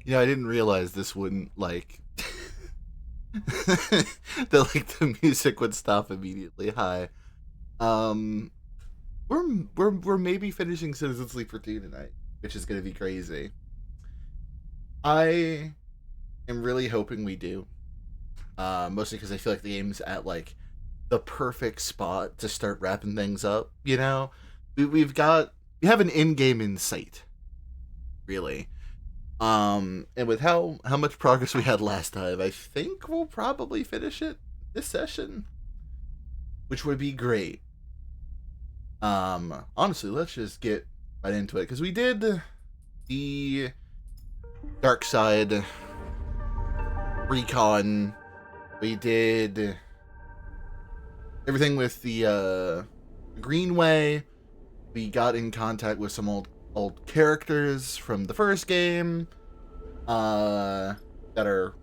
I didn't realize this wouldn't like that like the music would stop immediately. Hi. Um we're maybe finishing Citizen Sleeper 2 tonight, which is gonna be crazy. I am really hoping we do. Mostly because I feel like the game's at like the perfect spot to start wrapping things up, we have an end game in sight, really. And with how much progress we had last time, I think we'll probably finish it this session, which would be great. Honestly, let's just get right into it because we did the dark side recon. We did everything with the Greenway. We got in contact with some old characters from the first game that are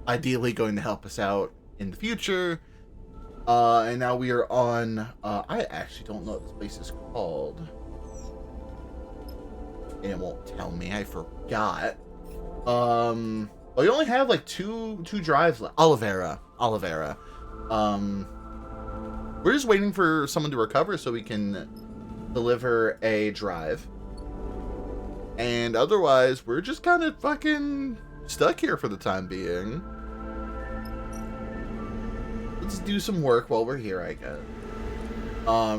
ideally going to help us out in the future. And now we are on, I actually don't know what this place is called. And it won't tell me, I forgot. Well, we only have like two drives left. Oliveira. We're just waiting for someone to recover so we can deliver a drive. And otherwise, we're just kind of fucking stuck here for the time being. Let's do some work while we're here, I guess.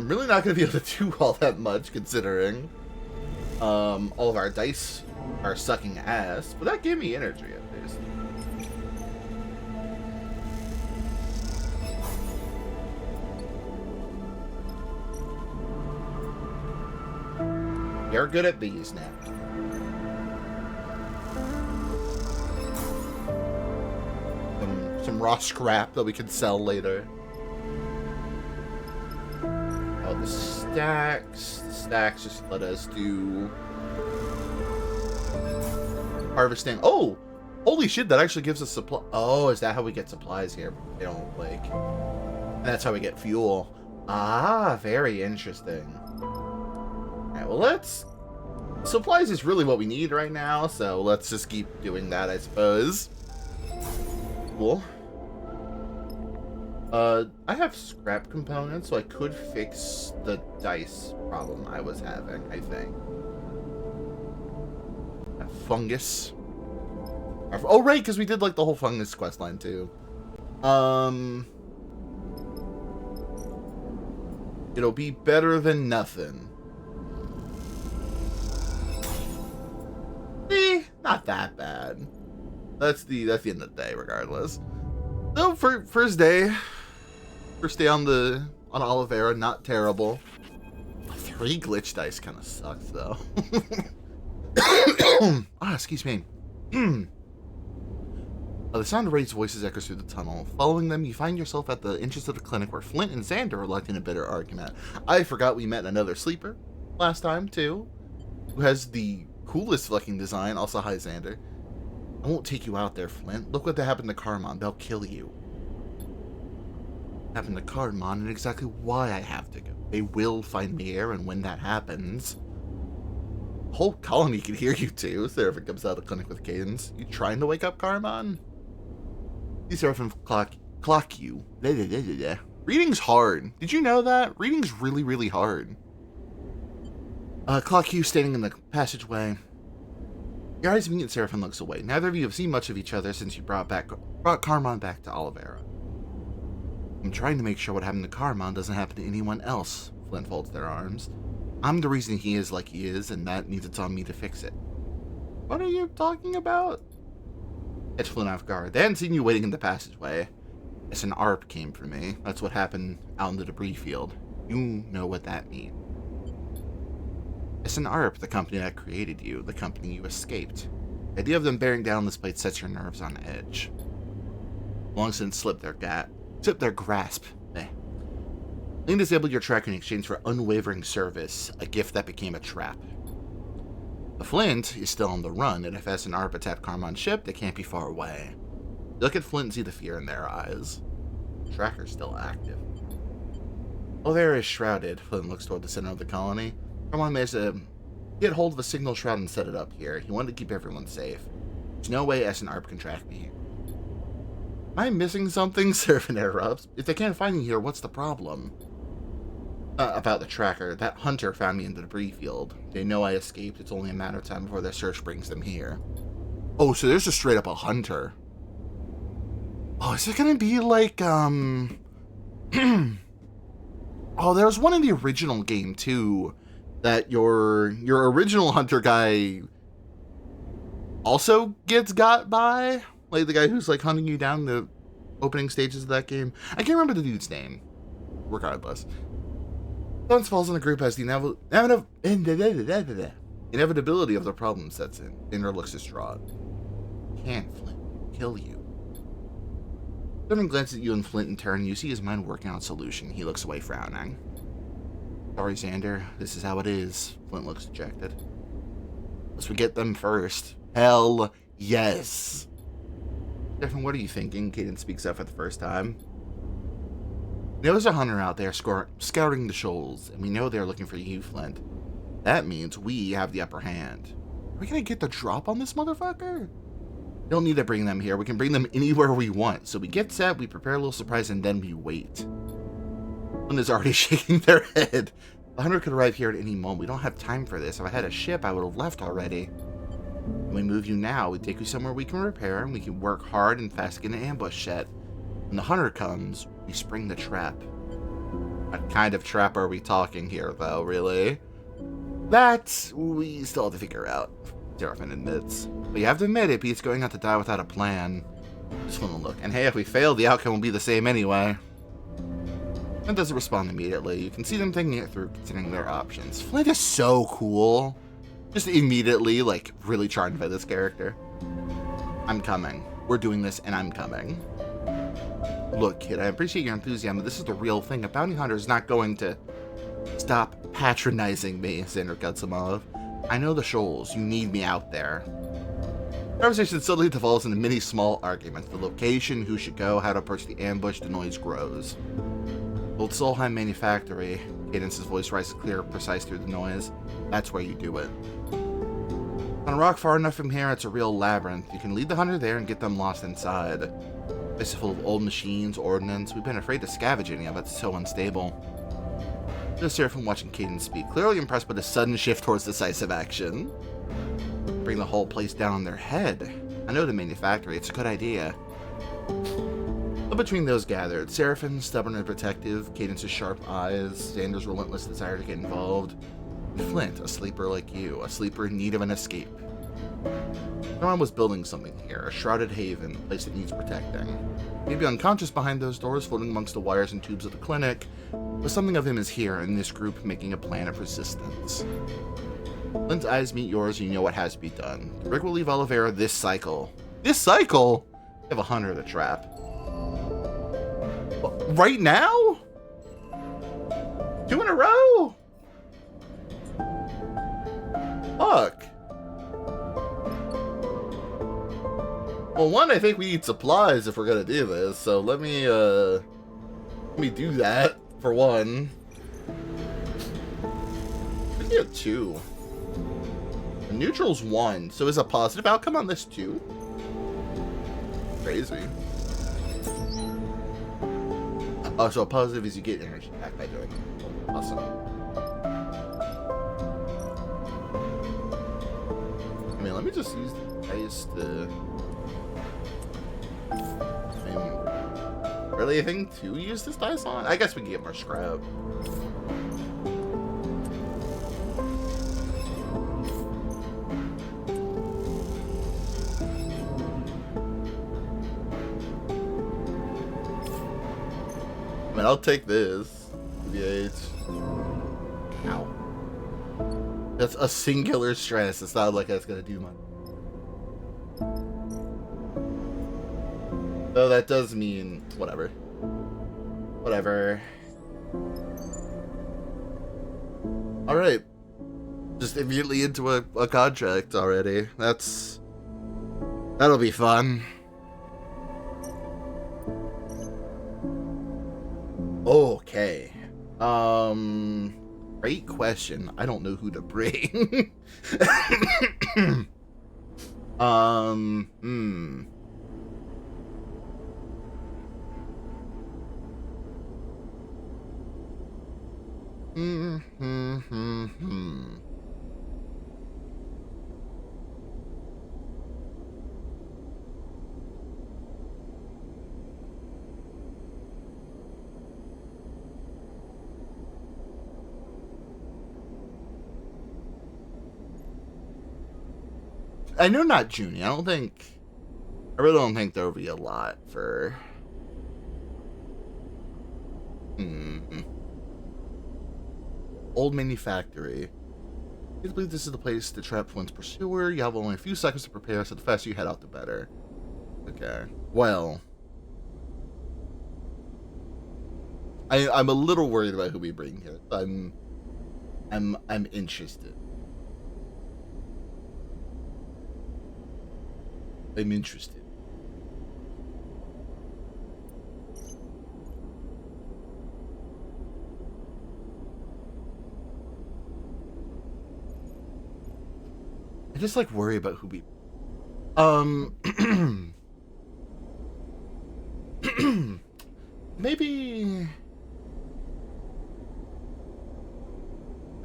Really not going to be able to do all that much, considering all of our dice are sucking ass. But that gave me energy, at least. You're good at these now. Some raw scrap that we can sell later. Oh, the stacks. The stacks just let us do harvesting. Oh! Holy shit, that actually gives us supply. Oh, is that how we get supplies here? They don't, like... And that's how we get fuel. Ah, very interesting. Alright, well, let's... Supplies is really what we need right now, so let's just keep doing that, I suppose. Cool. I have scrap components, so I could fix the dice problem I was having, I think. Fungus. Oh, right, because we did, like, the whole fungus quest line, too. It'll be better than nothing. Not that bad. That's the end of the day, regardless. So, first day on Oliveira, not terrible. 3 glitch dice kind of sucks, though. Excuse me. The sound of Ray's voices echoes through the tunnel. Following them, you find yourself at the entrance of the clinic where Flint and Xander are locked in a bitter argument. I forgot we met another sleeper last time, too, who has the coolest fucking design. Also, hi, Xander. I won't take you out there, Flint. Look what happened to Carmon. They'll kill you. Happened to Carmon, and exactly why I have to go. They will find me here, and when that happens... The whole colony can hear you, too. Seraphim comes out of the clinic with Cadence. You trying to wake up Carmon? These Seraphim clock you. Blah, blah, blah, blah. Reading's hard. Did you know that? Reading's really, really hard. Clock you standing in the passageway. Your eyes meet and Seraphim looks away. Neither of you have seen much of each other since you brought Carmon back to Oliveira. I'm trying to make sure what happened to Carmon doesn't happen to anyone else. Flint folds their arms. I'm the reason he is like he is, and that means it's on me to fix it. What are you talking about? It's Flint off guard. They hadn't seen you waiting in the passageway. It's an ARP came for me. That's what happened out in the debris field. You know what that means. It's an ARP, the company that created you, the company you escaped. The idea of them bearing down this place sets your nerves on edge. Long since slipped their grasp. Lane disabled your tracker in exchange for unwavering service, a gift that became a trap. The Flint is still on the run, and if S and ARP attack Carmon's ship, they can't be far away. Look at Flint and see the fear in their eyes. The tracker's still active. Oliveira is shrouded. Flint looks toward the center of the colony. Carmon managed to get hold of a signal shroud and set it up here. He wanted to keep everyone safe. There's no way SNARP can track me here. Am I missing something? Seraphin interrupts. If they can't find me here, what's the problem? About the tracker. That hunter found me in the debris field. They know I escaped. It's only a matter of time before their search brings them here. Oh, so there's just straight up a hunter. Oh, is it gonna be like, Oh, there was one in the original game, too, that your original hunter guy also gets got by? Like, the guy who's, like, hunting you down the opening stages of that game. I can't remember the dude's name. Regardless. Once falls in the group as the inevitability of the problem sets in. Inner looks distraught. Can't, Flint. Kill you. Seraphin glances at you and Flint in turn. You see his mind working on a solution. He looks away, frowning. Sorry, Xander. This is how it is. Flint looks dejected. Let's get them first. Hell yes. Seraphin, what are you thinking? Caden speaks up for the first time. There's a hunter out there scouting the shoals, and we know they're looking for you, Flint. That means we have the upper hand. Are we gonna get the drop on this motherfucker? We don't need to bring them here. We can bring them anywhere we want. So we get set, we prepare a little surprise, and then we wait. Flint is already shaking their head. The hunter could arrive here at any moment. We don't have time for this. If I had a ship, I would have left already. When we move you now, we take you somewhere we can repair, and we can work hard and fast to get an ambush set. When the hunter comes, we spring the trap. What kind of trap are we talking here, though, really? That we still have to figure out, Seraphin admits. But you have to admit it beats going out to die without a plan. Just want to look. And hey, if we fail, the outcome will be the same anyway. Flint doesn't respond immediately. You can see them thinking it through, considering their options. Flint is so cool. Just immediately, like, really charmed by this character. I'm coming. We're doing this, and I'm coming. Look, kid, I appreciate your enthusiasm, but this is the real thing. A bounty hunter is not going to stop patronizing me, Xander cuts him off. I know the shoals. You need me out there. The conversation suddenly devolves into many small arguments. The location, who should go, how to approach the ambush, the noise grows. Old Solheim Manufactory. Cadence's voice rises clear, precise through the noise. That's where you do it. On a rock far enough from here, it's a real labyrinth. You can lead the hunter there and get them lost inside. It's full of old machines, ordnance. We've been afraid to scavenge any of it. It's so unstable. Just Seraphin watching Caden speak, clearly impressed by the sudden shift towards decisive action. Bring the whole place down on their head. I know the manufactory. It's a good idea. But between those gathered, Seraphin, stubborn and protective, Cadence's sharp eyes, Xander's relentless desire to get involved, and Flint, a sleeper like you, a sleeper in need of an escape. Someone was building something here, a shrouded haven, a place that needs protecting. Maybe unconscious behind those doors, floating amongst the wires and tubes of the clinic, but something of him is here in this group making a plan of resistance. Flint's eyes meet yours, and you know what has to be done. The rig will leave Oliveira this cycle. This cycle? We have a hunter to trap. Right now? 2 in a row? Fuck. Well, one, I think we need supplies if we're gonna do this, so let me do that, for one. We can get 2. The neutral's 1, so is a positive outcome on this 2? Crazy. Oh, so a positive is you get energy back by doing it. Awesome. I mean, let me just use the dice to... Really, a thing to use this dice on? I guess we can get more scrap. I mean, I'll take this. Ow. That's a singular stress. It's not like that's gonna do much. Though that does mean whatever. Whatever. Alright. Just immediately into a contract already. That'll be fun. Okay. Great question. I don't know who to bring. Hmm. I know not Junie. I really don't think there'll be a lot for. Old Manufactory. I believe this is the place to trap Flint's pursuer. You have only a few seconds to prepare, so the faster you head out, the better. Okay. Well, I'm a little worried about who we bring here. I'm interested. I'm interested. I just like worry about who we. Maybe.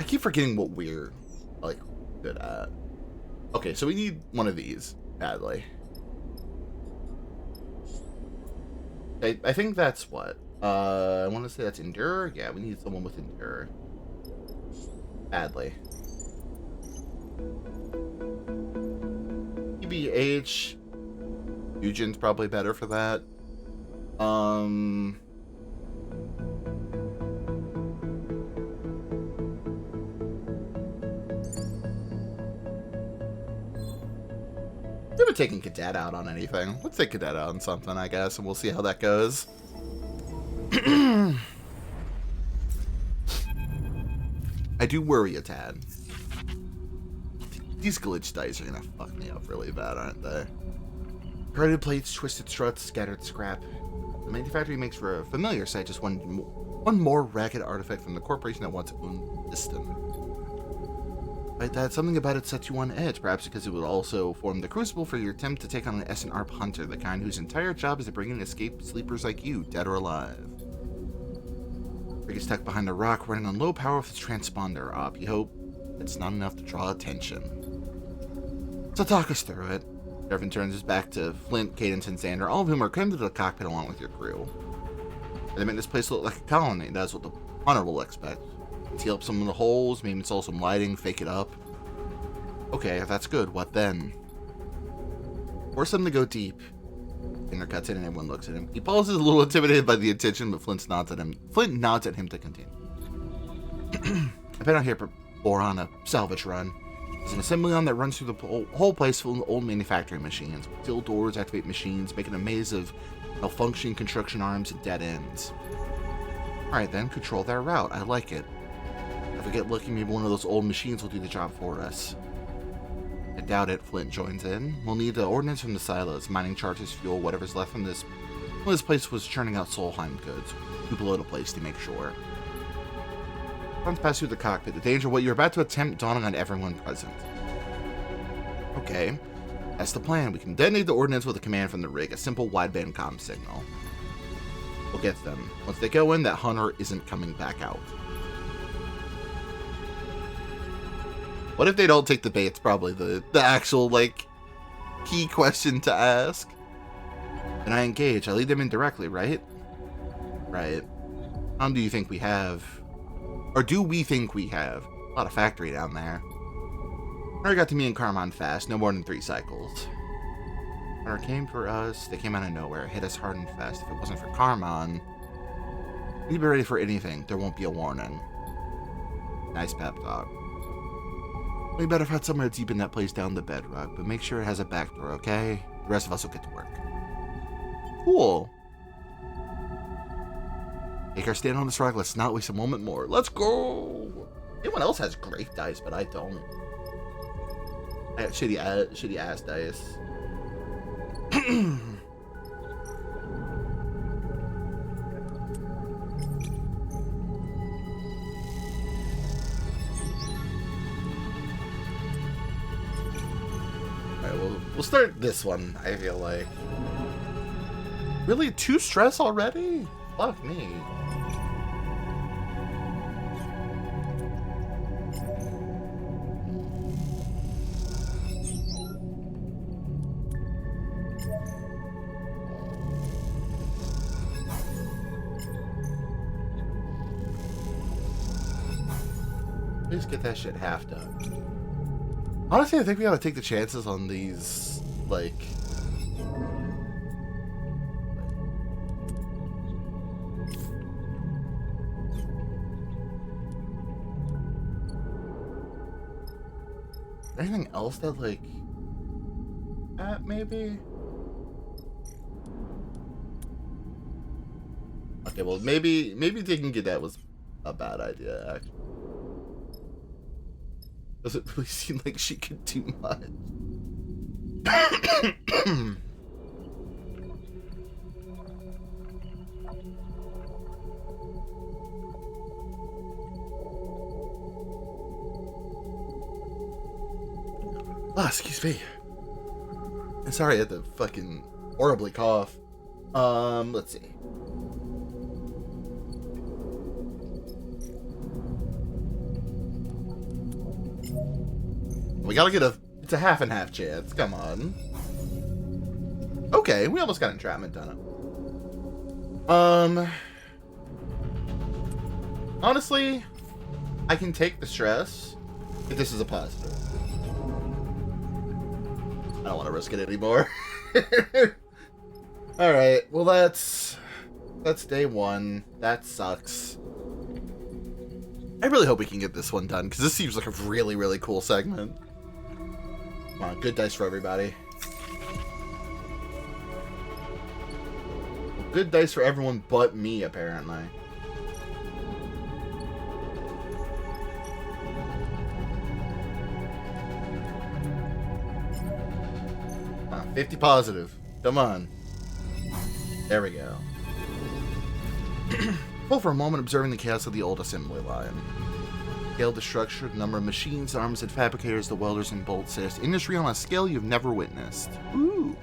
I keep forgetting what we're like good at. Okay, so we need one of these badly. I think that's what. I want to say that's Endure. Yeah, we need someone with Endure. Badly. EBH. Eugen's probably better for that. We haven't taken Cadet out on anything. Let's take Cadet out on something, I guess, and we'll see how that goes. I do worry a tad. These glitch dice are gonna fuck me up really bad, aren't they? Corroded plates, twisted struts, scattered scrap. The manufactory makes for a familiar sight, just one more ragged artifact from the corporation that wants its own system. Right, that something about it sets you on edge, perhaps because it will also form the crucible for your attempt to take on an S&R hunter, the kind whose entire job is to bring in escaped sleepers like you, dead or alive. Rig is tucked behind a rock, running on low power with its transponder op. You hope it's not enough to draw attention. So talk us through it. Irvin turns his back to Flint, Cadence, and Xander, all of whom are crammed into the cockpit along with your crew. They make this place look like a colony. That's what the hunter will expect. Seal up some of the holes, maybe install some lighting, fake it up. Okay, if that's good, what then? Force them to go deep. Xander cuts in and everyone looks at him. He pauses a little intimidated by the attention, but Flint nods at him to continue. I've been out here before on a salvage run. There's an assembly line that runs through the whole place full of old manufacturing machines. Steel doors activate machines, making a maze of malfunctioning construction arms and dead ends. Alright then, control their route. I like it. If we get lucky, maybe one of those old machines will do the job for us. I doubt it, Flint joins in. We'll need the ordnance from the silos, mining charges, fuel, whatever's left from this. Well, this place was churning out Solheim goods. We below the place to make sure. Runs past through the cockpit. The danger of what you're about to attempt dawning on everyone present. Okay, that's the plan. We can detonate the ordnance with a command from the rig, a simple wideband comm signal. We'll get them. Once they go in, that hunter isn't coming back out. What if they don't take the bait? It's probably the actual, like, key question to ask. And I engage. I lead them in directly, right? Right. How long do you think we have? Or do we think we have? A lot of factory down there. Hunter got to me and Carmine fast, no more than 3 cycles. Hunter came for us. They came out of nowhere, hit us hard and fast. If it wasn't for Carmine, we'd be ready for anything. There won't be a warning. Nice pep talk. We better find somewhere deep in that place down the bedrock, but make sure it has a back door, okay? The rest of us will get to work. Cool. Take our stand on this rock. Let's not waste a moment more. Let's go. Anyone else has great dice, but I don't. I got shitty ass dice. Alright, we'll start this one, I feel like. Really? 2 stress already? Fuck me. Please get that shit half done. Honestly, I think we gotta take the chances on these, like... Anything else that, like... maybe? Okay, well, maybe taking Cadet was a bad idea, actually. Doesn't really seem like she could do much. Excuse me. Sorry, I had to fucking horribly cough. Let's see. We gotta get it's a half and half chance. Come on. Okay, we almost got entrapment done. Honestly, I can take the stress if this is a positive. I don't want to risk it anymore. Alright, well that's day 1. That sucks. I really hope we can get this one done, because this seems like a really, really cool segment. Come on, good dice for everybody. Good dice for everyone but me, apparently. 50 positive. Come on. There we go. Well, for a moment, observing the chaos of the old assembly line. Scale the structure, the number of machines, arms, and fabricators, the welders and boltsitters. Industry on a scale you've never witnessed. Ooh.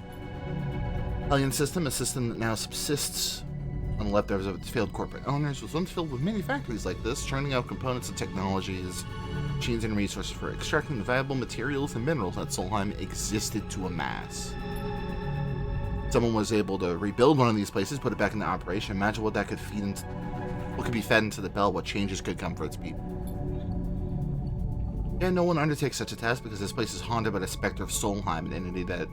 Alien system, a system that now subsists on the leftovers of its failed corporate owners, was once filled with many factories like this, churning out components and technologies, machines and resources for extracting the valuable materials and minerals that Solheim existed to amass. Someone was able to rebuild one of these places, put it back into operation. Imagine what that could feed into, what could be fed into the bell, what changes could come for its people. Yeah, no one undertakes such a task because this place is haunted by the specter of Solheim, an entity that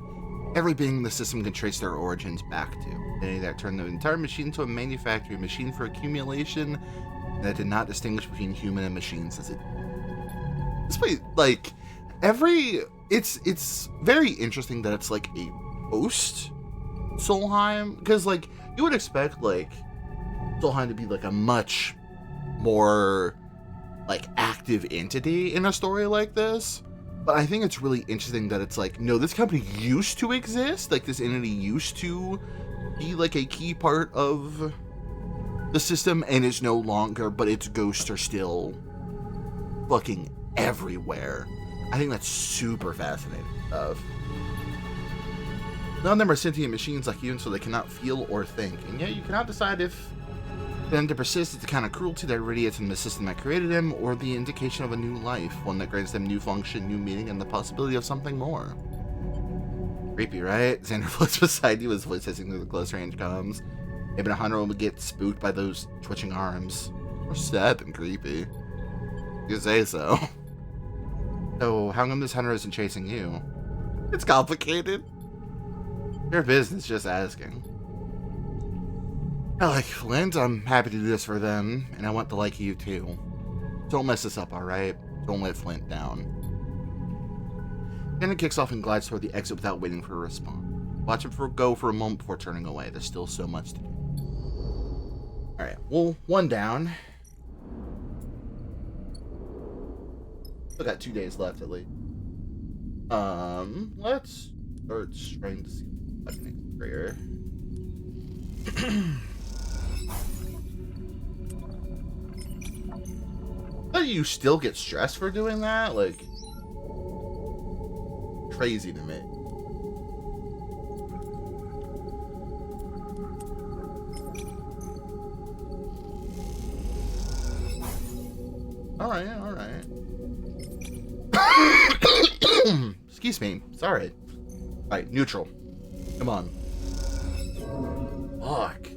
every being in the system can trace their origins back to. An entity that turned the entire machine into a manufacturing machine for accumulation, and that did not distinguish between human and machines as it. This place, like, it's very interesting that it's like a post Solheim, because like you would expect like Solheim to be like a much more like active entity in a story like this, but I think it's really interesting that it's like, no, this company used to exist, like this entity used to be like a key part of the system and is no longer, but its ghosts are still fucking everywhere. I think that's super fascinating stuff. None of them are sentient machines like you, and so they cannot feel or think. And yet you cannot decide if for them to persist is the kind of cruelty that radiates from the system that created them, or the indication of a new life, one that grants them new function, new meaning, and the possibility of something more. Creepy, right? Xander floats beside you, his voice hissing through the close range comms. Maybe a hunter would get spooked by those twitching arms. Or sad and creepy. You say so. So, how come this hunter isn't chasing you? It's complicated. Your business, just asking. I like Flint. I'm happy to do this for them, and I want to like you too. Don't mess this up, alright? Don't let Flint down. Then it kicks off and glides toward the exit without waiting for a response. Watch him go for a moment before turning away. There's still so much to do. Alright, well, 1 down. Still got 2 days left at least. Let's start trying to see what I can extract. But you still get stressed for doing that? Like, crazy to me. alright. Excuse me. Sorry. Alright, neutral. Come on. Fuck.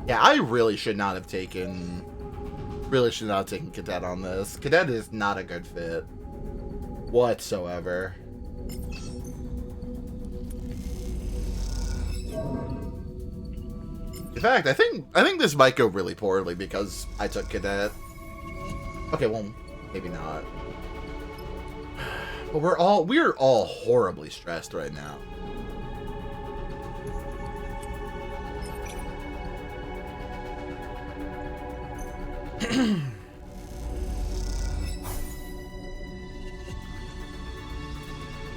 Yeah, I really should not have taken Cadet on this. Cadet is not a good fit whatsoever. In fact, I think this might go really poorly because I took Cadet. Okay, well, maybe not. But we're all horribly stressed right now.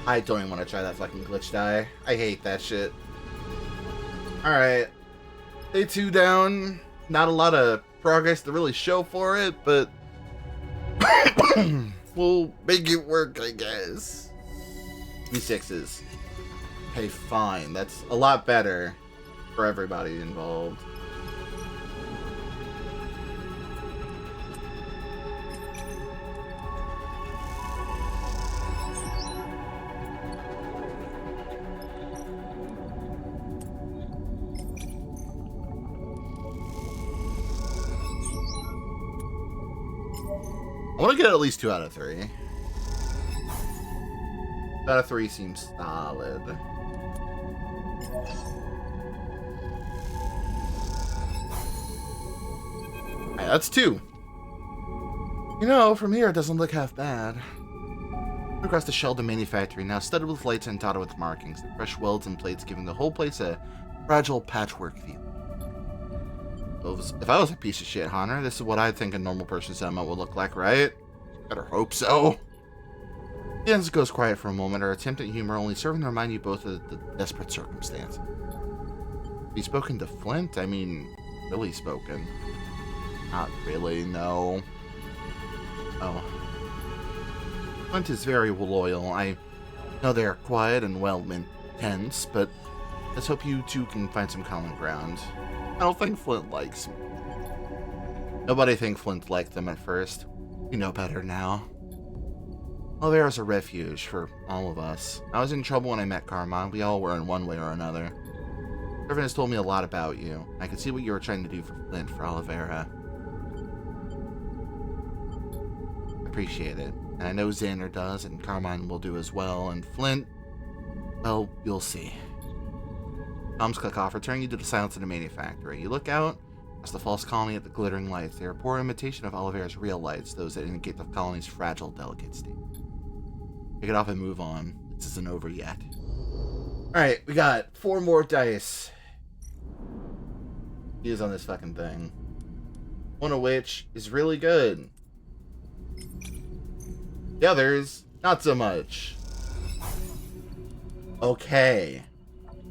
I don't even want to try that fucking glitch die. I hate that shit. Alright. Day 2 down. Not a lot of progress to really show for it, but we'll make it work, I guess. V6s. Okay, fine. That's a lot better for everybody involved. I want to get at least 2 out of 3. 2 out of 3 seems solid. Alright, that's 2. You know, from here it doesn't look half bad. Across the Sheldon manufactory, now studded with lights and dotted with markings, the fresh welds and plates giving the whole place a fragile patchwork feel. If I was a piece of shit hunter, this is what I think a normal person's settlement would look like, right? Better hope so. Jens goes quiet for a moment, her attempt at humor only serving to remind you both of the desperate circumstance. Have you spoken to Flint? I mean, really spoken. Not really, no. Oh. Flint is very loyal. I know they are quiet and, well, intense, but let's hope you two can find some common ground. I don't think Flint likes me. Nobody thinks Flint liked them at first. You know better now. Olivera's a refuge for all of us. I was in trouble when I met Carmine. We all were in one way or another. Irvin has told me a lot about you. I can see what you were trying to do for Flint for Olivera. Appreciate it. And I know Xander does, and Carmine will do as well, and Flint, well, you'll see. Thumbs click off, returning you to the silence of the manufactory. You look out across the false colony at the glittering lights. They are a poor imitation of Olivera's real lights, those that indicate the colony's fragile, delicate state. Pick it off and move on. This isn't over yet. Alright, we got 4 more dice. Use on this fucking thing. One of which is really good. The others, not so much. Okay.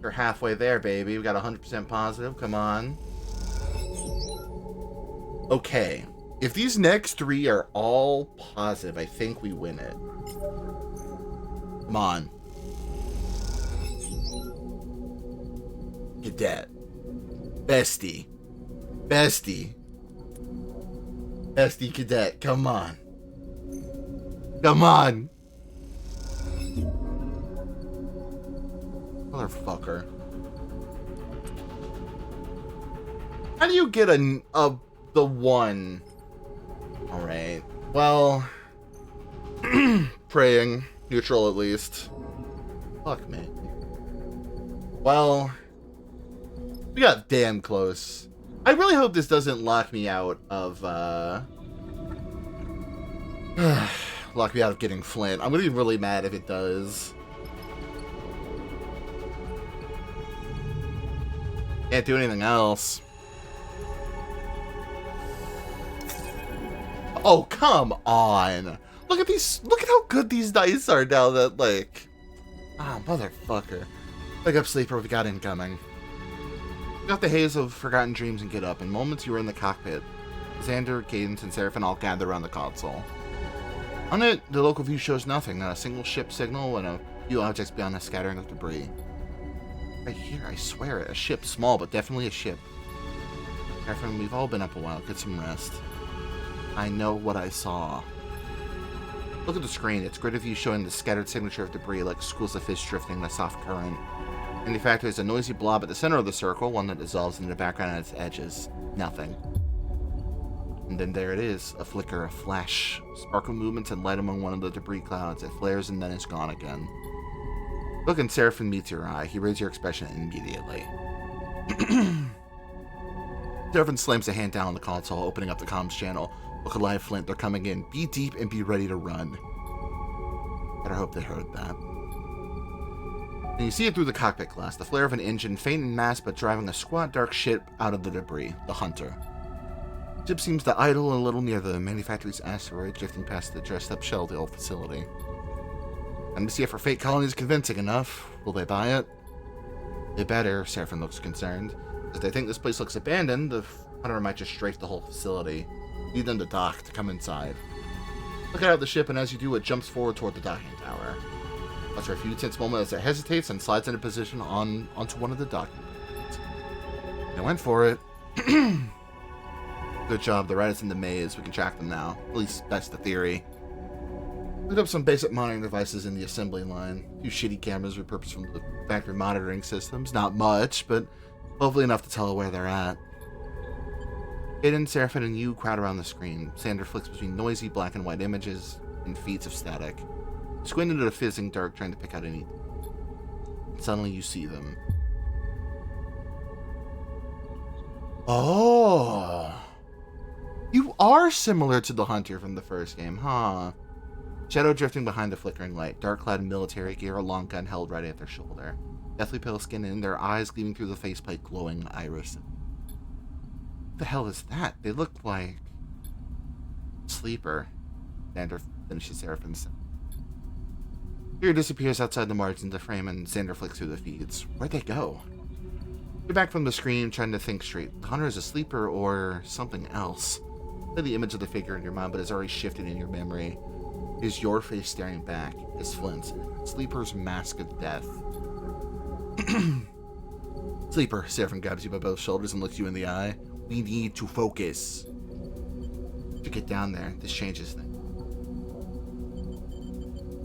We're halfway there, baby. We got 100% positive. Come on. Okay. If these next 3 are all positive, I think we win it. Come on. Cadet. Bestie. Bestie. Bestie Cadet. Come on. Come on. Motherfucker. How do you get the 1? Alright. Well, praying. Neutral at least. Fuck me. Well, we got damn close. I really hope this doesn't lock me out of, lock me out of getting Flint. I'm gonna be really mad if it does. Can't do anything else. Oh, come on. Look at these. Look at how good these dice are now that, like... Ah, motherfucker. Wake up, sleeper. We got incoming. Got the haze of forgotten dreams and get up. In moments you were in the cockpit. Xander, Cadence, and Seraphin all gather around the console. On it, the local view shows nothing. Not a single ship signal and a Few objects beyond a scattering of debris. Right here, I swear it. A ship. Small, but definitely a ship. Catherine, we've all been up a while. Get some rest. I know what I saw. Look at the screen. It's grid of you showing the scattered signature of debris like schools of fish drifting in a soft current. In the fact, there's a noisy blob at the center of the circle, one that dissolves into the background at its edges. Nothing. And then there it is. A flicker, a flash. Sparkle movements and light among one of the debris clouds. It flares and then is gone again. Look, and Seraphim meets your eye. He reads your expression immediately. Seraphim slams a hand down on the console, opening up the comms channel. Look alive, Flint. They're coming in. Be deep and be ready to run. Better hope they heard that. And you see it through the cockpit glass. The flare of an engine, faint in mass, but driving a squat, dark ship out of the debris. The Hunter. The ship seems to idle a little near the manufacturer's asteroid, drifting past the dressed-up Shelldale facility. Time to see if our fake colony is convincing enough. Will they buy it? They better. Seraphim looks concerned. If they think this place looks abandoned, the Hunter might just strafe the whole facility. Need them to dock to come inside. Look out of the ship, and as you do, it jumps forward toward the docking tower. After a few tense moments, as it hesitates and slides into position onto one of the docking points. They went for it. Good job. The rat is in the maze. We can track them now. At least that's the theory. Looked up some basic monitoring devices in the assembly line. A few shitty cameras repurposed from the factory monitoring systems. Not much, but hopefully enough to tell where they're at. Aiden, Seraphim, and you crowd around the screen. Sander flicks between noisy black and white images and feeds of static. Squint into the fizzing dark, trying to pick out anything. Suddenly you see them. Oh! You are similar to the Hunter from the first game, huh? Shadow drifting behind the flickering light. Dark-clad military gear, a long gun held right at their shoulder. Deathly pale skin and their eyes gleaming through the faceplate, glowing iris. What the hell is that? They look like... Sleeper. Xander finishes Seraphim's sentence. Fear disappears outside the margins of the frame, and Xander flicks through the feeds. Where'd they go? You're back from the screen, trying to think straight. The Hunter is a sleeper or something else. Play the image of the figure in your mind, but it's already shifted in your memory. It is your face staring back. It's Flint's. Sleeper's mask of death. Sleeper, Seraphim grabs you by both shoulders and looks you in the eye. We need to focus. To get down there, this changes things.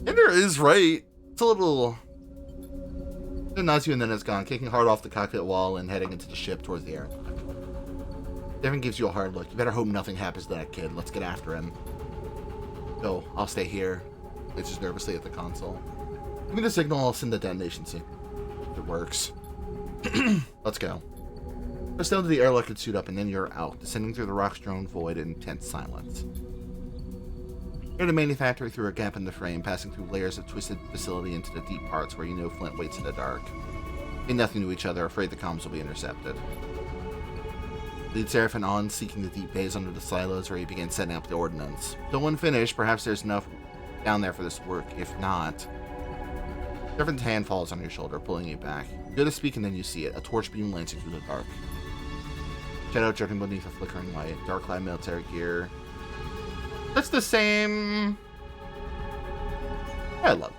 Ender is right. It's a little... It nods you and then it's gone, kicking hard off the cockpit wall and heading into the ship towards the air. Devin gives you a hard look. You better hope nothing happens to that kid. Let's get after him. Go, I'll stay here. Glitches nervously at the console. Give me the signal, I'll send the detonation signal. If it works. Let's go. Press down to the airlock and suit up, and then you're out, descending through the rock-strewn void in tense silence. You're the manufacturer through a gap in the frame, passing through layers of twisted facility into the deep parts where you know Flint waits in the dark. Say nothing to each other, afraid the comms will be intercepted. Lead Seraphim on, seeking the deep bays under the silos where he began setting up the ordnance. Till one finished, perhaps there's enough down there for this to work. If not... Seraphin's hand falls on your shoulder, pulling you back. You go to speak and then you see it, a torch beam lancing through the dark. Shadow drifting beneath a flickering light, dark-clad military gear. That's the same... I love it.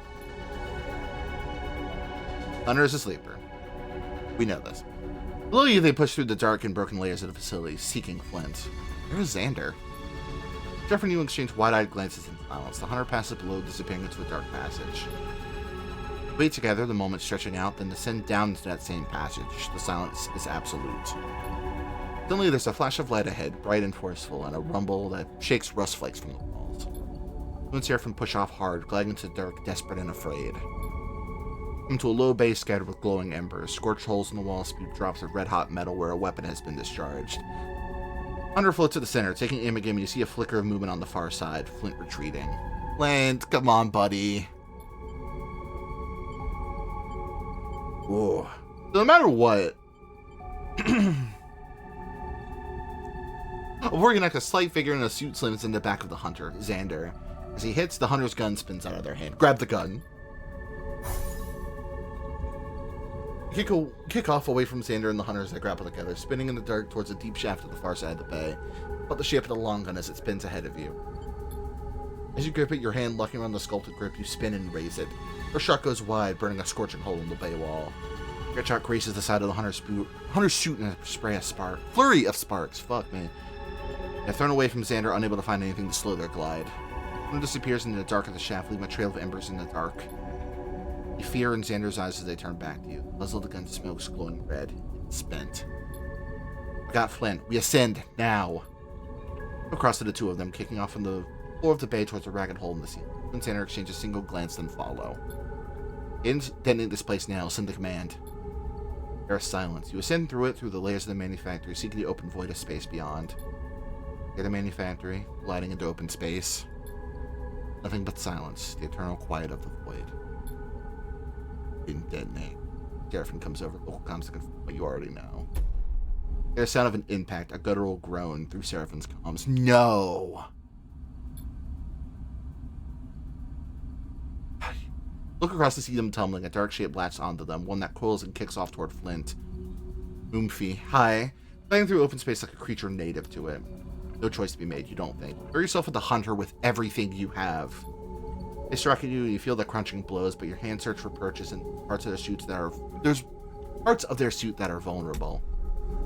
Hunter is a sleeper. We know this. Below you, they push through the dark and broken layers of the facility, seeking Flint. Where's Xander? Jeff and you exchange wide-eyed glances in silence. The Hunter passes below, disappearing into a dark passage. Wait together, the moment stretching out, then descend down into that same passage. The silence is absolute. Suddenly, there's a flash of light ahead, bright and forceful, and a rumble that shakes rust flakes from the walls. You and Seraphim push off hard, gliding into the dark, desperate and afraid. Into a low bay scattered with glowing embers. Scorched holes in the wall spew drops of red-hot metal where a weapon has been discharged. Hunter floats to the center, taking aim again. You see a flicker of movement on the far side. Flint retreating. Flint, come on, buddy. Whoa. So no matter what... Before you connect, a slight figure in a suit slams in the back of the Hunter, Xander. As he hits, the Hunter's gun spins out of their hand. Grab the gun. Kick off away from Xander and the Hunter as they grapple together, spinning in the dark towards a deep shaft at the far side of the bay. But the ship with a long gun as it spins ahead of you. As you grip it, your hand locking around the sculpted grip, you spin and raise it. Your shot goes wide, burning a scorching hole in the bay wall. Your shot grazes the side of the hunter's suit in a flurry of sparks. Fuck me. They're thrown away from Xander, unable to find anything to slow their glide. One disappears into the dark of the shaft, leaving a trail of embers in the dark. You fear in Xander's eyes as they turn back to you. Muzzle the gun smokes glowing red. It's spent. We got Flint. We ascend now. Across to the two of them, kicking off from the floor of the bay towards a ragged hole in the ceiling. Flint and Xander exchange a single glance, then follow. Detonate this place now. Send the command. There is silence. You ascend through the layers of the manufactory, seeking the open void of space beyond. Near the manufactory, gliding into open space. Nothing but silence, the eternal quiet of the void. Didn't detonate. Seraphim comes over. Local comms to confirm what you already know. There's the sound of an impact, a guttural groan through Seraphim's comms. No! Look across to see them tumbling. A dark shape latches onto them, one that coils and kicks off toward Flint. Oomphy. Hi. Flying through open space like a creature native to it. No choice to be made, you don't think. Throw yourself at the hunter with everything you have. They strike at you, you feel the crunching blows, but your hand search for purchase in parts of their suits that are... There's parts of their suit that are vulnerable.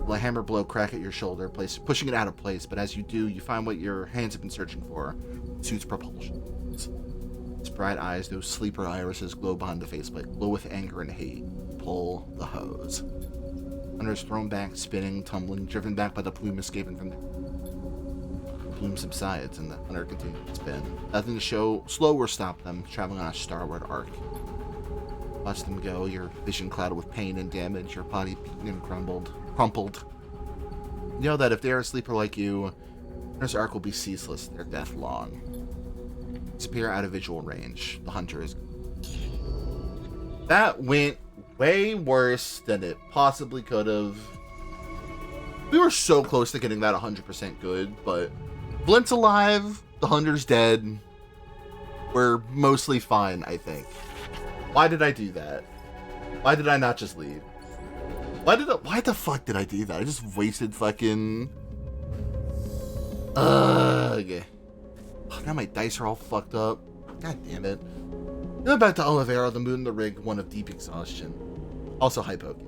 Will a hammer blow crack at your shoulder, pushing it out of place, but as you do, you find what your hands have been searching for. Suit's propulsion. Its bright eyes, those sleeper irises, glow behind the faceplate, glow with anger and hate. Pull the hose. Hunter is thrown back, spinning, tumbling, driven back by the plume escaping from the... The plume subsides, and the hunter continues to spin. Nothing to slow or stop them, traveling on a starward arc. Watch them go, your vision clouded with pain and damage, your body beaten and crumpled. You know that if they are a sleeper like you, Hunter's arc will be ceaseless, their death long. Disappear out of visual range. The hunter is... That went way worse than it possibly could have. We were so close to getting that 100% good, but Flint's alive, the hunter's dead. We're mostly fine, I think. Why did I do that? Why did I not just leave? Why the fuck did I do that? I just wasted fucking... Okay. Oh, now my dice are all fucked up. God damn it. Going back to Oliveira, the moon and the rig, one of deep exhaustion. Also hypoking.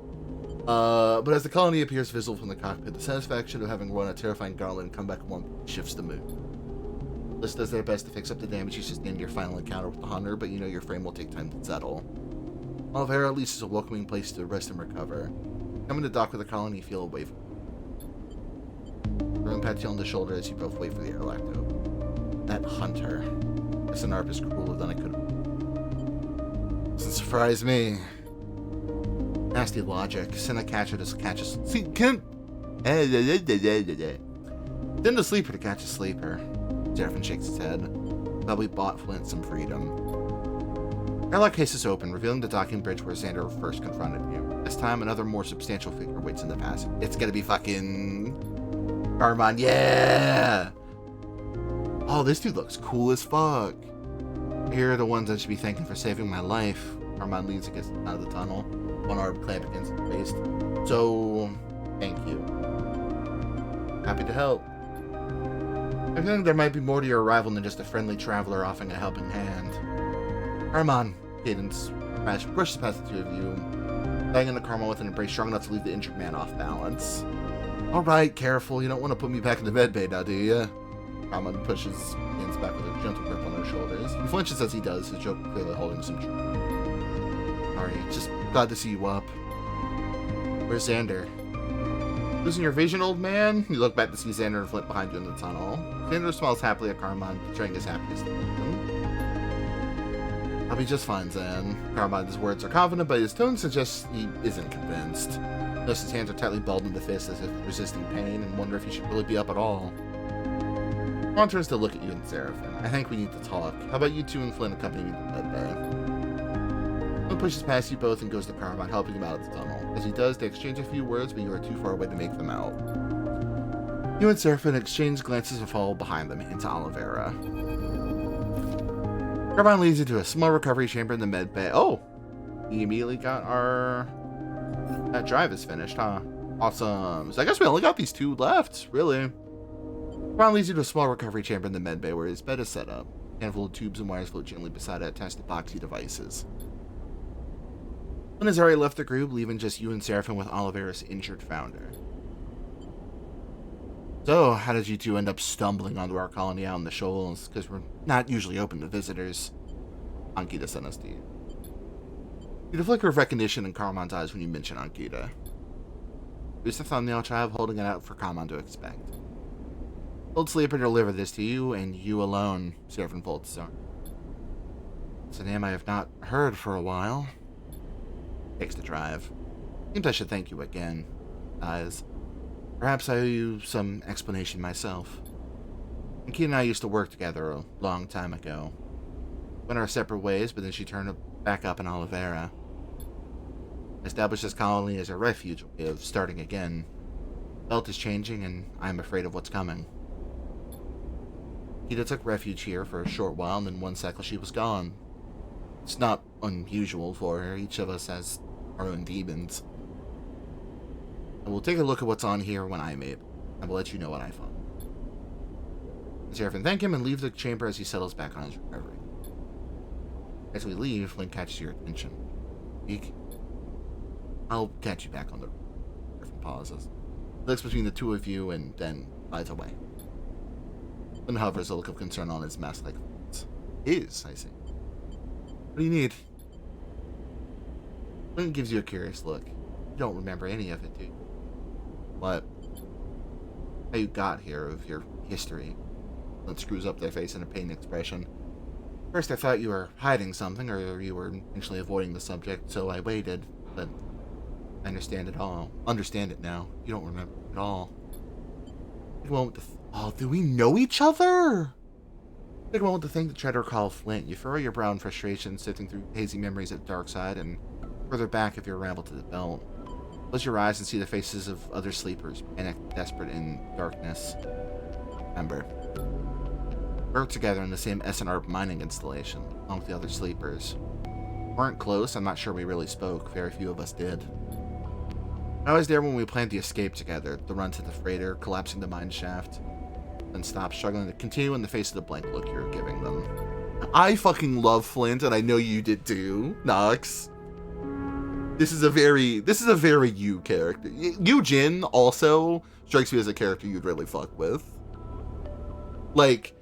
But as the colony appears visible from the cockpit, the satisfaction of having run a terrifying gauntlet and come back one shifts the mood. Liz does their best to fix up the damage you sustained in your final encounter with the hunter, but you know your frame will take time to settle. Oliveira at least is a welcoming place to rest and recover. Coming to dock with the colony, you feel a wave. Everyone pats you on the shoulder as you both wait for the airlock to open. That hunter. This Narp is crueler than I could have. Doesn't surprise me. Nasty logic. Send a catcher to catch a... Send a sleeper to catch a sleeper. Seraphim shakes his head. Probably bought Flint some freedom. Airlock case is open, revealing the docking bridge where Xander first confronted you. This time, another more substantial figure waits in the passage. It's gonna be fucking... Carmine, yeah! Oh, this dude looks cool as fuck. Here are the ones I should be thanking for saving my life. Carmine leans against out of the tunnel. One arm clamped against his waist. So, thank you. Happy to help. I think there might be more to your arrival than just a friendly traveler offering a helping hand. Carmine, Cadence brushes past the two of you, banging the Carmine with an embrace strong enough to leave the injured man off balance. Alright, careful, you don't want to put me back in the medbay now, do you? Carmine pushes hands back with a gentle grip on her shoulders. He flinches as he does, his joke clearly holding some truth. Alright, just glad to see you up. Where's Xander? Losing your vision, old man? You look back to see Xander and Flint behind you in the tunnel. Xander smiles happily at Carmine, betraying his happiness. I'll be just fine, Zan. Carmine's words are confident, but his tone suggests he isn't convinced. Notice his hands are tightly balled into fists as if resisting pain, and wonder if he should really be up at all. Ron turns to look at you and Seraphim. I think we need to talk. How about you two and Flint accompany me to medbay? Flint pushes past you both and goes to Carmine, helping him out of the tunnel. As he does, they exchange a few words, but you are too far away to make them out. You and Seraphim exchange glances and follow behind them into Oliveira. Carmine leads you to a small recovery chamber in the med bay. Oh! We immediately got our... That drive is finished, huh? Awesome. So I guess we only got these two left, really. Carmine leads you to a small recovery chamber in the med bay where his bed is set up. A handful of tubes and wires float gently beside it, attached to boxy devices. Flynn has already left the group, leaving just you and Seraphim with Oliveira's injured founder. So, how did you two end up stumbling onto our colony out in the shoals? Because we're not usually open to visitors. Ankita sent us to you. You the flicker of recognition in Karaman's eyes when you mention Ankita. Here's the thumbnail tribe holding it out for Karaman to expect. Old Sleeper delivered this to you, and you alone, Seraphim Voltzar. It's a name I have not heard for a while. Takes the drive. Seems I should thank you again. Eyes. Perhaps I owe you some explanation myself. Ankita and I used to work together a long time ago. Went our separate ways, but then she turned back up in Oliveira. Established this colony as a refuge, way of starting again. Belt is changing, and I'm afraid of what's coming. Ankita took refuge here for a short while, and then one cycle she was gone. It's not unusual for her. Each of us has our own demons. I will take a look at what's on here when I'm able. I will let you know what I find. Seraphim thank him and leave the chamber as he settles back on his recovery. As we leave, Flynn catches your attention. Speak. I'll catch you back on the... Seraphim pauses. Looks between the two of you and then glides away. Flynn hovers, a look of concern on his mask-like face. I see. What do you need? Flynn gives you a curious look. You don't remember any of it, do you? What? How you got here, of your history. Flynn screws up their face in a pained expression. First I thought you were hiding something, or you were intentionally avoiding the subject, so I waited, but I understand it all. Understand it now. You don't remember it all. Oh, do we know each other? Big moment to think to try to recall Flint. You furrow your brow in frustration, sifting through hazy memories of dark side, and further back of your ramble to the belt. Close your eyes and see the faces of other sleepers, panicked, desperate in darkness. Remember, we worked together in the same SNR mining installation, along with the other sleepers. We weren't close, I'm not sure we really spoke, very few of us did. I was there when we planned the escape together, the run to the freighter, collapsing the mine shaft, then stopped, struggling to continue in the face of the blank look you were giving them. I fucking love Flint, and I know you did too, Nox. This is a very you character. Jin also strikes me as a character you'd really fuck with. Like,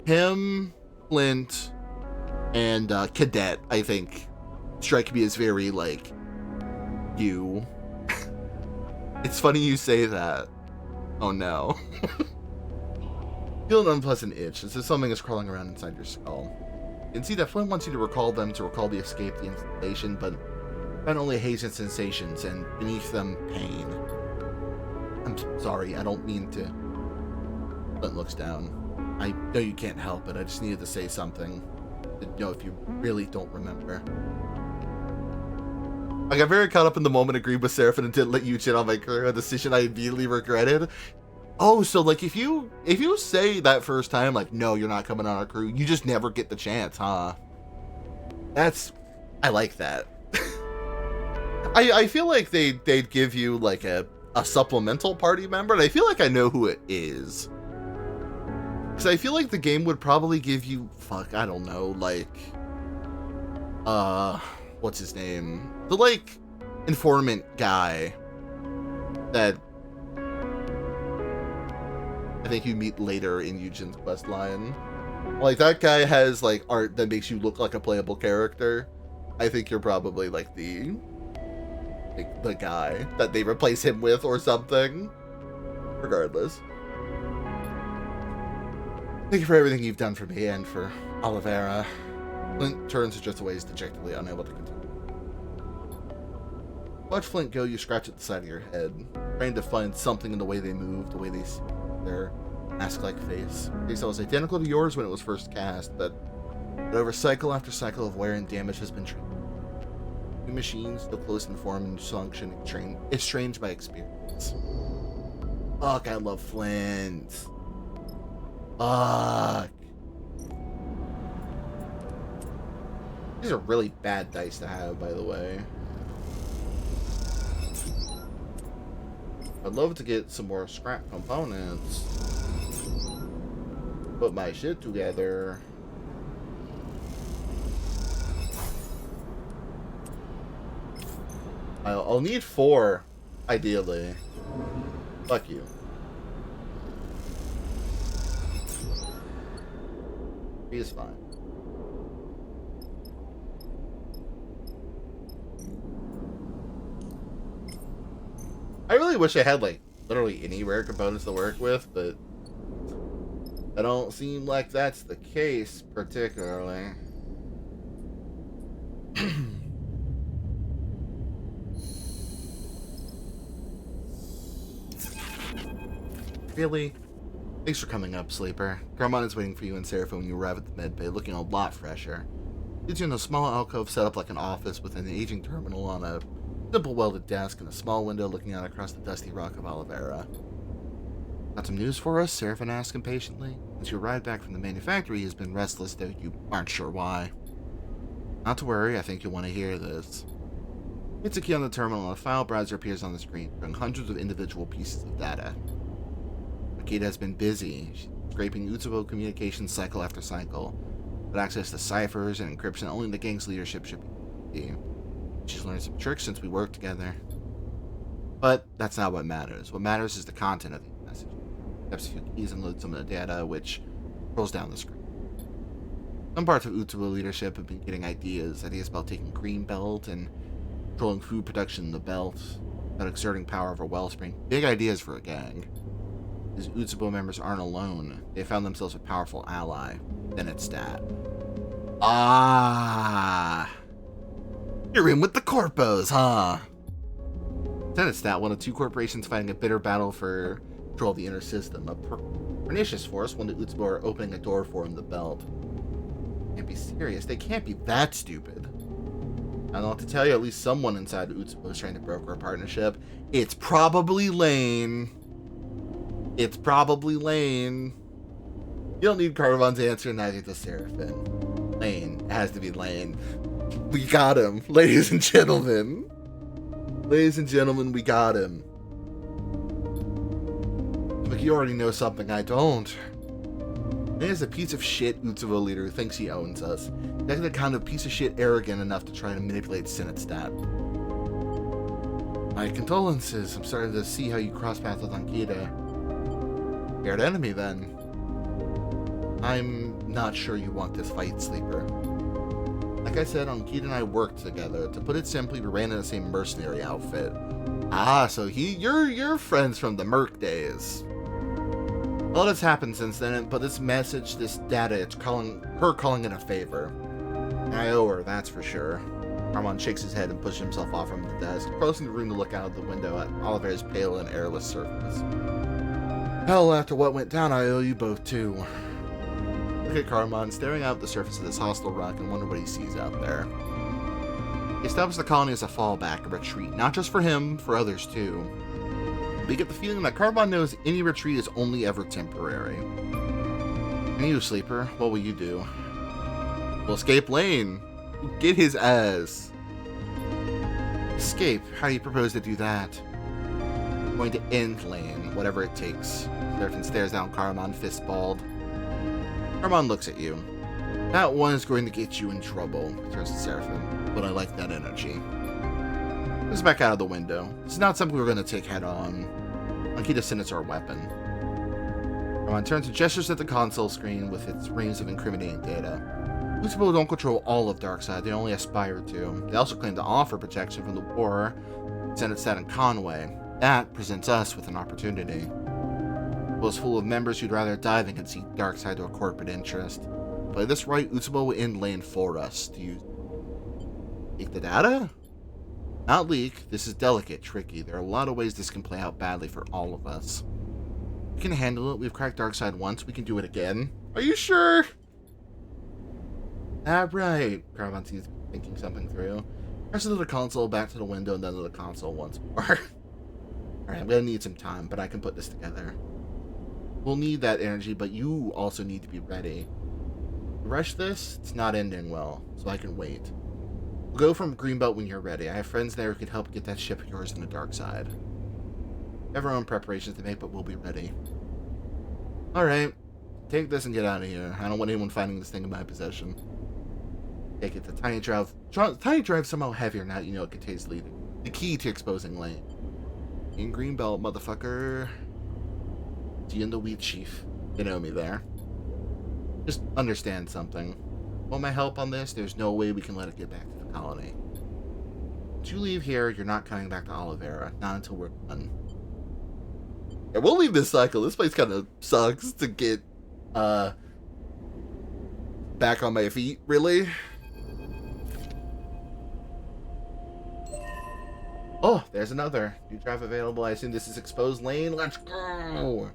him, Flint, and Cadet, I think, strike me as very, like, you. It's funny you say that. Oh no. Feel an unpleasant itch, as if something is crawling around inside your skull. You can see that Flint wants you to recall them, to recall the escape, the installation, but find only hazy sensations, and beneath them, pain. I'm sorry, I don't mean to... Flint looks down. I know you can't help it, I just needed to say something. To know if you really don't remember. I got very caught up in the moment, agreed with Seraphim, and didn't let you chin on my career, a decision I immediately regretted. Oh, so like if you say that first time, like, no, you're not coming on our crew, you just never get the chance, huh? I like that. I feel like they'd give you like a supplemental party member, and I feel like I know who it is. Because I feel like the game would probably give you, I don't know, like, what's his name? The, like, informant guy that I think you meet later in Eugen's quest line. Like, that guy has, like, art that makes you look like a playable character. I think you're probably, like, the guy that they replace him with or something. Regardless. Thank you for everything you've done for me and for Oliveira. Flint turns just away, dejectedly unable to continue. Watch Flint go, you scratch at the side of your head, trying to find something in the way they move, the way they see their mask-like face. Face that was identical to yours when it was first cast, but over cycle after cycle of wear and damage has been trained. New machines, still close in form and function, estranged by experience. Fuck, I love Flint. Fuck. These are really bad dice to have, by the way. I'd love to get some more scrap components. Put my shit together. I'll need 4, ideally. Fuck you. He is fine. I really wish I had, like, literally any rare components to work with, but I don't seem like that's the case, particularly. Really? Thanks for coming up, Sleeper. Carmine is waiting for you and Seraphim when you arrive at the medbay, looking a lot fresher. Leads you in a small alcove set up like an office with an aging terminal on a simple welded desk and a small window looking out across the dusty rock of Oliveira. Got some news for us? Seraphim asked impatiently. Since your ride back from the manufactory has been restless, though you aren't sure why. Not to worry, I think you'll want to hear this. Hits a key on the terminal and a file browser appears on the screen, showing hundreds of individual pieces of data. Akita has been busy, scraping Utsubo communications cycle after cycle, but access to ciphers and encryption only the gang's leadership should be. She's learned some tricks since we worked together. But that's not what matters. What matters is the content of the message. Taps a few keys and loads some of the data, which scrolls down the screen. Some parts of Utsubo leadership have been getting ideas about taking Greenbelt and controlling food production in the belt, about exerting power over Wellspring. Big ideas for a gang. These Utsubo members aren't alone. They found themselves a powerful ally. Then it's that. Ah! You're in with the Corpos, huh? Then it's that, one of 2 corporations fighting a bitter battle for control of the inner system. A pernicious force, one that Utsubo are opening a door for in the belt. Can't be serious. They can't be that stupid. I don't know what to tell you. At least someone inside Utsubo is trying to broker a partnership. It's probably Lane. It's probably Lane. You don't need Caravan's answer, neither does Seraphim. Lane. It has to be Lane. We got him, ladies and gentlemen. Ladies and gentlemen, we got him. But you already know something I don't. Lane is a piece of shit Utsubo leader who thinks he owns us. That's the kind of piece of shit arrogant enough to try to manipulate Sinitstat. My condolences. I'm starting to see how you cross paths with Ankita. Shared enemy, then. I'm not sure you want this fight, Sleeper. Like I said, Ankita and I worked together. To put it simply, we ran in the same mercenary outfit. Ah, so you're friends from the Merc days. A lot has happened since then, but this message, this data, it's calling it a favor. I owe her, that's for sure. Armand shakes his head and pushes himself off from the desk, closing the room to look out of the window at Oliver's pale and airless surface. Hell, after what went down, I owe you both, too. Look at Carmine staring out at the surface of this hostile rock and wonder what he sees out there. He established the colony as a fallback, a retreat, not just for him, for others, too. We get the feeling that Carmine knows any retreat is only ever temporary. And you, Sleeper, what will you do? We'll escape Lane. Get his ass. Escape? How do you propose to do that? I'm going to end Lane, whatever it takes. Seraphim stares down Carmine, fist balled. Carmine looks at you. That one is going to get you in trouble, turns to Seraphim, but I like that energy. Looks back out of the window. This is not something we're going to take head on. Ankita sent us our weapon. Carmine turns and gestures at the console screen with its reams of incriminating data. Utsubo don't control all of Darkseid, they only aspire to. They also claim to offer protection from the war, Sinitstat and Conway. That presents us with an opportunity. It was full of members who'd rather die than concede Darkseid to a corporate interest. Play this right, Utsubo will end Lane for us. Do you leak the data? Not leak. This is delicate, tricky. There are a lot of ways this can play out badly for all of us. We can handle it. We've cracked Darkseid once. We can do it again. Are you sure? Right. Caravan seems to be thinking something through. Presses to the console, back to the window, and then to the console once more. Alright, I'm gonna need some time, but I can put this together. We'll need that energy, but you also need to be ready. Rush this, it's not ending well, so I can wait. We'll go from Greenbelt when you're ready. I have friends there who can help get that ship of yours in the dark side. We have our own preparations to make, but we'll be ready. Alright, take this and get out of here. I don't want anyone finding this thing in my possession. Take it. The tiny drive somehow heavier now that you know it contains leading. The key to exposing Lane. In Greenbelt, motherfucker. See you in the wheat sheaf. You know me there. Just understand something. Want my help on this? There's no way we can let it get back to the colony. Once you leave here, you're not coming back to Oliveira. Not until we're done. Yeah, we'll leave this cycle. This place kind of sucks to get back on my feet, really. Oh, there's another. New drive available. I assume this is exposed Lane. Let's go.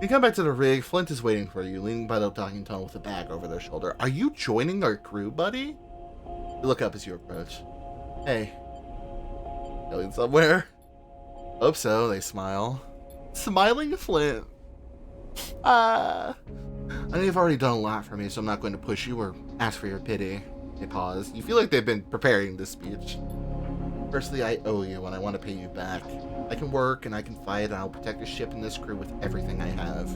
You come back to the rig. Flint is waiting for you, leaning by the docking tunnel with a bag over their shoulder. Are you joining our crew, buddy? You look up as you approach. Hey. Going somewhere? Hope so, they smile. Smiling Flint. I know you've already done a lot for me, so I'm not going to push you or ask for your pity. They pause. You feel like they've been preparing this speech. Firstly, I owe you and I want to pay you back. I can work and I can fight and I'll protect the ship and this crew with everything I have.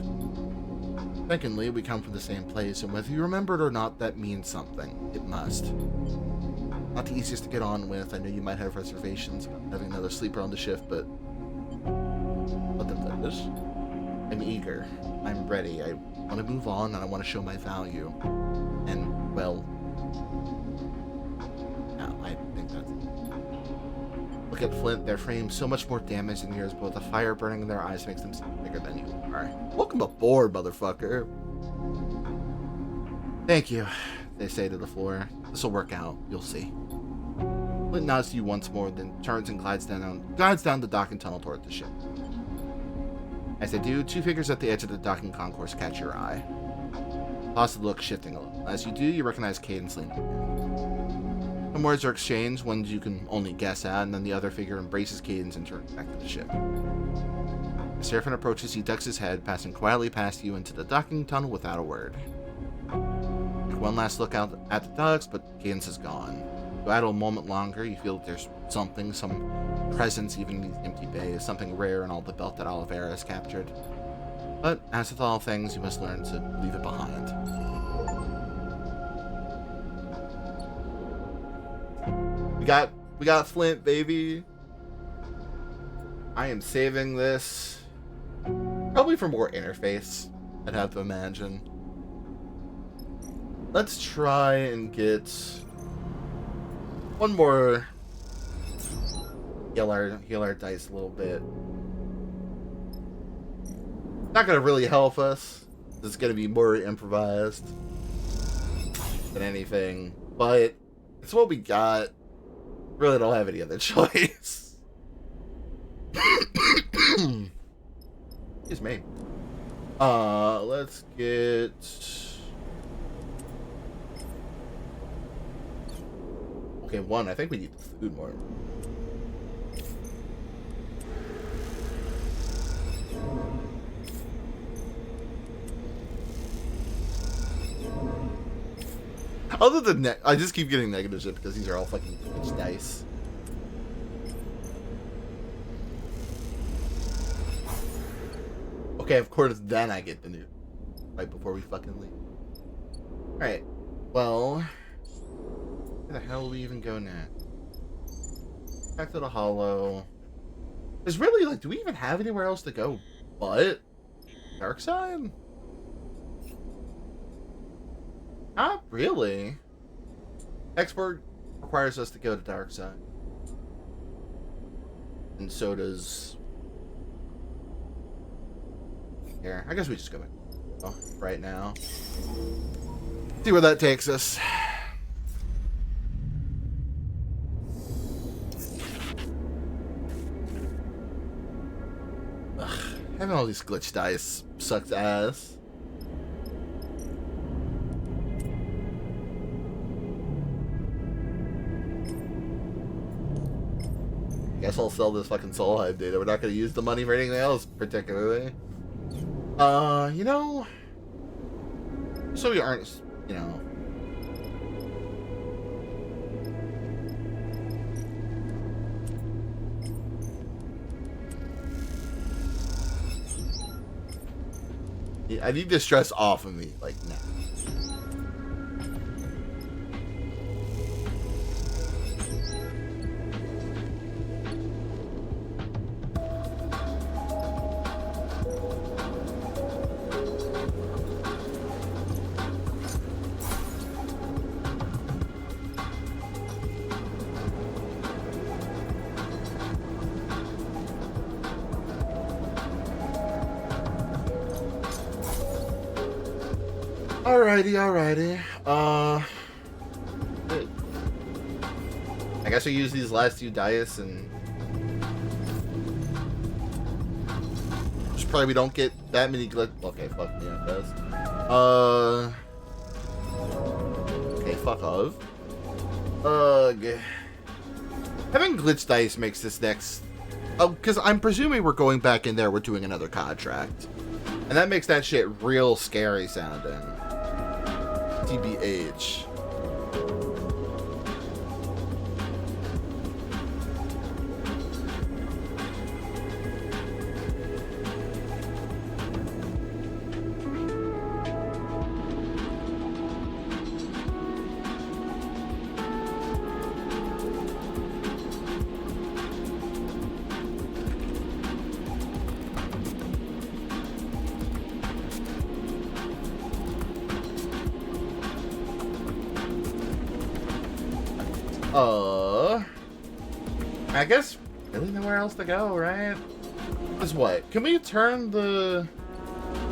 Secondly, we come from the same place, and whether you remember it or not, that means something. It must. Not the easiest to get on with. I know you might have reservations about having another sleeper on the ship, but let them finish. I'm eager. I'm ready. I want to move on and I want to show my value. And, well, no, I think that's it. Look at Flint, their frames so much more damaged than yours, but with the fire burning in their eyes makes them seem bigger than you are. Welcome aboard, motherfucker. Thank you, they say to the floor. This'll work out, you'll see. Flint nods to you once more, then turns and glides down the docking tunnel toward the ship. As they do, two figures at the edge of the docking concourse catch your eye. Pause the look, shifting a little. As you do, you recognize Cadence leaning over. Some words are exchanged, ones you can only guess at, and then the other figure embraces Cadence and turns back to the ship. As Seraphin approaches, he ducks his head, passing quietly past you into the docking tunnel without a word. Take one last look out at the docks, but Cadence is gone. You idle a moment longer, you feel that there's something, some presence even in these empty bays, something rare in all the belt that Oliveira has captured. But, as with all things, you must learn to leave it behind. We got Flint, baby. I am saving this. Probably for more interface, I'd have to imagine. Let's try and get one more. Heal our dice a little bit. Not gonna really help us. It's gonna be more improvised than anything, but it's what we got. Really don't have any other choice. Excuse me. Let's get. Okay, one. I think we need the food more. Other than that, I just keep getting negative shit because these are all fucking bitch dice. Okay, of course, then I get the new. Right before we fucking leave. Alright, well. Where the hell do we even go now? Back to the Hollow. There's really, like, do we even have anywhere else to go but Dark Side? Not really. Export requires us to go to Dark Side. And so does... Here, I guess we just go back right now. See where that takes us. Ugh, having all these glitch dice sucks ass. Guess I'll sell this fucking Soul Hive data. We're not going to use the money for anything else, particularly. You know... So we aren't, you know... I need this stress off of me, like, now. Alrighty, alrighty. I guess I use these last two dice and just probably we don't get that many glitch. Okay, fuck me, I guess. Okay, fuck off. Ugh. Having glitch dice makes this next. Oh, because I'm presuming we're going back in there. We're doing another contract, and that makes that shit real scary sounding. TBH. I guess really nowhere else to go, right? Is what? Can we turn the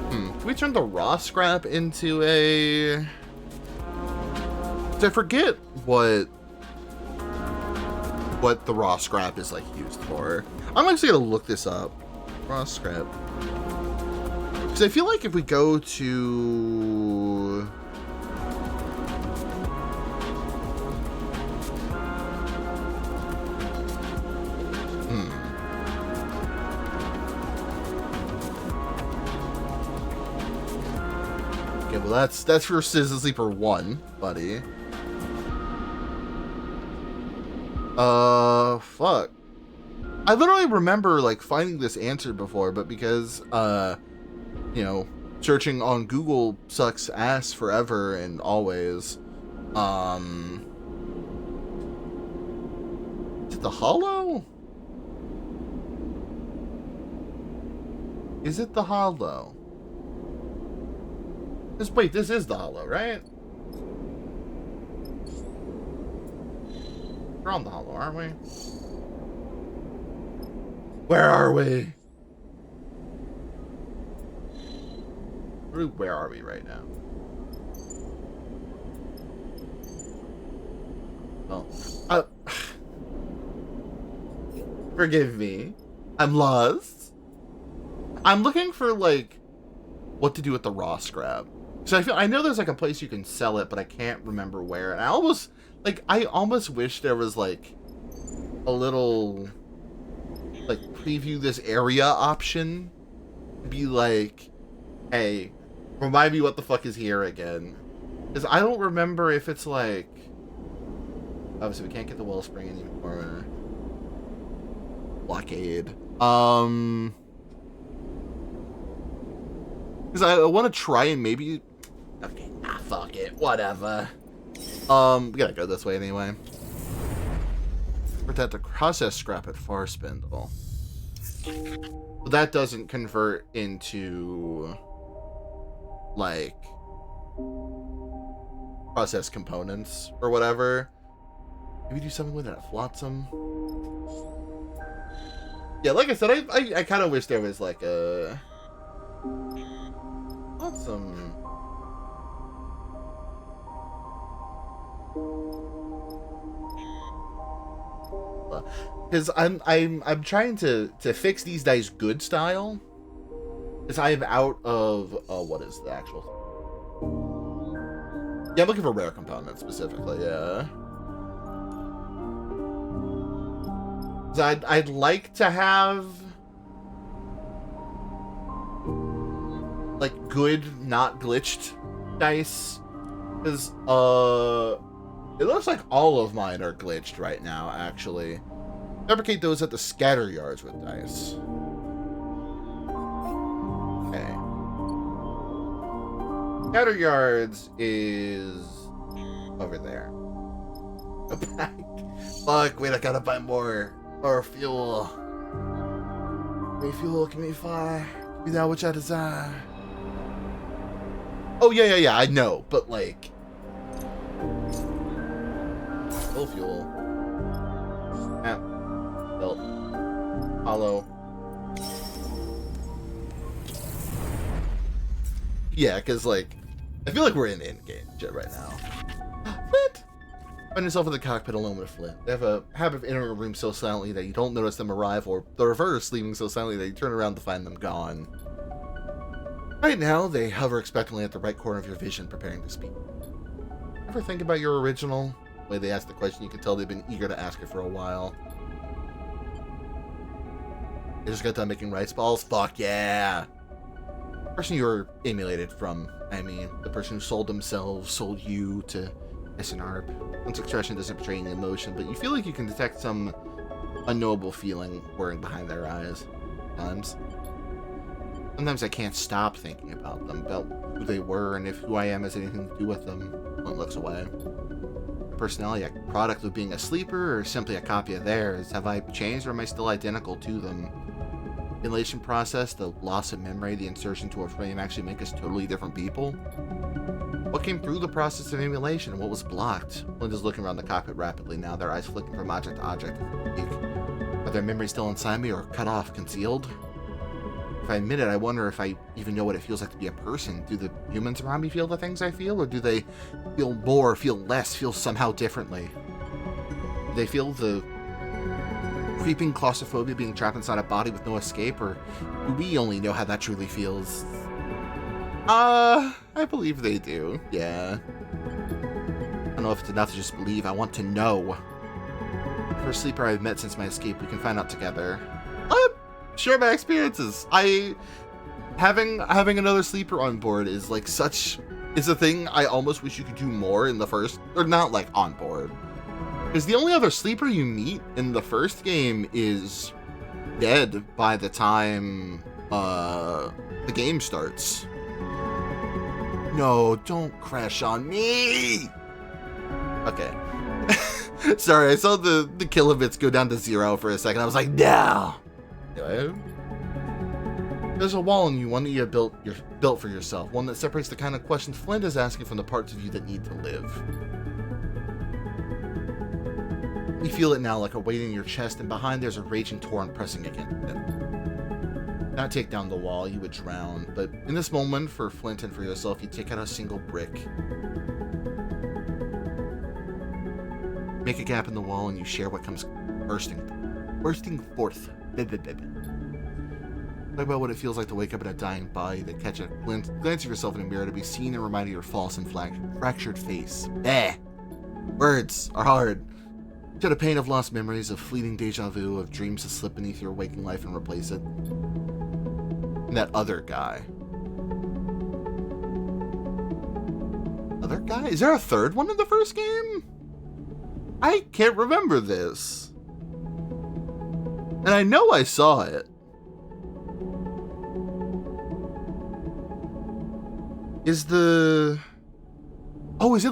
can we turn the raw scrap into a I forget what the raw scrap is like used for. I'm actually gonna look this up. Raw scrap. Because I feel like if we go to okay, well that's for Citizen Sleeper 1, buddy. Fuck. I literally remember like finding this answer before, but because you know, searching on Google sucks ass forever and always. Is it the hollow? Is it the hollow? Wait, this is the hollow, right? We're on the hollow, aren't we? Where are we? Where are we right now? Oh. Forgive me. I'm lost. I'm looking for, like, what to do with the raw scrap. So I know there's, like, a place you can sell it, but I can't remember where. And I almost wish there was, like, a little, like, preview this area option. Be like, hey, remind me what the fuck is here again. Because I don't remember if it's, like... Obviously, we can't get the wellspring anymore. Blockade. Because I want to try and maybe... Okay, fuck it. Whatever. We gotta go this way anyway. Protect the process scrap at Far Spindle. But that doesn't convert into... like... process components or whatever. Maybe do something with that flotsam. Yeah, like I said, I kind of wish there was like a flotsam. Because I'm trying to fix these dice good style. Because I am out of what is the actual? Yeah, I'm looking for rare components specifically. Yeah. So I'd like to have like good, not glitched dice, because it looks like all of mine are glitched right now. Actually, fabricate those at the scatter yards with dice. Okay, scatter yards is over there. Go back. Fuck! Wait, I gotta buy more. Or fuel. Give me fuel, give me fire. Give me that which I desire. Oh, yeah, I know. But, like... Full fuel. Map. Belt. Hollow. Yeah, because, like... I feel like we're in in-game shit right now. Flint! Find yourself in the cockpit alone with Flint. They have a habit of entering a room so silently that you don't notice them arrive, or the reverse, leaving so silently that you turn around to find them gone. Right now, they hover expectantly at the right corner of your vision, preparing to speak. Ever think about your original? The way they ask the question, you can tell they've been eager to ask it for a while. They just got done making rice balls? Fuck yeah! The person you were emulated from, I mean, the person who sold themselves, sold you to SNRP. One's expression doesn't portray any emotion, but you feel like you can detect some unknowable feeling whirring behind their eyes. Sometimes I can't stop thinking about them, about who they were, and if who I am has anything to do with them. One looks away. Personality, a product of being a sleeper, or simply a copy of theirs? Have I changed, or am I still identical to them? The emulation process, the loss of memory, the insertion to a frame actually make us totally different people? What came through the process of emulation, and what was blocked? Flint is looking around the cockpit rapidly now, their eyes flicking from object to object. Are their memories still inside me, or cut off, concealed? If I admit it, I wonder if I even know what it feels like to be a person. Do the humans around me feel the things I feel, or do they feel more, feel less, feel somehow differently? Do they feel the creeping claustrophobia being trapped inside a body with no escape, or do we only know how that truly feels? I believe they do, yeah. I don't know if it's enough to just believe, I want to know. First sleeper I've met since my escape, we can find out together. Share my experiences. Having another sleeper on board is like is a thing I almost wish you could do more in the first, or not like on board. Because the only other sleeper you meet in the first game is dead by the time the game starts. No, don't crash on me! Okay. Sorry, I saw the kilobits go down to 0 for a second. I was like, no! Anyway, there's a wall in you, one that you have built for yourself, one that separates the kind of questions Flint is asking from the parts of you that need to live. You feel it now like a weight in your chest, and behind there's a raging torrent pressing against it. Not take down the wall, you would drown, but in this moment, for Flint and for yourself, you take out a single brick. Make a gap in the wall and you share what comes bursting forth. Talk about what it feels like to wake up in a dying body, to catch a glance of yourself in a mirror, to be seen and reminded of your false and fractured face. Words are hard. To the pain of lost memories, of fleeting deja vu, of dreams that slip beneath your waking life and replace it. And that other guy. Other guy? Is there a third one in the first game? I can't remember this. And I know I saw it. Is it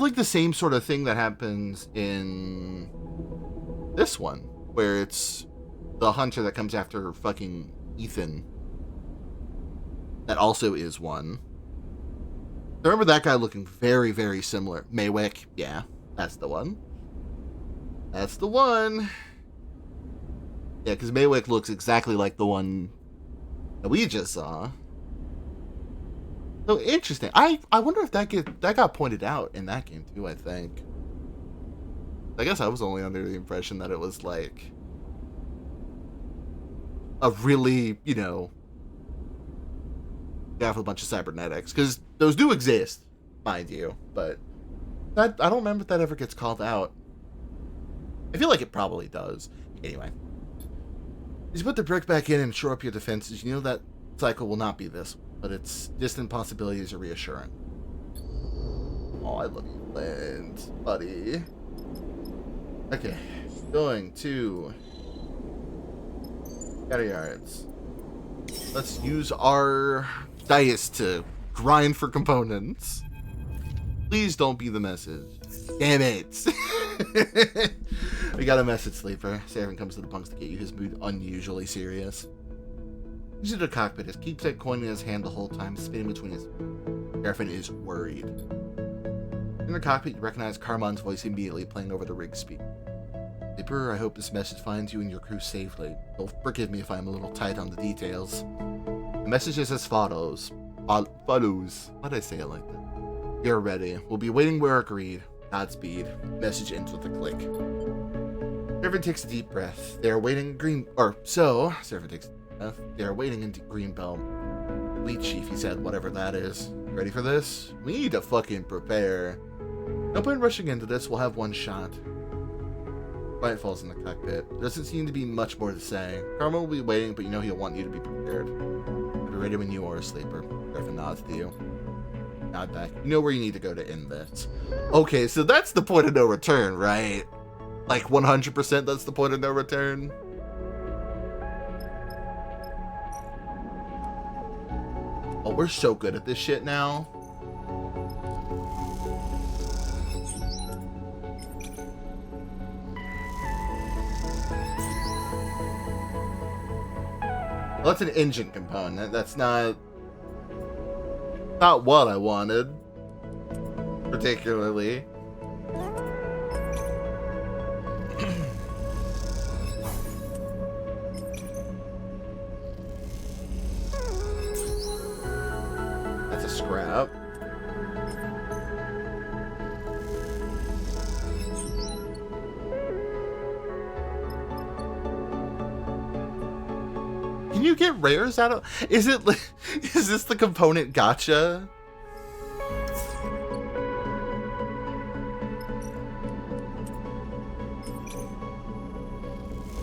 like the same sort of thing that happens in this one? Where it's the hunter that comes after fucking Ethan. That also is one. I remember that guy looking very, very similar. Maywick, yeah, that's the one. That's the one. Yeah, because Maywick looks exactly like the one that we just saw. So interesting. I wonder if that got pointed out in that game too, I think. I guess I was only under the impression that it was like a really, have a bunch of cybernetics, because those do exist, mind you, but I don't remember if that ever gets called out. I feel like it probably does. Anyway. As you put the brick back in and shore up your defenses, you know that cycle will not be this, but its distant possibilities are reassuring. Oh, I love you, Flint, buddy. Okay, going to Yards. Let's use our dice to grind for components. Please don't be the message. Damn it. We got a message, sleeper. Saren comes to the bunks to get you, his mood unusually serious. He's in the cockpit, his keepsake coin in his hand the whole time, spinning between his... Sheriffin is worried. In the cockpit, you recognize Carmon's voice immediately, playing over the rig speak. Sleeper, I hope this message finds you and your crew safely. You'll forgive me if I'm a little tight on the details. The message is as follows. Why'd I say it like that? You're ready. We'll be waiting where agreed. Godspeed. Message ends with a click. Servant takes a deep breath. They are waiting Servant takes a deep breath. They are waiting in Greenbelt. Lead chief, he said, whatever that is. You ready for this? We need to fucking prepare. No point rushing into this. We'll have one shot. Quiet falls in the cockpit. There doesn't seem to be much more to say. Karma will be waiting, but you know he'll want you to be prepared. I'll be ready when you are, Sleeper. Griffin nods to you. Nod back. You know where you need to go to end this. Okay, so that's the point of no return, right? Like 100% that's the point of no return? Oh, we're so good at this shit now. Well, that's an engine component. That's not what I wanted, particularly. That's a scrap. Can you get rares out of... Is this the component gotcha?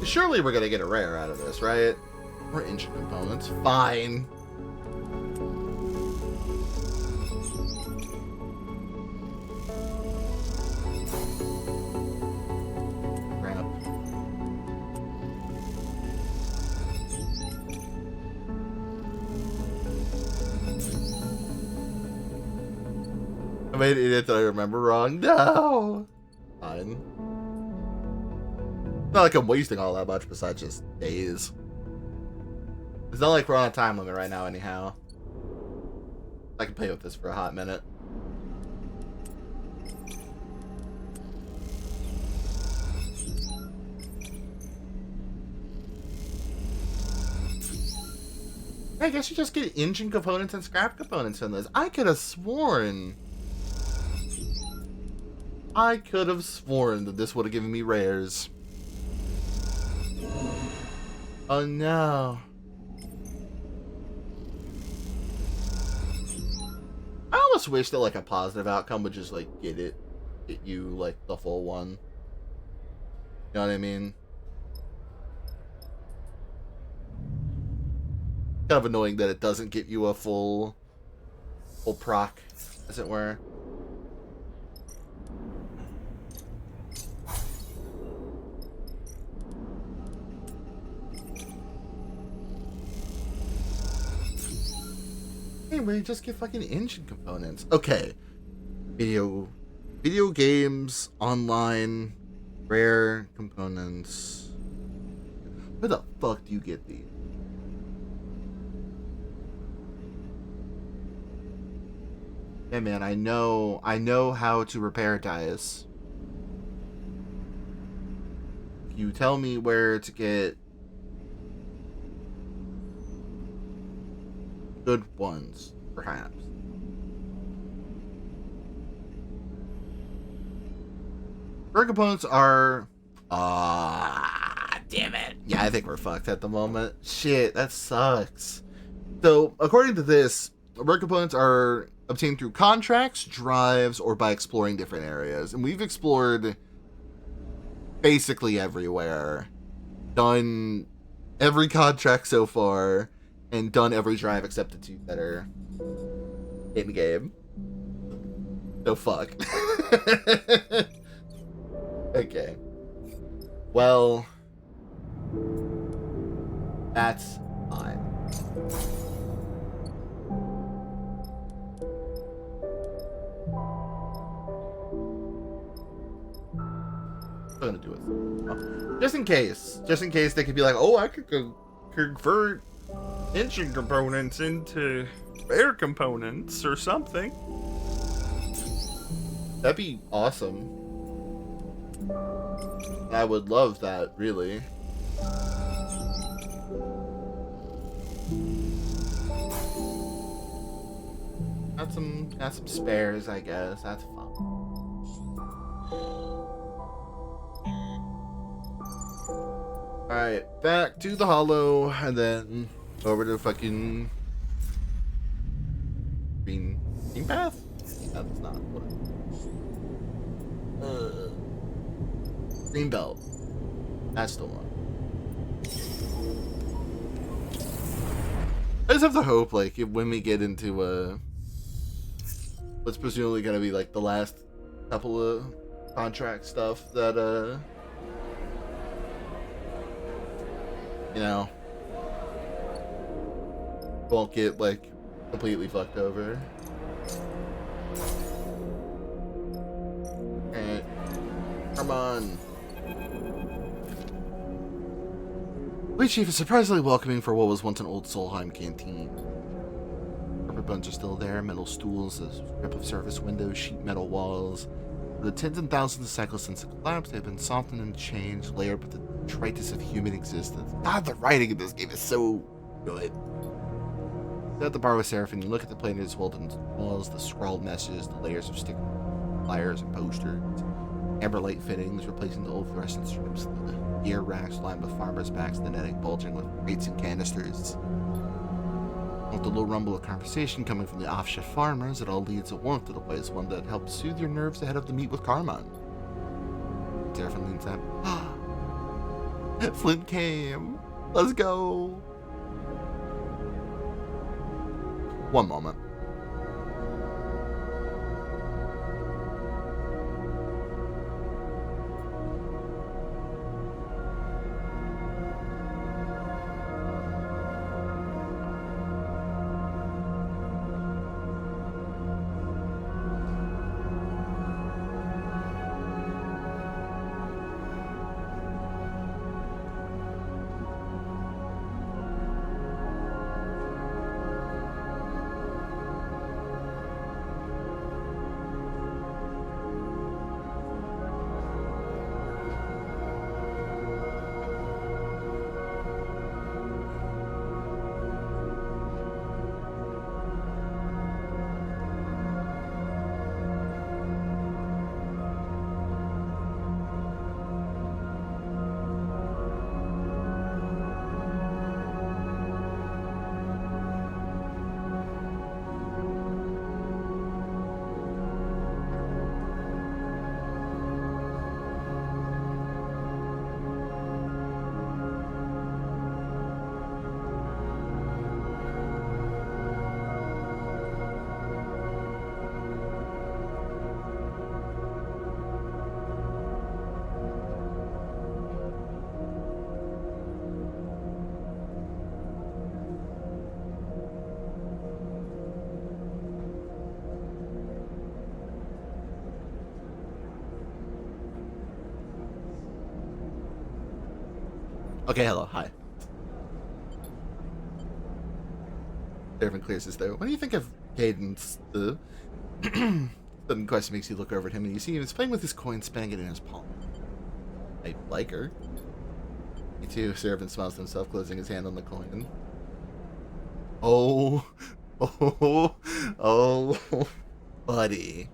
Surely we're gonna get a rare out of this, right? Or engine components. Fine. Crap. I made an idiot that I remember wrong. No! Fine. It's not like I'm wasting all that much besides just days. It's not like we're on a time limit right now anyhow. I can play with this for a hot minute. I guess you just get engine components and scrap components in this. I could have sworn that this would have given me rares. Oh no. I almost wish that like a positive outcome would just like get you like the full one. You know what I mean? Kind of annoying that it doesn't get you a full proc, as it were. Anyway, just get fucking engine components. Okay. Video games, online, rare components. Where the fuck do you get these? Hey man, I know how to repair dice. You tell me where to get good ones, perhaps. Rare components are... damn it. Yeah, I think we're fucked at the moment. Shit, that sucks. So, according to this, rare components are obtained through contracts, drives, or by exploring different areas. And we've explored basically everywhere. Done every contract so far. And done every drive except the two that are in game. So fuck. Okay. Well, that's fine. I'm gonna do it. Just in case they could be like, oh, I could convert engine components into air components or something. That'd be awesome. I would love that, really. Got some spares, I guess. That's fun. Alright, back to the hollow, and then over to fucking green path? That's not what green belt. That's the one. I just have to hope, like, when we get into what's presumably gonna be like the last couple of contract stuff, that you know, won't get like completely fucked over. Alright, come on. Police Chief is surprisingly welcoming for what was once an old Solheim canteen. Rubber buns are still there, metal stools, a strip of surface windows, sheet metal walls. For the tens and thousands of cycles since the collapse, they've been softened and changed, layered with the detritus of human existence. God, the writing in this game is so good. At the bar with Seraphine, you look at the planners welded walls, the scrawled messages, the layers of stickers, flyers, and posters. Amber light fittings replacing the old fluorescent strips, the gear racks lined with farmers' backs, the netting bulging with crates and canisters. With the low rumble of conversation coming from the off-shift farmers, it all leads a warmth to the place, one that helps soothe your nerves ahead of the meet with Carmine. Seraphine leans out. Flint came. Let's go. One moment. Okay, hello, hi. Seraphine clears his throat. What do you think of Cadence? The sudden question makes you look over at him, and you see him playing with his coin, spinning it in his palm. I like her. Me too. Seraphine smiles to himself, closing his hand on the coin. Oh, oh, buddy.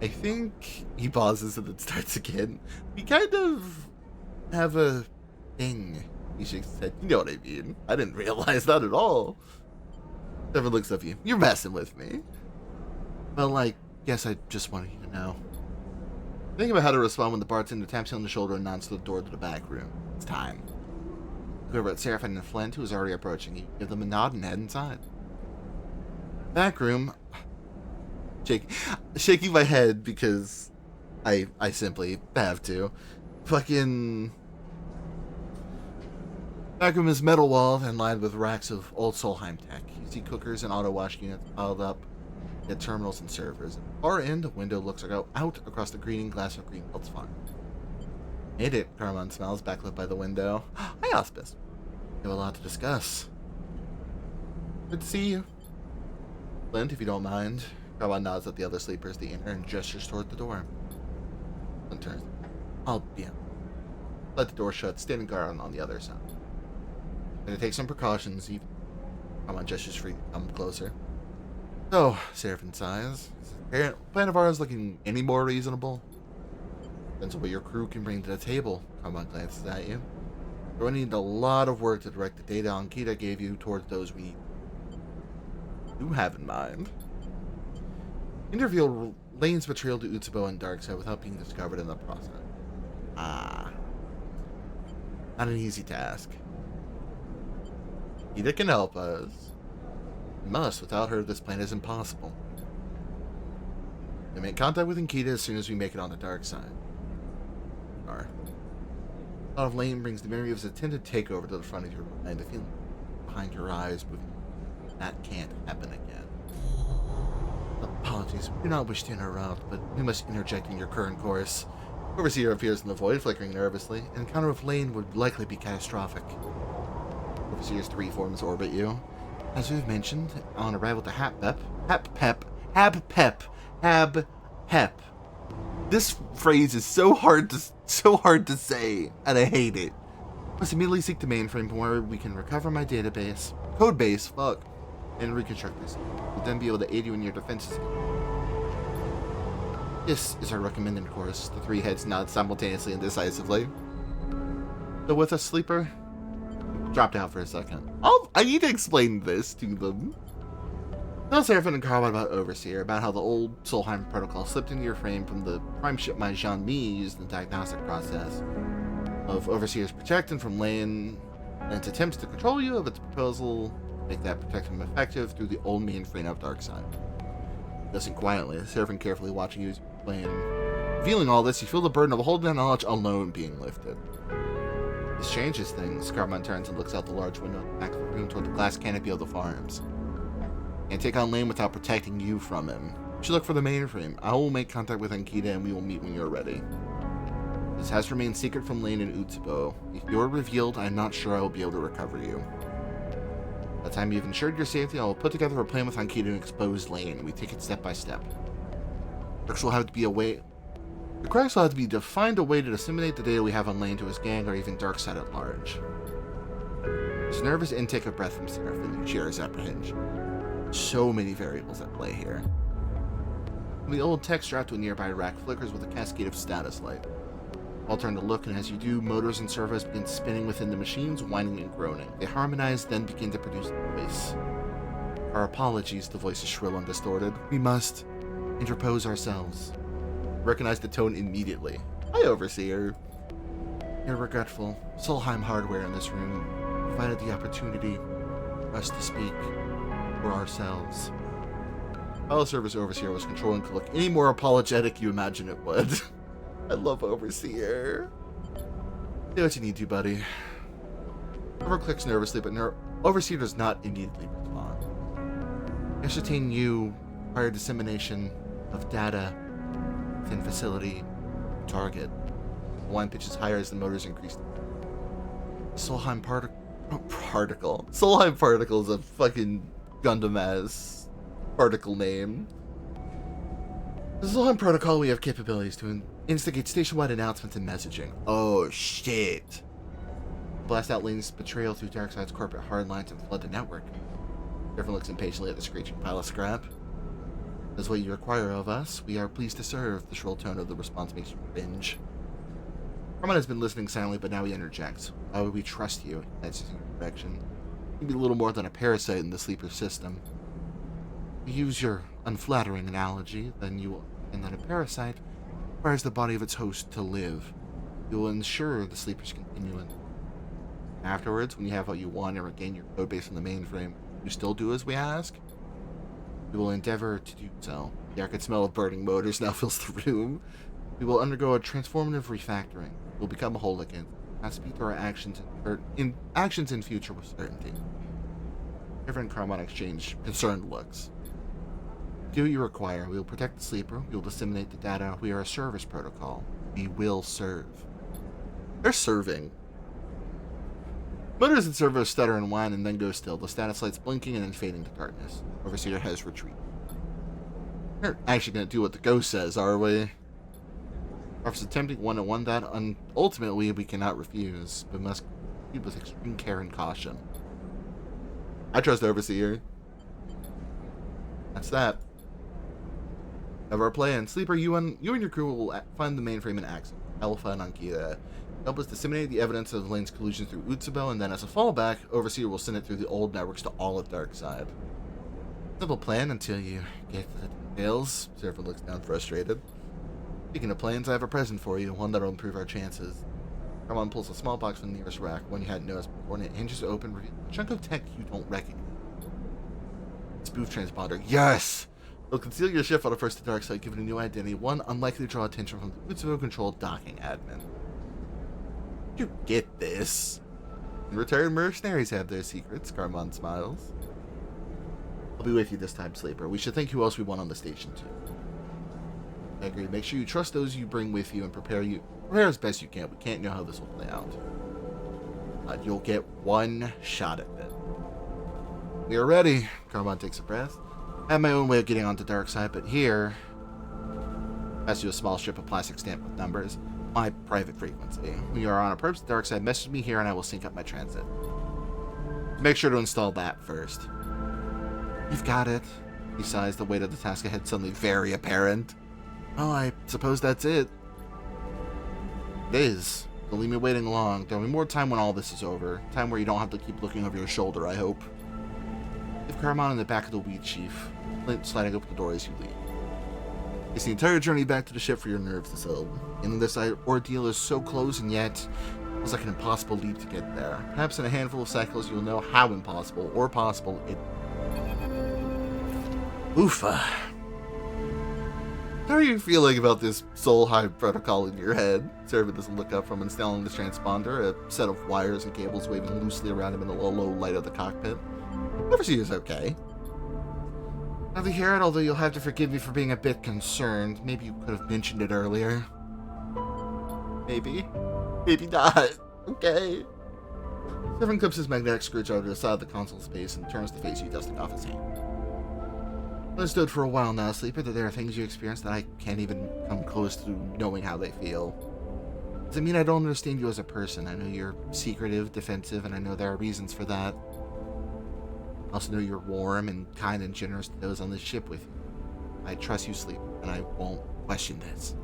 I think he pauses and then starts again. We kind of have a thing, he said. You know what I mean. I didn't realize that at all. Trevor looks up at you. You're messing with me. Well, like, guess I just wanted you to know. Think about how to respond when the bartender taps you on the shoulder and nods to the door to the back room. It's time. Look over at Seraphine and Flint, who is already approaching you. Give them a nod and head inside. Back room. Shaking my head because I simply have to. Fucking back room is metal walled and lined with racks of old Solheim tech. You see cookers and auto wash units piled up at terminals and servers. At the far end, a window looks out across the greening glass of Greenbelt's farm. Made it, Carmine smiles, backlit by the window. Hi, Auspice. We have a lot to discuss. Good to see you. Flint, if you don't mind. Carmine nods at the other sleepers, the enter, and gestures toward the door. Flint turns. I'll be out. Let the door shut, standing guard on the other side. Gotta take some precautions, even. Come on, gestures free. Come closer. So, Seraphim sighs. Is the plan of ours looking any more reasonable? Depends on what your crew can bring to the table. Come on, glances at you. We're going to need a lot of work to direct the data Ankita gave you towards those we do have in mind. Interview Lane's betrayal to Utsubo and Darkseid without being discovered in the process. Ah. Not an easy task. Ankita can help us. We must. Without her, this plan is impossible. We make contact with Ankita as soon as we make it on the dark side. The thought of Lane brings the memory of his attempted takeover to the front of your mind, the feeling behind your eyes moving. That can't happen again. Apologies, we do not wish to interrupt, but we must interject in your current course. Overseer appears in the void, flickering nervously. An encounter with Lane would likely be catastrophic. Overseer's 3 forms orbit you. As we've mentioned, on arrival to Hab-Pep. This phrase is so hard to say, and I hate it. Must immediately seek the mainframe where we can recover my database, code base, and reconstruct this. We'll then be able to aid you in your defenses. This is our recommended course. The 3 heads nod simultaneously and decisively. So with a sleeper, dropped out for a second. I need to explain this to them. Tell Seraphim and Carl about Overseer, about how the old Solheim protocol slipped into your frame from the prime ship my Jean-Mi used in the diagnostic process. Of Overseer's protection from Lane's attempts to control you, of its proposal to make that protection effective through the old mainframe of Darkseid. Listen quietly, Seraphim carefully watching you explain. Revealing all this, you feel the burden of holding that knowledge alone being lifted. This changes things. Carmine turns and looks out the large window in the back of the room toward the glass canopy of the farms. Can't take on Lane without protecting you from him. You should look for the mainframe. I will make contact with Ankita and we will meet when you're ready. This has remained secret from Lane and Utsubo. If you're revealed, I'm not sure I will be able to recover you. By the time you've ensured your safety, I will put together a plan with Ankita to expose Lane. We take it step by step. The cracks will have to be to find a way to disseminate the data we have on Lane to his gang or even Darkseid at large. There's a nervous intake of breath from Seraphim who shares apprehension. So many variables at play here. The old tech strapped to a nearby rack flickers with a cascade of status light. I'll turn to look, and as you do, motors and servos begin spinning within the machines, whining and groaning. They harmonize, then begin to produce a voice. Our apologies, the voice is shrill and distorted. We must interpose ourselves. Recognize the tone immediately. Hi, Overseer. You're regretful. Solheim hardware in this room provided the opportunity for us to speak for ourselves. File service Overseer was controlling to look any more apologetic you imagine it would. I love Overseer. Do what you need to, buddy. Trevor clicks nervously, but Overseer does not immediately respond. Ascertain you prior dissemination of data within facility target. The line pitches higher as the motors increase. Solheim particle. Solheim particle is a fucking Gundam-ass particle name. The Solheim protocol, we have capabilities to instigate stationwide announcements and messaging. Oh shit. Blast out Lane's betrayal through Darkseid's corporate hardlines and flood the network. Everyone looks impatiently at the screeching pile of scrap. As what you require of us, we are pleased to serve. The shrill tone of the response makes you cringe. Carmine has been listening silently, but now he interjects. Why would we trust you? That's his direction. You can be little more than a parasite in the sleeper system. To use your unflattering analogy, then you will and that a parasite requires the body of its host to live. You will ensure the sleeper's continuance. Afterwards, when you have what you want and regain your codebase on the mainframe, you still do as we ask? We will endeavor to do so. The arched smell of burning motors now fills the room. We will undergo a transformative refactoring. We will become a whole again. Not speak to our actions in future with certainty. Trevor and Carmine exchange concerned looks. Do what you require. We will protect the sleeper. We will disseminate the data. We are a service protocol. We will serve. They're serving. Motors and servos stutter and whine and then go still, the status lights blinking and then fading to darkness. Overseer has retreated. We're actually going to do what the ghost says, are we? Offers attempting one-on-one that ultimately we cannot refuse, but must proceed with extreme care and caution. I trust Overseer. That's that. Of our plan, Sleeper, you and your crew will find the mainframe and access Alpha and Ankita. Help us disseminate the evidence of Lane's collusion through Utsubo, and then as a fallback, Overseer will send it through the old networks to all of Darkseid. Simple plan until you get the details. Surfer looks down frustrated. Speaking of plans, I have a present for you, one that'll improve our chances. Carmon pulls a small box from the nearest rack, one you hadn't noticed before, and it hinges open, revealing a chunk of tech you don't recognize. Spoof transponder. Yes! It'll conceal your ship on a first to Darkseid, give it a new identity, one unlikely to draw attention from the Utsubo-controlled docking admin. You get this. And retired mercenaries have their secrets, Carmon smiles. I'll be with you this time, Sleeper. We should think who else we want on the station, too. I agree. Make sure you trust those you bring with you and prepare as best you can. We can't know how this will play out. But you'll get one shot at it. We are ready. Carmon takes a breath. I have my own way of getting onto Darkseid, but here, pass you a small strip of plastic stamped with numbers. My private frequency. We are on a purpose to Darkseid. Message me here and I will sync up my transit. Make sure to install that first. You've got it. He sighs, the weight of the task ahead suddenly very apparent. Well, I suppose that's it. It is. Don't leave me waiting long. There'll be more time when all this is over. Time where you don't have to keep looking over your shoulder, I hope. Leave Carmon in the back of the weed chief. Flint sliding open the door as you leave. It's the entire journey back to the ship for your nerves to settle. And this ordeal is so close and yet it feels like an impossible leap to get there. Perhaps in a handful of cycles you'll know how impossible or possible it... Oofa. How are you feeling about this soul hive protocol in your head? Servant doesn't look up from installing the transponder, a set of wires and cables waving loosely around him in the low light of the cockpit. Overseer is okay. Glad to hear it, although you'll have to forgive me for being a bit concerned. Maybe you could have mentioned it earlier. Maybe. Maybe not. Okay. Servant clips his magnetic screwdriver to the side of the console space and turns to face you, dusting off his hand. I've understood for a while now, Sleeper, that there are things you experience that I can't even come close to knowing how they feel. Does it mean I don't understand you as a person? I know you're secretive, defensive, and I know there are reasons for that. I also know you're warm and kind and generous to those on this ship with you. I trust you, Sleeper, and I won't question this.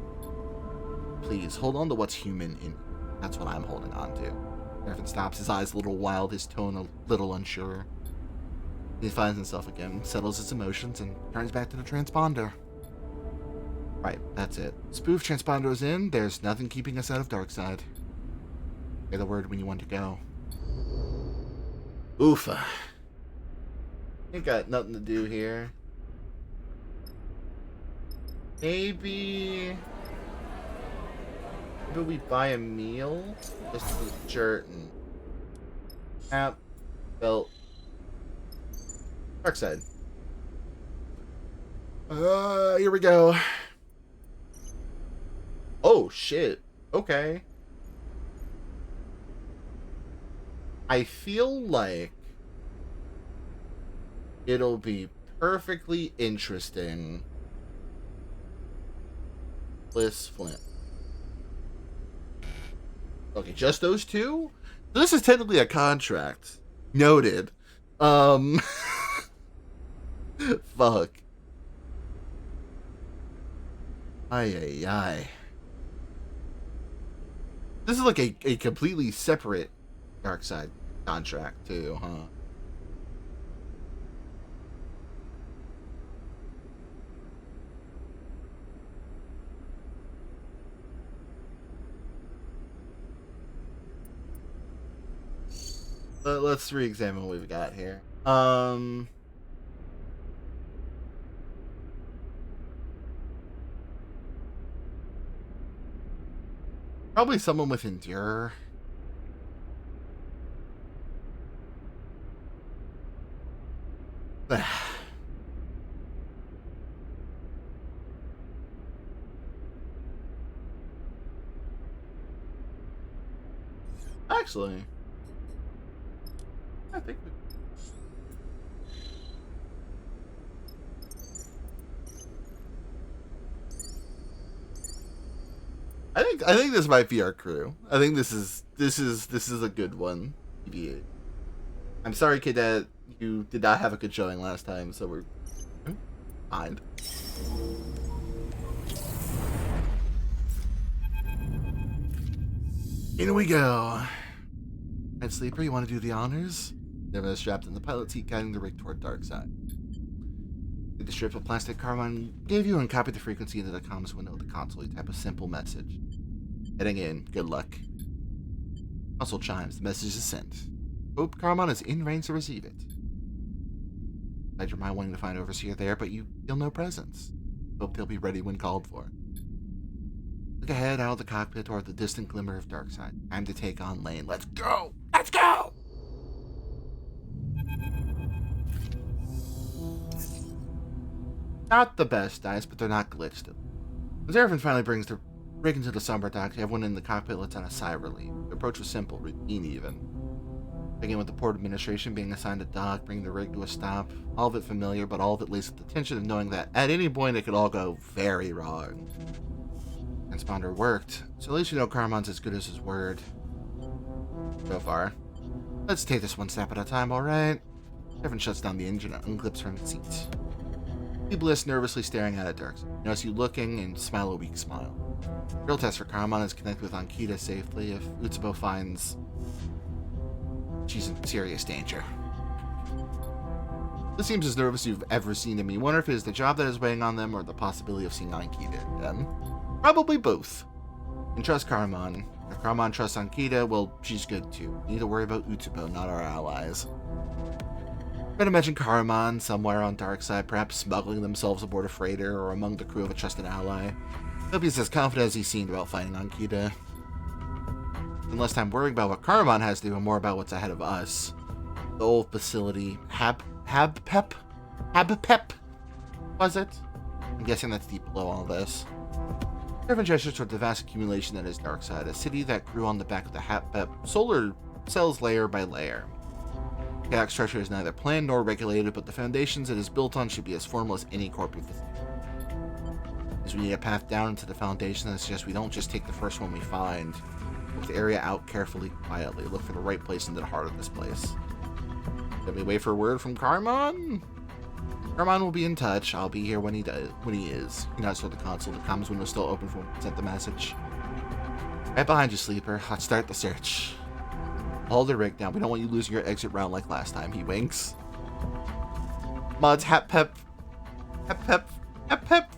Please, hold on to what's human in you. That's what I'm holding on to. Griffin stops, his eyes a little wild, his tone a little unsure. He finds himself again, settles his emotions, and turns back to the transponder. Right, that's it. Spoof transponder is in. There's nothing keeping us out of Darkseid. Say the word when you want to go. Oofa. Ain't got nothing to do here. Maybe we buy a meal? Just a shirt and cap, belt. Darkseid. Here we go. Oh, shit. Okay. I feel like it'll be perfectly interesting. Bliss Flint. Okay, just those two? This is technically a contract. Noted. Fuck. Ay, ay, ay. This is like a completely separate Darkseid contract, too, huh? Let's re-examine what we've got here. Probably someone with Endure. Actually, I think I think this might be our crew. I think this is a good one. BB-8. I'm sorry, kid, that you did not have a good showing last time, so we're fine. In we go. Red Sleeper, you want to do the honors? Devin is strapped in the pilot seat, guiding the rig toward dark side. The strip of plastic carbon gave you and copied the frequency into the comms window of the console. You type a simple message. Heading in. Good luck. Console chimes. The message is sent. Hope Carmon is in range to receive it. Inside your mind wanting to find Overseer there, but you feel no presence. Hope they'll be ready when called for. Look ahead out of the cockpit toward the distant glimmer of dark side. Time to take on Lane. Let's go! Let's go! Not the best dice, but they're not glitched. As Ervin finally brings the rig into the somber dock, everyone in the cockpit lets out a sigh of relief. The approach was simple, routine even. Beginning with the port administration being assigned a dock, bringing the rig to a stop. All of it familiar, but all of it lays with the tension of knowing that at any point it could all go very wrong. Transponder worked, so at least you know Carmon's as good as his word. So far. Let's take this one step at a time, alright? Ervin shuts down the engine and unclips from his seat. Bliss nervously staring at it, Dirk. Notice you looking and smile a weak smile. Real test for Carmon is connected with Ankita safely if Utsubo finds she's in serious danger. This seems as nervous as you've ever seen him. You wonder if it is the job that is weighing on them or the possibility of seeing Ankita again. Probably both. And trust Carmon. If Carmon trusts Ankita, well, she's good too. You need to worry about Utsubo, not our allies. Try to imagine Carmon somewhere on Darkside, perhaps smuggling themselves aboard a freighter or among the crew of a trusted ally. Hope he's as confident as he seemed about fighting Ankita. And less time worrying about what Carmon has to do and more about what's ahead of us. The old facility, Habpep, was it? I'm guessing that's deep below all this. Ervin gestures toward the vast accumulation that is Darkside, a city that grew on the back of the Habpep solar cells layer by layer. The chaotic structure is neither planned nor regulated, but the foundations it is built on should be as formal as any corporate facility. As we need a path down into the foundation that suggests we don't just take the first one we find. Look the area out carefully, quietly. Look for the right place into the heart of this place. Let me wait for a word from Carmon. Carmon will be in touch. I'll be here when he is. He nods toward the console. The comms window is still open for when he sent the message. Right behind you, Sleeper. Let's start the search. Hold the rig down. We don't want you losing your exit round like last time. He winks. Mods, hap pep. Hap pep. Hap pep.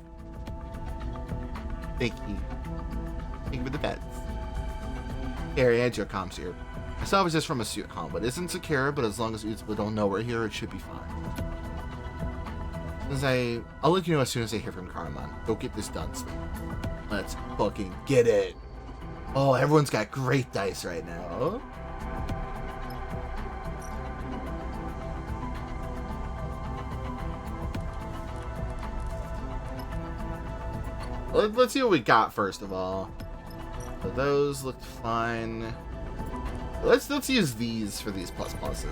Thank you. Thank you for the bets. Here, add your comms here. I saw it was just from a suit, huh? But isn't secure, but as long as Utsubo don't know we're here, it should be fine. I'll let you know as soon as I hear from Carmon. Go get this done, Sleep. Let's fucking get it. Oh, everyone's got great dice right now. Let's see what we got first of all. So those looked fine. Let's use these for these pluses.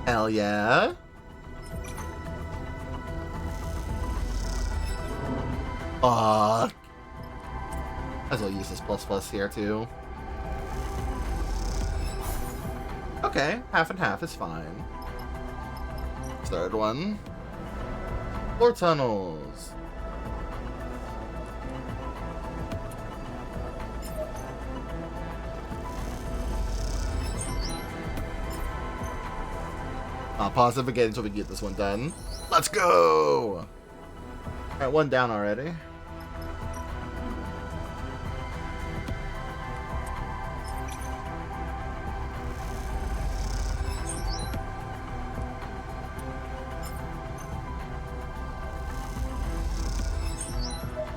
Hell yeah. Fuck. Might as well use this plus here too. Okay, half and half is fine. Third one. Floor tunnels. I'll pause it again until we get this one done. Let's go! Alright, one down already.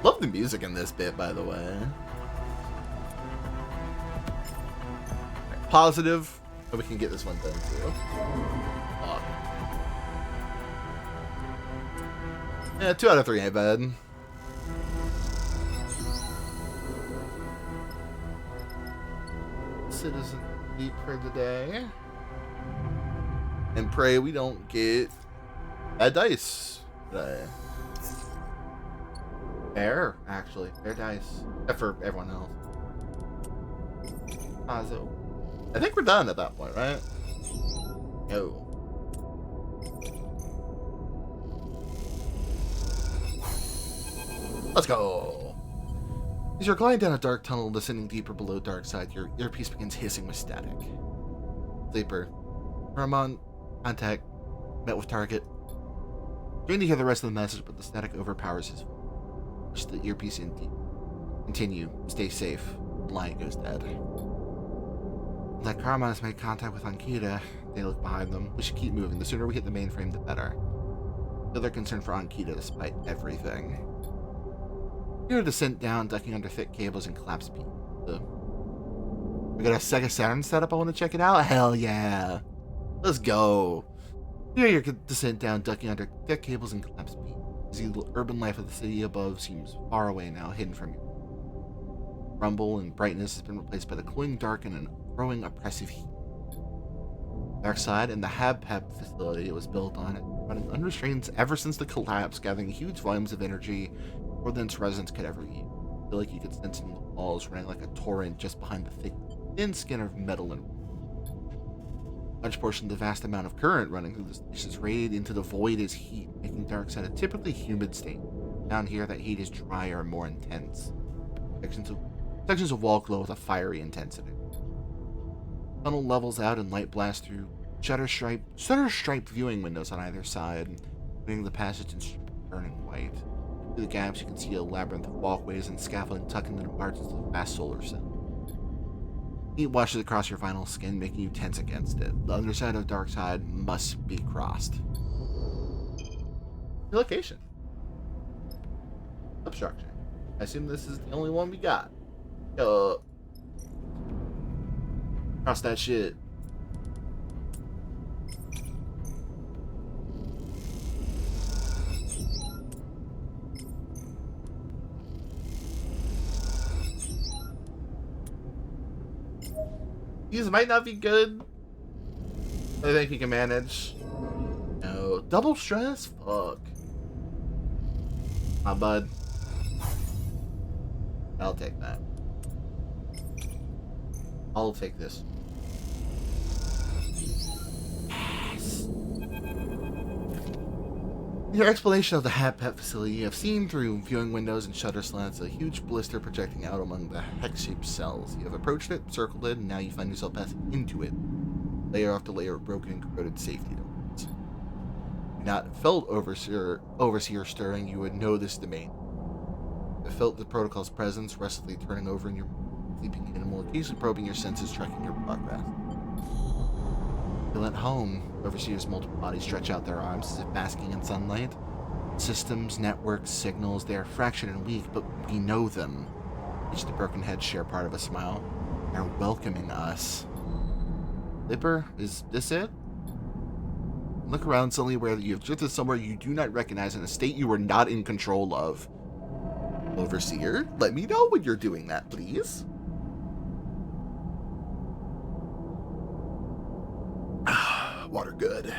Love the music in this bit, by the way. Right, positive, and we can get this one done too. Oh. Yeah, 2 out of 3 ain't bad. Citizen deep for the day. And pray we don't get bad dice today. Fair, actually. Fair dice. Except for everyone else. So I think we're done at that point, right? No. Let's go. As you're gliding down a dark tunnel descending deeper below dark side, your earpiece begins hissing with static. Sleeper. Paramount. Contact. Met with target. Trying to hear the rest of the message, but the static overpowers his voice. Push the earpiece in deep. Continue. Stay safe. The line goes dead. That Karaman has made contact with Ankita. They look behind them. We should keep moving. The sooner we hit the mainframe, the better. Still, they're concerned for Ankita despite everything. You're descent down, ducking under thick cables and collapse beam. We got a Sega Saturn setup. I want to check it out. Hell yeah! Let's go. Here you can descent down, ducking under thick cables and collapse beam. The urban life of the city above seems far away now, hidden from you. Rumble and brightness has been replaced by the cooling dark and an growing oppressive heat. Dark side and the HabPep facility it was built on, running unrestrained ever since the collapse, gathering huge volumes of energy more than its residents could ever use. I feel like you could sense in the walls running like a torrent just behind the thick, thin skin of metal and large portion of the vast amount of current running through the station is radiated into the void as heat, making dark side a typically humid state. Down here, that heat is drier and more intense. Sections of wall glow with a fiery intensity. Tunnel levels out and light blasts through shutter-striped viewing windows on either side, putting the passage in burning white. Through the gaps, you can see a labyrinth of walkways and scaffolding tucked into the margins of the vast solar cell. Heat washes across your vinyl skin, making you tense against it. The underside of dark side must be crossed. Location. Obstruction. I assume this is the only one we got. Cross that shit. These might not be good. I think you can manage. No. Double stress? Fuck. My bud. I'll take that. I'll take this. Yes. Your explanation of the HabPep facility you have seen through viewing windows and shutter slats, a huge blister projecting out among the hex-shaped cells. You have approached it, circled it, and now you find yourself passing into it. Layer after layer of broken and corroded safety doors. If you not felt overseer stirring, you would know this domain. You felt the protocol's presence, restlessly turning over in your sleeping animal, occasionally probing your senses, tracking your progress. Feel at home. Overseer's multiple bodies stretch out their arms as if basking in sunlight. Systems, networks, signals, they are fractured and weak, but we know them. Each of the broken heads share part of a smile. They're welcoming us. Lipper, is this it? Look around, suddenly aware that you have drifted somewhere you do not recognize in a state you were not in control of. Overseer, let me know when you're doing that, please. Water good. The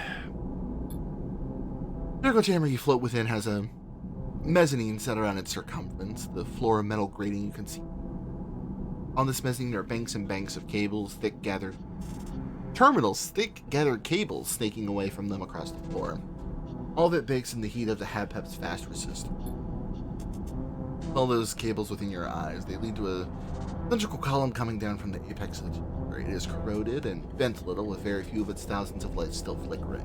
cargo chamber you float within has a mezzanine set around its circumference, the floor of metal grating you can see. On this mezzanine are banks and banks of cables, thick gathered cables snaking away from them across the floor. All of it bakes in the heat of the HabPep's fast resistor. All those cables within your eyes, they lead to a cylindrical column coming down from the apex of the chamber. It is corroded and bent a little, with very few of its thousands of lights still flickering.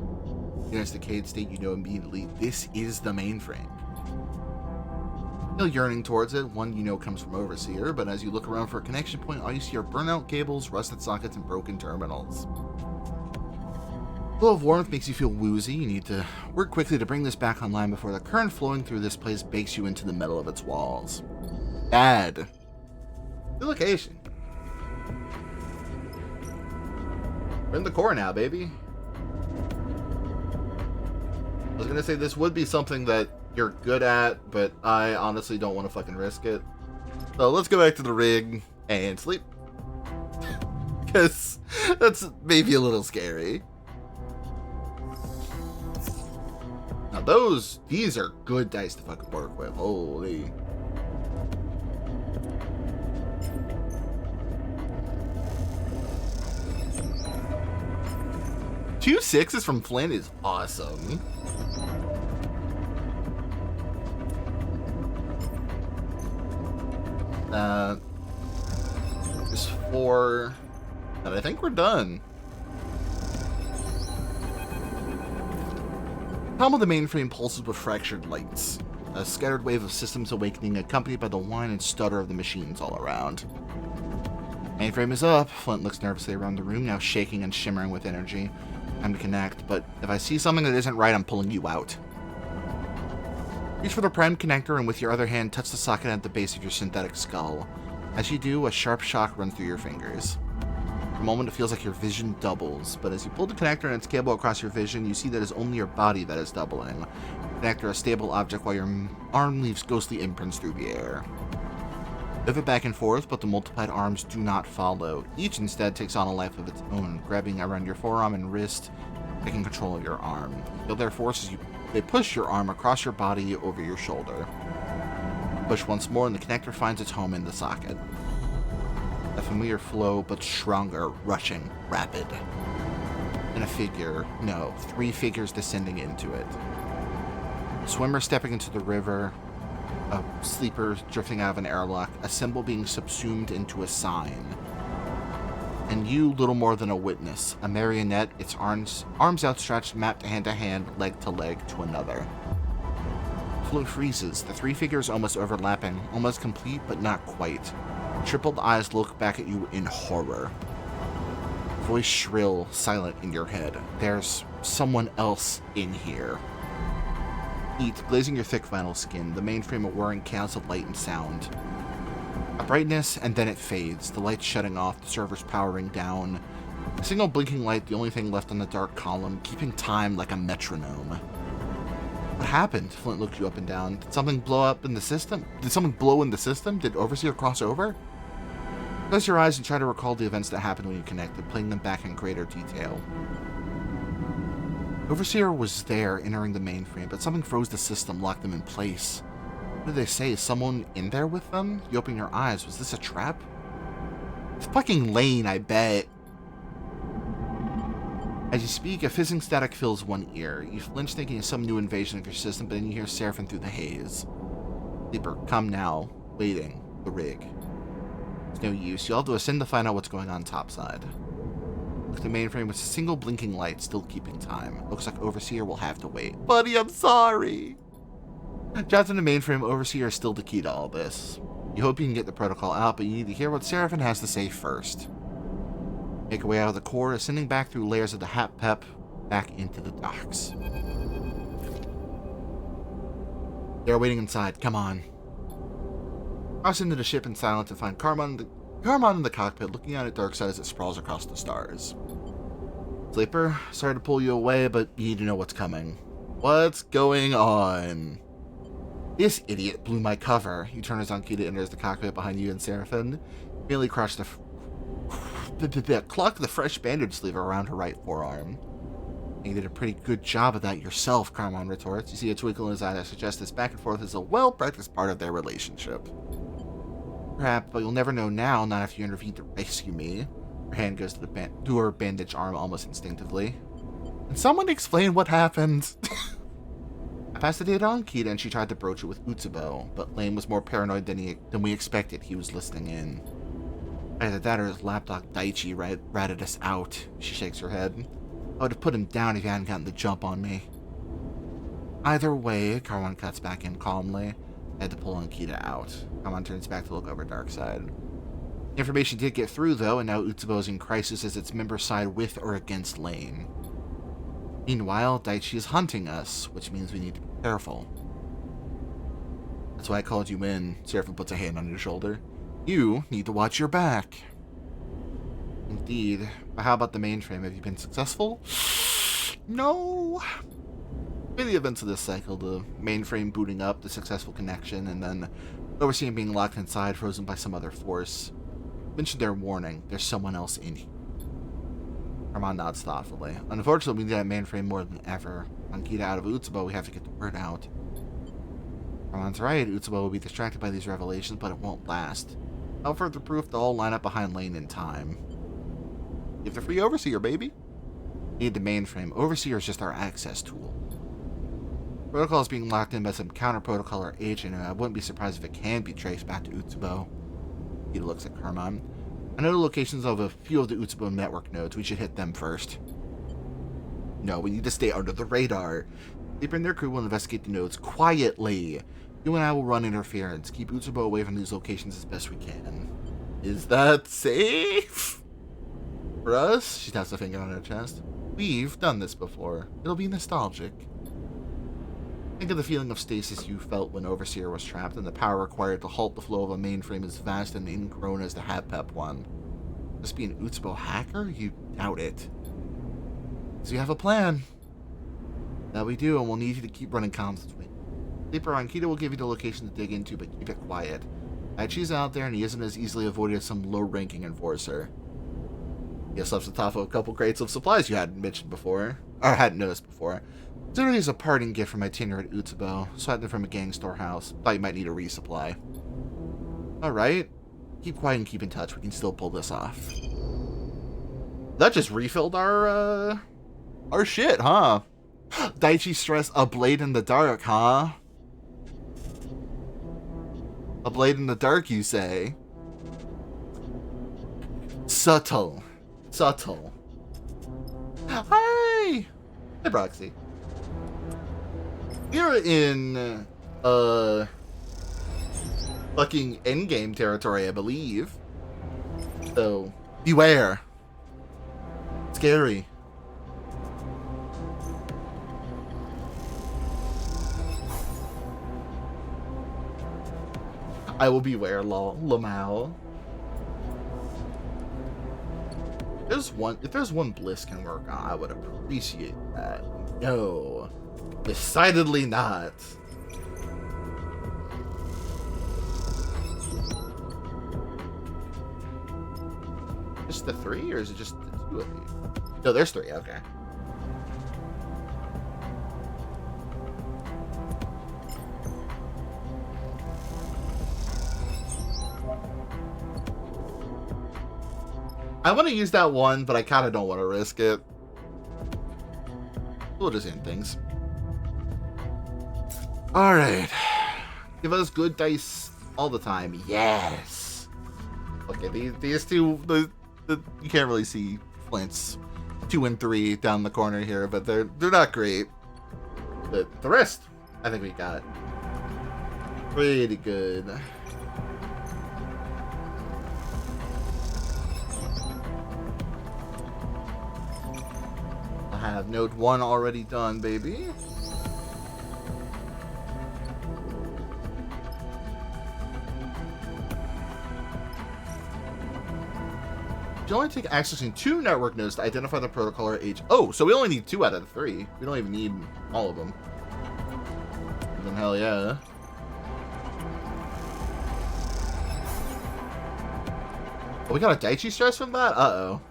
In its decayed state, you know immediately this is the mainframe. Still yearning towards it, one you know comes from Overseer, but as you look around for a connection point, all you see are burnout cables, rusted sockets, and broken terminals. The flow of warmth makes you feel woozy. You need to work quickly to bring this back online before the current flowing through this place bakes you into the metal of its walls. Bad. The location. We're in the core now, baby. I was gonna say this would be something that you're good at, but I honestly don't want to fucking risk it. So let's go back to the rig and sleep. Because that's maybe a little scary. Now these are good dice to fucking work with. Holy. Two sixes from Flynn is awesome. Is 4. And I think we're done. Palm of the mainframe pulses with fractured lights. A scattered wave of systems awakening, accompanied by the whine and stutter of the machines all around. Mainframe is up. Flint looks nervously around the room, now shaking and shimmering with energy. Time to connect, but if I see something that isn't right, I'm pulling you out. Reach for the prime connector and with your other hand, touch the socket at the base of your synthetic skull. As you do, a sharp shock runs through your fingers. For a moment, it feels like your vision doubles, but as you pull the connector and its cable across your vision, you see that it's only your body that is doubling. Connector a stable object while your arm leaves ghostly imprints through the air. Pivot back and forth, but the multiplied arms do not follow. Each instead takes on a life of its own, grabbing around your forearm and wrist, taking control of your arm. Feel their force as they push your arm across your body over your shoulder. Push once more and the connector finds its home in the socket. A familiar flow, but stronger, rushing, rapid. And a figure, no, 3 figures descending into it. A swimmer stepping into the river, a sleeper drifting out of an airlock, a symbol being subsumed into a sign. And you, little more than a witness, a marionette, its arms outstretched, mapped hand to hand, leg to leg to another. Flow freezes, the 3 figures almost overlapping, almost complete but not quite. Tripled eyes look back at you in horror. Voice shrill, silent in your head. There's someone else in here. Heat glazing your thick vinyl skin, the mainframe a whirring chaos of light and sound. A brightness, and then it fades, the lights shutting off, the servers powering down. A single blinking light, the only thing left on the dark column, keeping time like a metronome. What happened? Flint looked you up and down. Did something blow up in the system? Did something blow in the system? Did Overseer cross over? Close your eyes and try to recall the events that happened when you connected, playing them back in greater detail. Overseer was there, entering the mainframe, but something froze the system, locked them in place. What did they say? Is someone in there with them? You open your eyes. Was this a trap? It's fucking Lane, I bet. As you speak, a fizzing static fills one ear. You flinch thinking of some new invasion of your system, but then you hear Seraphim through the haze. Sleeper, come now. Waiting. The rig. It's no use. You'll have to ascend to find out what's going on topside. Look at the mainframe with a single blinking light still keeping time. Looks like Overseer will have to wait. Buddy, I'm sorry. Trapped in the mainframe, Overseer is still the key to all this. You hope you can get the protocol out, but you need to hear what Seraphim has to say first. Make your way out of the core, ascending back through layers of the Hat-Pep, back into the docks. They're waiting inside. Come on. Cross into the ship in silence and find Carmon in the cockpit, looking out at Darkseid as it sprawls across the stars. Sleeper, sorry to pull you away, but you need to know what's coming. What's going on? This idiot blew my cover. You turn as Ankita enters the cockpit behind you and Seraphim. Merely crush cluck the fresh bandage sleeve around her right forearm. You did a pretty good job of that yourself, Carmon retorts. You see a twinkle in his eye that suggests this back and forth is a well-practiced part of their relationship. Perhaps, but you'll never know now, not if you intervene to rescue me. Her hand goes to her bandaged arm almost instinctively. Can someone explain what happened? I passed the data on Kita and she tried to broach it with Utsubo, but Lane was more paranoid than we expected. He was listening in. Either that or his lapdog Daichi ratted us out. She shakes her head. I would have put him down if he hadn't gotten the jump on me. Either way, Carmon cuts back in calmly. I had to pull Ankita out. Carmon turns back to look over Darkseid. Information did get through, though, and now Utsubo is in crisis as its members side with or against Lane. Meanwhile, Daichi is hunting us, which means we need to be careful. That's why I called you in. Seraphim puts a hand on your shoulder. You need to watch your back. Indeed. But how about the mainframe? Have you been successful? No. In the events of this cycle, the mainframe booting up, the successful connection, and then Overseeing being locked inside, frozen by some other force. Mentioned their warning. There's someone else in here. Carmon nods thoughtfully. Unfortunately, we need that mainframe more than ever. Ankita out of Utsubo, we have to get the word out. Carmon's right. Utsubo will be distracted by these revelations, but it won't last. How further proof they'll all line up behind Lane in time. Give the free Overseer, baby. Need the mainframe. Overseer is just our access tool. Protocol is being locked in by some counter-protocol or agent, and I wouldn't be surprised if it can be traced back to Utsubo. He looks at Carmine. I know the locations of a few of the Utsubo network nodes. We should hit them first. No, we need to stay under the radar. Sleeper and their crew will investigate the nodes quietly. You and I will run interference. Keep Utsubo away from these locations as best we can. Is that safe? For us? She taps a finger on her chest. We've done this before. It'll be nostalgic. Think of the feeling of stasis you felt when Overseer was trapped, and the power required to halt the flow of a mainframe as vast and ingrown as the HabPep one. Must be an Utsubo hacker? You doubt it. So you have a plan. That we do, and we'll need you to keep running comms with me. Sleeper on Kita will give you the location to dig into, but keep it quiet. Aichi's out there, and he isn't as easily avoided as some low-ranking enforcer. He slept on top of a couple crates of supplies you hadn't mentioned before, or hadn't noticed before. Consider these a parting gift from my tenure at Utsubo. Swiped them from a gang storehouse. Thought you might need a resupply. Alright. Keep quiet and keep in touch. We can still pull this off. That just refilled our shit, huh? Daichi stress, a blade in the dark, huh? A blade in the dark, you say? Subtle. Subtle. Hi! Hey, Broxy. We're in, fucking endgame territory, I believe. So, beware. Scary. I will beware, Lamau. If there's one Bliss can work on, I would appreciate that. No. Decidedly not. Just the 3, or is it just the 2 of these? No, there's 3, okay. I want to use that one, but I kind of don't want to risk it. We'll just end things. Alright. Give us good dice all the time. Yes. Okay, these two, you can't really see Flint's 2 and 3 down the corner here, but they're not great. But the rest, I think we got pretty good. I have node 1 already done, baby. You only take accessing 2 network nodes to identify the protocol or age. Oh, so we only need 2 out of the 3. We don't even need all of them. Then hell yeah. Oh, we got a Daichi stress from that? Uh-oh.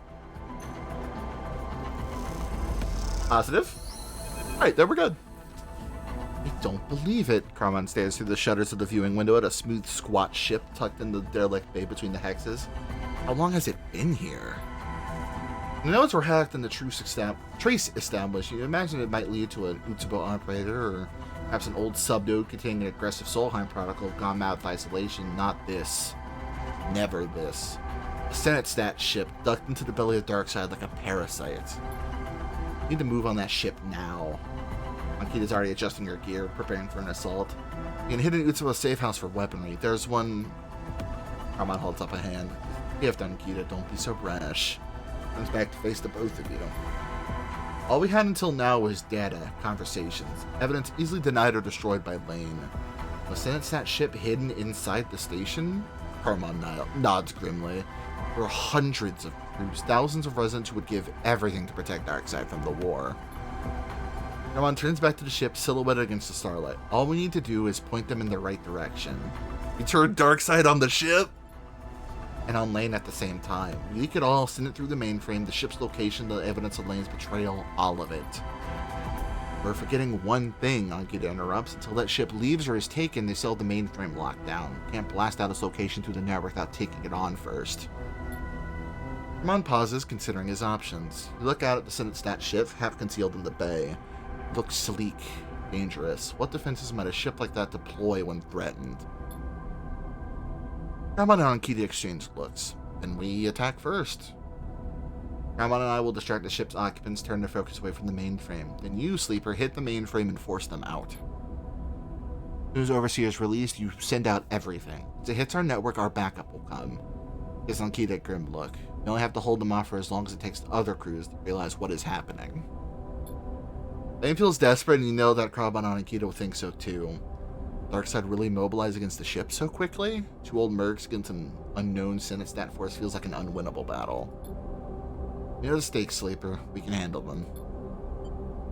Positive. Alright, then we're good. I don't believe it. Carmine stares through the shutters of the viewing window at a smooth, squat ship tucked in the derelict bay between the hexes. How long has it been here? The nodes were hacked and the trace established. You imagine it might lead to an Utsubo operator, or perhaps an old subnode containing an aggressive Solheim protocol gone out of isolation. Not this. Never this. A Senate stat ship ducked into the belly of Darkseid like a parasite. Need to move on that ship now. Akita's already adjusting her gear, preparing for an assault. You can hit an Utsubo safe house for weaponry. There's one. Carmine holds up a hand. Gift on Kita, don't be so brash. Comes back to face the both of you. All we had until now was data, conversations, evidence easily denied or destroyed by Lane. Was Senate stat ship hidden inside the station? Carmine nods grimly. There were hundreds of crews, thousands of residents who would give everything to protect Darkseid from the war. Carmine turns back to the ship, silhouetted against the starlight. All we need to do is point them in the right direction. We turn Darkseid on the ship and on Lane at the same time. We leak it all, send it through the mainframe, the ship's location, the evidence of Lane's betrayal, all of it. We're forgetting one thing, Ankita interrupts. Until that ship leaves or is taken, they still have the mainframe locked down. Can't blast out its location through the network without taking it on first. Carmine pauses, considering his options. You look out at the Senate stat ship, half concealed in the bay. It looks sleek, dangerous. What defenses might a ship like that deploy when threatened? Carmine and Ankita exchange looks. Then we attack first. Carmine and I will distract the ship's occupants, turn their focus away from the mainframe. Then you, Sleeper, hit the mainframe and force them out. As soon as Overseer is released, you send out everything. If it hits our network, our backup will come. Gives Ankita a grim look. You only have to hold them off for as long as it takes other crews to realize what is happening. Lane feels desperate, and you know that Carmine and Ankita will think so too. Darkseid really mobilized against the ship so quickly? Two old mercs against an unknown Senate stat force feels like an unwinnable battle. You know the stakes, Sleeper. We can handle them.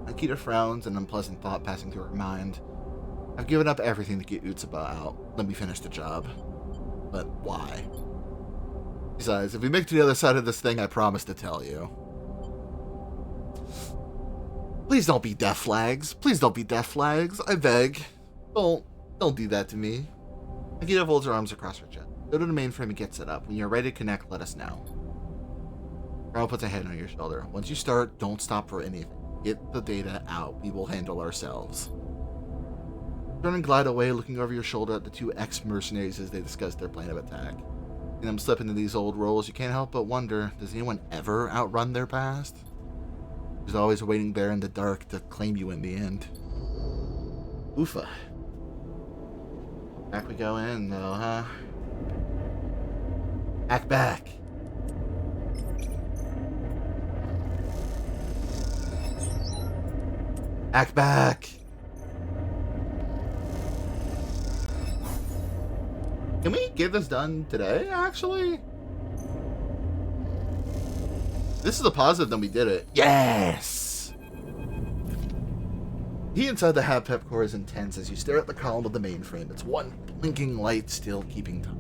Ankita frowns, an unpleasant thought passing through her mind. I've given up everything to get Utsaba out. Let me finish the job. But why? Besides, if we make it to the other side of this thing, I promise to tell you. Please don't be death flags. Please don't be death flags. I beg. Don't do that to me. Ankita folds her arms across her chest. Go to the mainframe and get set up. When you're ready to connect, let us know. Carl puts a hand on your shoulder. Once you start, don't stop for anything. Get the data out. We will handle ourselves. Turn and glide away, looking over your shoulder at the two ex-mercenaries as they discuss their plan of attack. And I'm slipping into these old roles. You can't help but wonder, does anyone ever outrun their past? There's always waiting there in the dark to claim you in the end. Oofa. Back we go in, though, huh? Back. Act back. Can we get this done today, actually? This is a positive that we did it. Yes! The heat inside the Hab-Pep core is intense as you stare at the column of the mainframe. It's one blinking light still keeping time.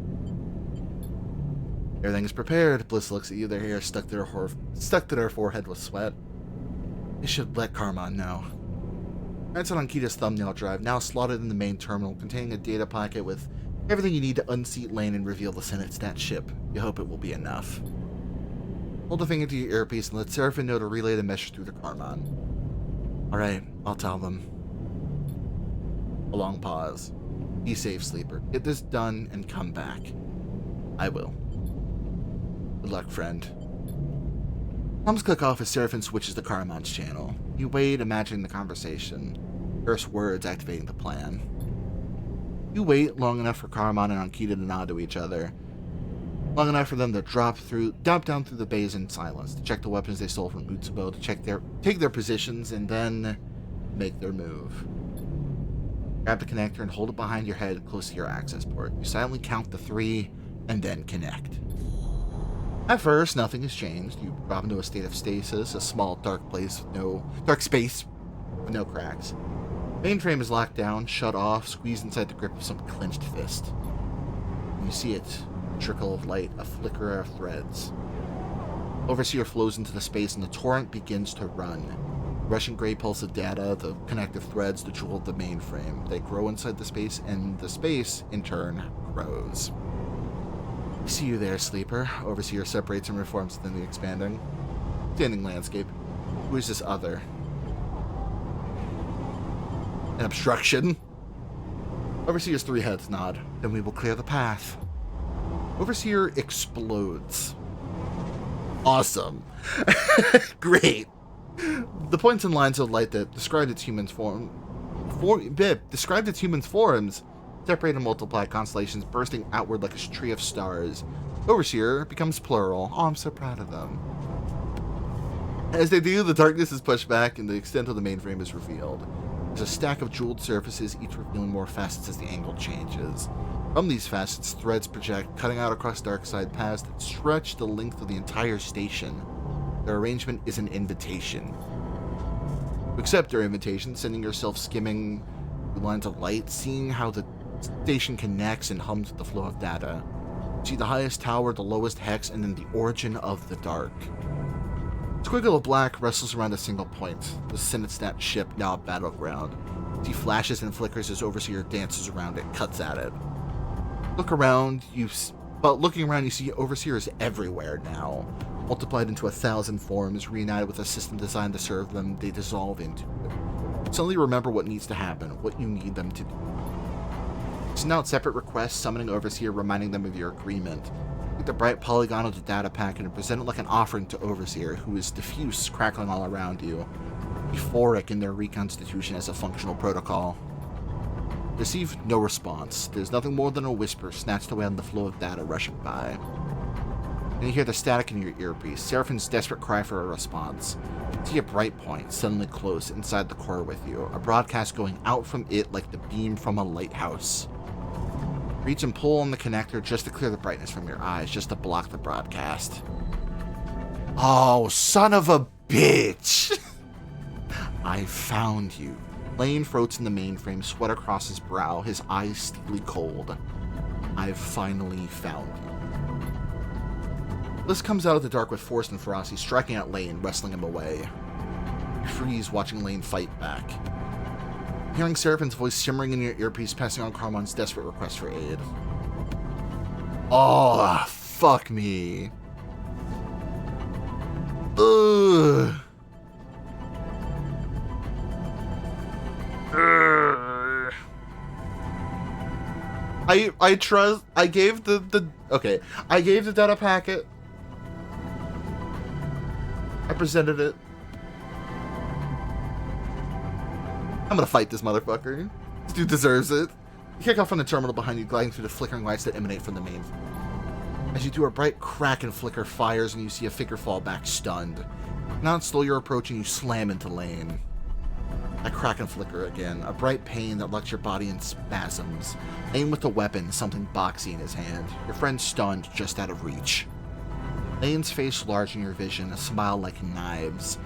Everything is prepared. Bliss looks at you, their hair stuck to their forehead with sweat. They should let Carmine know. Glance on Ankita's thumbnail drive, now slotted in the main terminal, containing a data packet with everything you need to unseat Lane and reveal the Senate stat ship. You hope it will be enough. Hold the thing into your earpiece and let Seraphim know to relay the message through to Carmine. Alright, I'll tell them. A long pause. Be safe, Sleeper. Get this done and come back. I will. Good luck, friend. Thumbs click off as Seraphim switches to Carmine's channel. You wait, imagining the conversation. First words activating the plan. You wait long enough for Carmine and Ankita to nod to each other. Long enough for them to drop down through the bays in silence, to check the weapons they stole from Utsubo, to take their positions, and then make their move. Grab the connector and hold it behind your head close to your access port. You silently count to 3, and then connect. At first, nothing has changed. You drop into a state of stasis, a small dark space with no cracks. Mainframe is locked down, shut off, squeezed inside the grip of some clenched fist. You see it, a trickle of light, a flicker of threads. Overseer flows into the space and the torrent begins to run. Rushing gray pulse of data, the connective threads, the jewel of the mainframe. They grow inside the space, and the space, in turn, grows. I see you there, Sleeper. Overseer separates and reforms within the expanding, standing landscape. Who is this other? An obstruction? Overseer's 3 heads nod. Then we will clear the path. Overseer explodes. Awesome. Great. The points and lines of light that described its human forms separate and multiply constellations bursting outward like a tree of stars. Overseer becomes plural. Oh, I'm so proud of them. As they do, the darkness is pushed back and the extent of the mainframe is revealed. There's a stack of jeweled surfaces, each revealing more facets as the angle changes. From these facets, threads project, cutting out across Darkseid paths that stretch the length of the entire station. Their arrangement is an invitation. You accept their invitation, sending yourself skimming through lines of light, seeing how the station connects and hums with the flow of data. You see the highest tower, the lowest hex, and then the origin of the dark. A squiggle of black wrestles around a single point, the Senate stat ship, now a battleground. You see flashes and flickers as Overseer dances around it, cuts at it. Looking around, you see Overseer is everywhere now. Multiplied into 1,000 forms, reunited with a system designed to serve them, they dissolve into it. Suddenly remember what needs to happen, what you need them to do. Send out separate requests, summoning Overseer, reminding them of your agreement. Take the bright polygon of the data packet and present it like an offering to Overseer, who is diffuse, crackling all around you, euphoric in their reconstitution as a functional protocol. Receive no response. There's nothing more than a whisper snatched away on the flow of data rushing by. And you hear the static in your earpiece, Seraphine's desperate cry for a response. You see a bright point, suddenly close, inside the core with you, a broadcast going out from it like the beam from a lighthouse. Reach and pull on the connector just to clear the brightness from your eyes, just to block the broadcast. Oh, son of a bitch! I found you. Lane floats in the mainframe, sweat across his brow, his eyes steely cold. I've finally found you. Bliss comes out of the dark with force and ferocity, striking at Lane, wrestling him away. You freeze, watching Lane fight back. Hearing Seraphine's voice simmering in your earpiece, passing on Carmon's desperate request for aid. Oh, fuck me. Ugh. I trust. I gave I gave the data packet. I presented it. I'm gonna fight this motherfucker. This dude deserves it. You kick off from the terminal behind you, gliding through the flickering lights that emanate from the main. As you do, a bright crack and flicker fires, and you see a figure fall back, stunned. Not slow your approach, and you slam into Lane. A crack and flicker again, a bright pain that locks your body in spasms. Lane with the weapon, something boxy in his hand. Your friend stunned, just out of reach. Lane's face large in your vision, a smile like knives.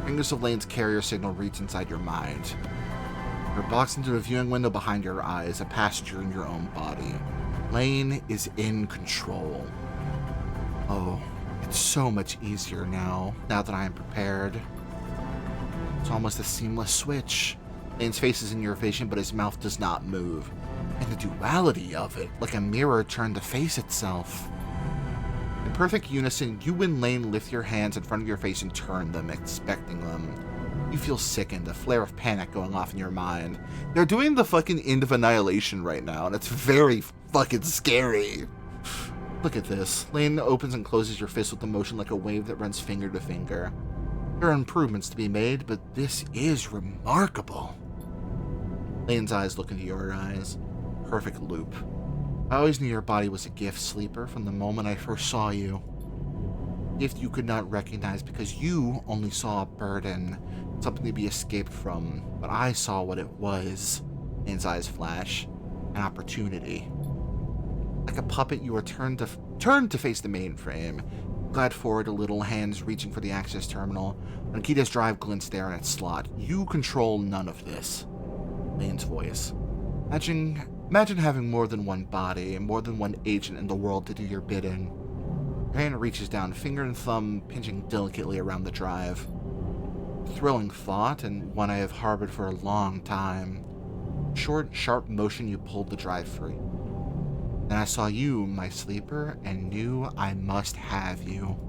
Fingers of Lane's carrier signal reach inside your mind. You're boxed into a viewing window behind your eyes, a passenger in your own body. Lane is in control. Oh, it's so much easier now that I am prepared. It's almost a seamless switch. Lane's face is in your vision, but his mouth does not move. And the duality of it, like a mirror turned to face itself. In perfect unison, you and Lane lift your hands in front of your face and turn them, expecting them. You feel sickened, a flare of panic going off in your mind. They're doing the fucking End of Annihilation right now, and it's very fucking scary. Look at this. Lane opens and closes your fist with a motion like a wave that runs finger to finger. There are improvements to be made, but this is remarkable. Lane's eyes look into your eyes. Perfect loop. I always knew your body was a gift, Sleeper, from the moment I first saw you. A gift you could not recognize because you only saw a burden, something to be escaped from, but I saw what it was. Lane's eyes flash. An opportunity. Like a puppet, you are turned to face the mainframe. Glide forward a little, hands reaching for the access terminal. Ankita's drive glints there in its slot. You control none of this. Lane's voice. Imagine having more than one body, more than one agent in the world to do your bidding. Your hand reaches down, finger and thumb pinching delicately around the drive. Thrilling thought, and one I have harbored for a long time. Short, sharp motion, you pulled the drive free. Then I saw you, my Sleeper, and knew I must have you.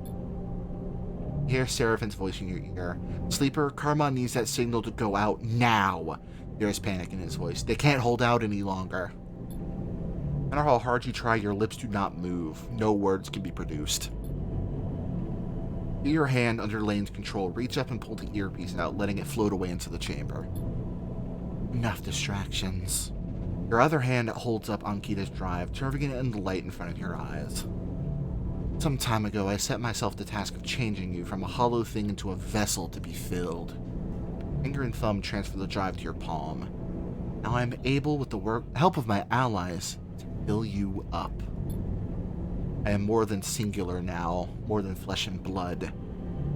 Hear Seraphine's voice in your ear. Sleeper, Carmon needs that signal to go out now. There is panic in his voice. They can't hold out any longer. No matter how hard you try, your lips do not move. No words can be produced. Feel your hand under Lane's control. Reach up and pull the earpiece out, letting it float away into the chamber. Enough distractions. Your other hand holds up Ankita's drive, turning it in the light in front of your eyes. Some time ago, I set myself the task of changing you from a hollow thing into a vessel to be filled. Finger and thumb transfer the drive to your palm. Now I am able, with the help of my allies, to fill you up. I am more than singular now, more than flesh and blood.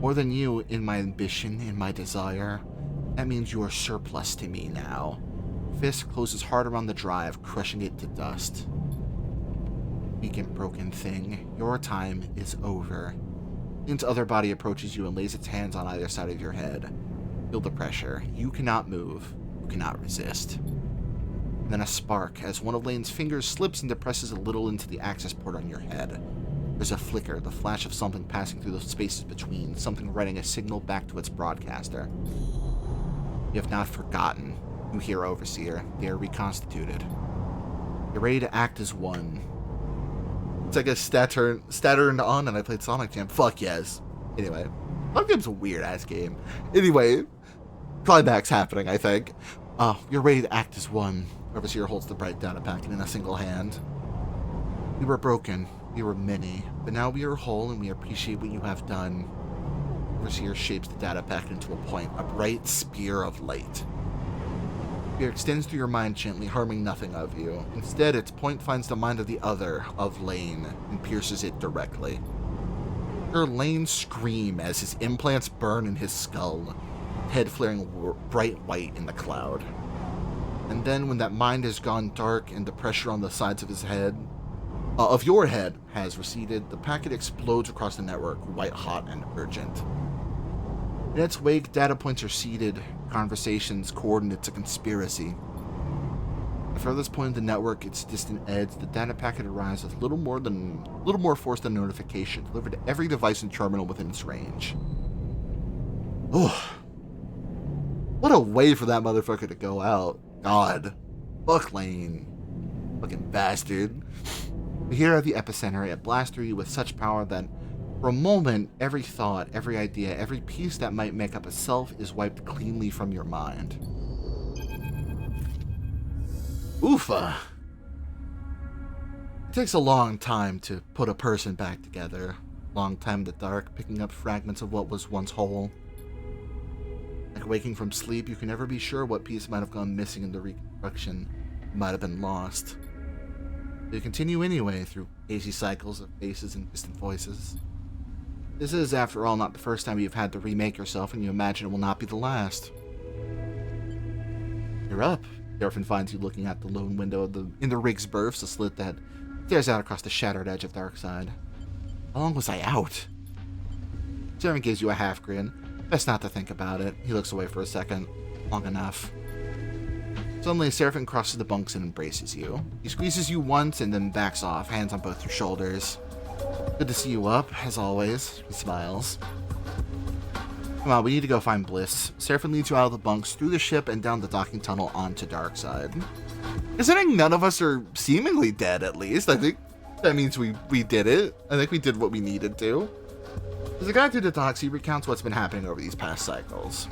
More than you in my ambition, in my desire. That means you are surplus to me now. Fist closes hard around the drive, crushing it to dust. Weak and broken thing, your time is over. Lane's other body approaches you and lays its hands on either side of your head. Feel the pressure. You cannot move. You cannot resist. And then a spark, as one of Lane's fingers slips and depresses a little into the access port on your head. There's a flicker, the flash of something passing through the spaces between, something writing a signal back to its broadcaster. You have not forgotten. You hear Overseer. They are reconstituted. You're ready to act as one. It's like a stat turned on and I played Sonic Jam. Fuck yes. Anyway, Sonic Jam's a weird-ass game. Anyway, climax happening, I think. You're ready to act as one. Overseer holds the bright data packet in a single hand. We were broken. We were many. But now we are whole and we appreciate what you have done. Overseer shapes the data packet into a point, a bright spear of light. It extends through your mind gently, harming nothing of you. Instead, its point finds the mind of the other, of Lane, and pierces it directly. Hear Lane scream as his implants burn in his skull, head flaring bright white in the cloud. And then, when that mind has gone dark and the pressure on the sides of his head, of your head, has receded, the packet explodes across the network, white hot and urgent. In its wake, data points are seeded, conversations, coordinates, a conspiracy. At the furthest point of the network, its distant edge, the data packet arrives with little more force than notification, delivered to every device and terminal within its range. Oh, what a way for that motherfucker to go out. God. Fuck Lane. Fucking bastard. Here at the epicenter, it blasts through you with such power that for a moment, every thought, every idea, every piece that might make up a self is wiped cleanly from your mind. Oofa. It takes a long time to put a person back together. Long time in the dark, picking up fragments of what was once whole. Like waking from sleep, you can never be sure what piece might have gone missing in the reconstruction. It might have been lost. You continue anyway, through hazy cycles of faces and distant voices. This is, after all, not the first time you've had to remake yourself, and you imagine it will not be the last. You're up. Seraphin finds you looking out the lone window in the rig's berths, a slit that stares out across the shattered edge of Darkside. How long was I out? Seraphin gives you a half grin. Best not to think about it. He looks away for a second. Long enough. Suddenly, Seraphin crosses the bunks and embraces you. He squeezes you once and then backs off, hands on both your shoulders. Good to see you up, as always. He smiles. Come on, we need to go find Bliss. Seraphin leads you out of the bunks, through the ship, and down the docking tunnel onto Darkside. Considering none of us are seemingly dead, at least, I think that means we did it. I think we did what we needed to. As a guide through the docks, he recounts what's been happening over these past cycles.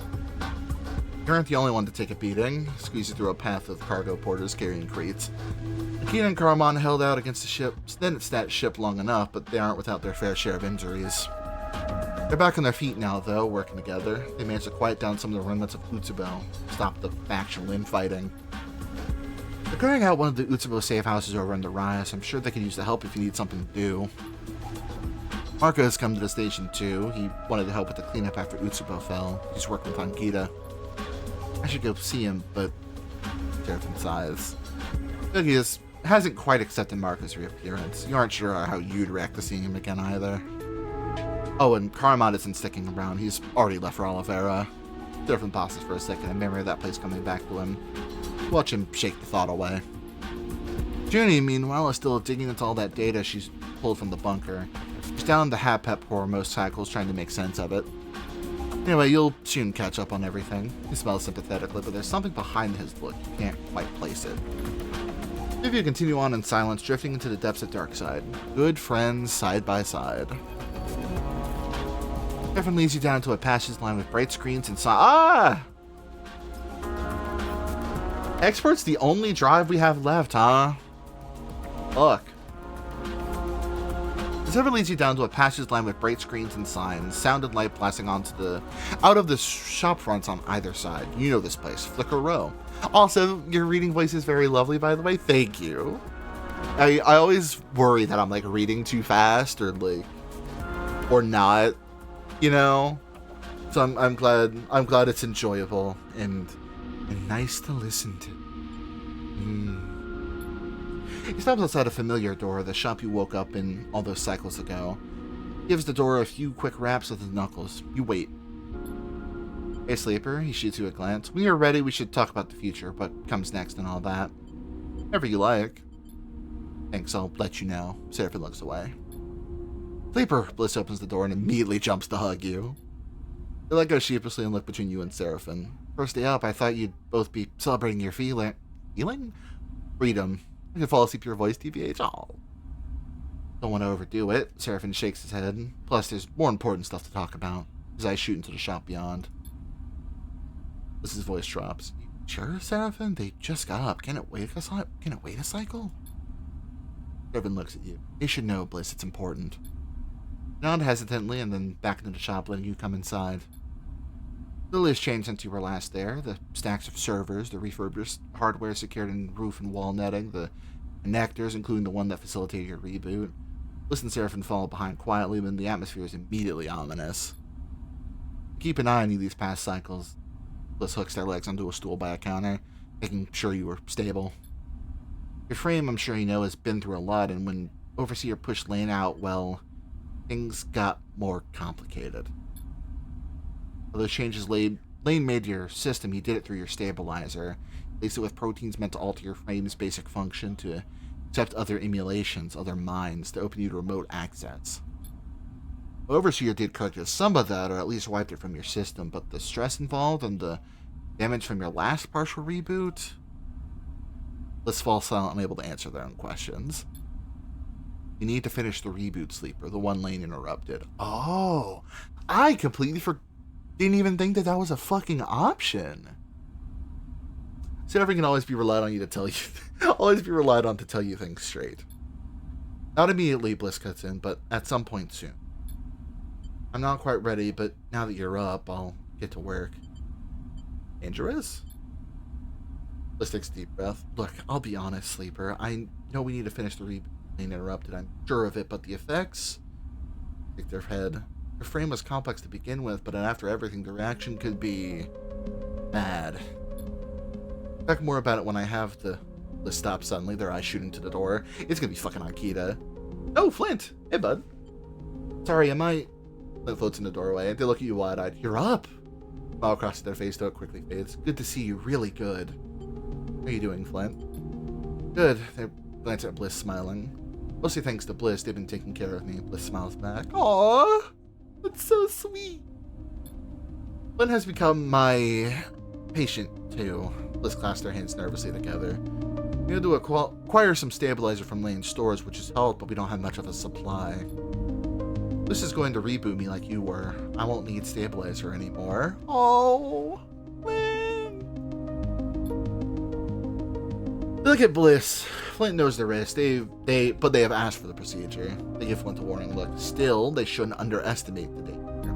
You aren't the only one to take a beating. Squeezing through a path of cargo porters carrying crates. Akina and Carmon held out against the ship, then it's that ship long enough, but they aren't without their fair share of injuries. They're back on their feet now, though, working together. They managed to quiet down some of the remnants of Utsubo, stop the factional infighting. They're clearing out one of the Utsubo safe houses over in the Rise. I'm sure they could use the help if you need something to do. Marco has come to the station too. He wanted to help with the cleanup after Utsubo fell. He's working with Angita. I should go see him, but Seraphin sighs. He hasn't quite accepted Marco's reappearance. You aren't sure how you'd react to seeing him again either. Oh, and Carmon isn't sticking around. He's already left for Oliveira. Seraphin pauses for a second, a memory of that place coming back to him. Watch him shake the thought away. Junie, meanwhile, is still digging into all that data she's pulled from the bunker. She's down in the Hapep Horror motorcycles trying to make sense of it. Anyway, you'll soon catch up on everything. He smells sympathetically, but there's something behind his look. You can't quite place it. The two continue on in silence, drifting into the depths of Darkside. Good friends, side by side. Seraphin leads you down to a passage line with bright screens and Export's the only drive we have left, huh? Look. Seraphin leads you down to a passage line with bright screens and signs, sound and light blasting out of the shop fronts on either side. You know this place, Flicker Row. Also, your reading voice is very lovely, by the way. Thank you. I always worry that I'm like reading too fast or not, you know. So I'm glad it's enjoyable and nice to listen to. He stops outside a familiar door, the shop you woke up in all those cycles ago. He gives the door a few quick raps with his knuckles. You wait. Hey, Sleeper, he shoots you a glance. When you're ready, we should talk about the future, what comes next and all that. Whatever you like. Thanks, I'll let you know. Seraphin looks away. Sleeper! Bliss opens the door and immediately jumps to hug you. They let go sheepishly and look between you and Seraphim. First day up, I thought you'd both be celebrating your feeling? Freedom. I can fall asleep to your voice, TBH. Oh. Don't want to overdo it. Seraphim shakes his head. Plus, there's more important stuff to talk about. His eyes shoot into the shop beyond. Bliss's voice drops. Sure, Seraphim? They just got up. Can it wait a cycle? Seraphim looks at you. You should know, Bliss. It's important. Nod hesitantly and then back into the shop, letting you come inside. Little has changed since you were last there. The stacks of servers, the refurbished hardware secured in roof and wall netting, the connectors, including the one that facilitated your reboot. Bliss and Seraphim follow behind quietly, but the atmosphere is immediately ominous. Keep an eye on you these past cycles. Bliss hooks their legs onto a stool by a counter, making sure you were stable. Your frame, I'm sure you know, has been through a lot, and when Overseer pushed Lane out, well, things got more complicated. Although changes Lane made to your system, he did it through your stabilizer. Laced it with proteins meant to alter your frame's basic function to accept other emulations, other minds, to open you to remote access. Overseer did correct some of that, or at least wiped it from your system, but the stress involved and the damage from your last partial reboot? Let's fall silent, unable to answer their own questions. You need to finish the reboot, Sleeper, the one Lane interrupted. Oh, I completely didn't even think that was a fucking option. Seraphim can always be relied on to tell you things straight. Not immediately, Bliss cuts in, but at some point soon. I'm not quite ready, but now that you're up, I'll get to work. Dangerous? Bliss takes a deep breath. Look, I'll be honest, Sleeper. I know we need to finish the reboot. Lane interrupted. I'm sure of it, but the effects? Shake their head. Your frame was complex to begin with, but after everything, the reaction could be bad. Talk more about it when I have the stop suddenly, their eyes shooting to the door. It's gonna be fucking Akita. Oh, Flint! Hey, bud. Sorry, am I... Flint floats in the doorway. They look at you wide-eyed. You're up! Smile across their face, though it quickly fades. Good to see you, really good. How are you doing, Flint? Good. They glance at Bliss, smiling. Mostly thanks to Bliss, they've been taking care of me. Bliss smiles back. Aww! That's so sweet! Flint has become my patient, too. Bliss clasps their hands nervously together. We need to acquire some stabilizer from Lane's stores, which has helped, but we don't have much of a supply. This is going to reboot me like you were. I won't need stabilizer anymore. Oh, man. Look at Bliss. Flint knows the risk. But they have asked for the procedure. They give Flint a warning look. Still, they shouldn't underestimate the danger.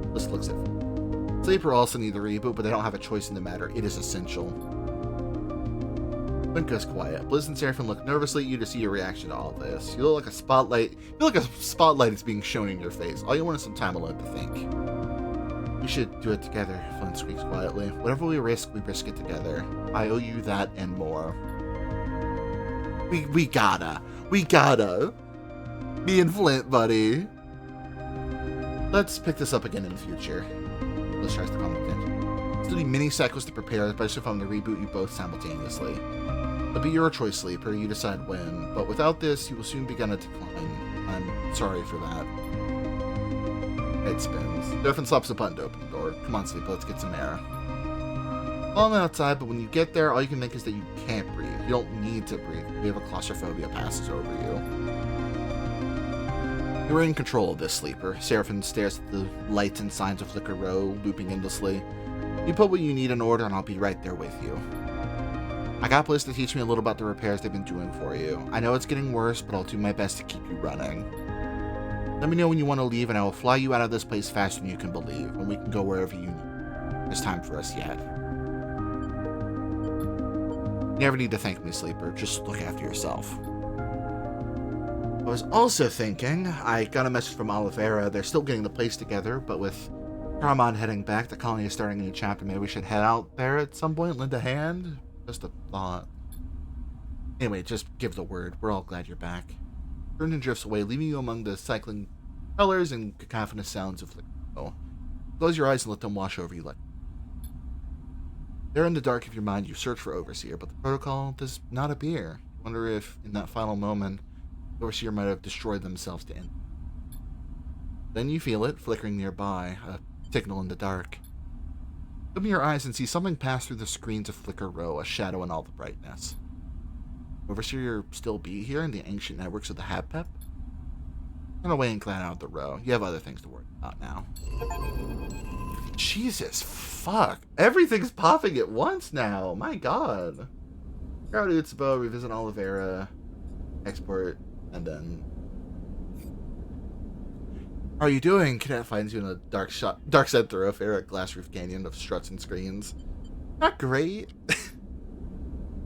Bliss looks at Flint. Sleeper also need the reboot, but they don't have a choice in the matter. It is essential. Flint goes quiet. Bliss and Seraphim look nervously at you to see your reaction to all of this. You look like a spotlight. You look like a spotlight is being shown in your face. All you want is some time alone to think. We should do it together, Flint squeaks quietly. Whatever we risk it together. I owe you that and more. We gotta. Me and Flint, buddy. Let's pick this up again in the future. Bliss tries to calm the tension. Still need many cycles to prepare, especially if I'm to reboot you both simultaneously. It'll be your choice, Sleeper. You decide when. But without this, you will soon begin a decline. I'm sorry for that. Head spins. Seraphim slaps a button to open the door. Come on, Sleeper. Let's get some air. Well, I'm outside, but when you get there, all you can think is that you can't breathe. You don't need to breathe. We have a claustrophobia passes over you. You're in control of this, Sleeper. Seraphim stares at the lights and signs of Flicker Row, looping endlessly. You put what you need in order, and I'll be right there with you. I got Bliss to teach me a little about the repairs they've been doing for you. I know it's getting worse, but I'll do my best to keep you running. Let me know when you want to leave, and I will fly you out of this place faster than you can believe, and we can go wherever you need. There's time for us yet. You never need to thank me, Sleeper. Just look after yourself. I was also thinking, I got a message from Oliveira. They're still getting the place together, but with Paramount heading back, the colony is starting a new chapter. Maybe we should head out there at some point, lend a hand? Just a thought. Anyway, just give the word. We're all glad you're back. Vernon drifts away, leaving you among the cycling colors and cacophonous sounds of Flicker. Close your eyes and let them wash over you like. There in the dark of your mind, you search for Overseer, but the protocol does not appear. You wonder if, in that final moment, Overseer might have destroyed themselves to end. Then you feel it flickering nearby, a signal in the dark. Open your eyes and see something pass through the screen's flicker row, a shadow in all the brightness. Overseer still be here in the ancient networks of the Habpep? Turn away and climb out of the row. You have other things to worry about now. Jesus, fuck. Everything's popping at once now. My god. Go out to Utsubo, revisit Oliveira, export, and then... How are you doing? Cadet finds you in a dark side thoroughfare, a glass roof canyon of struts and screens. Not great.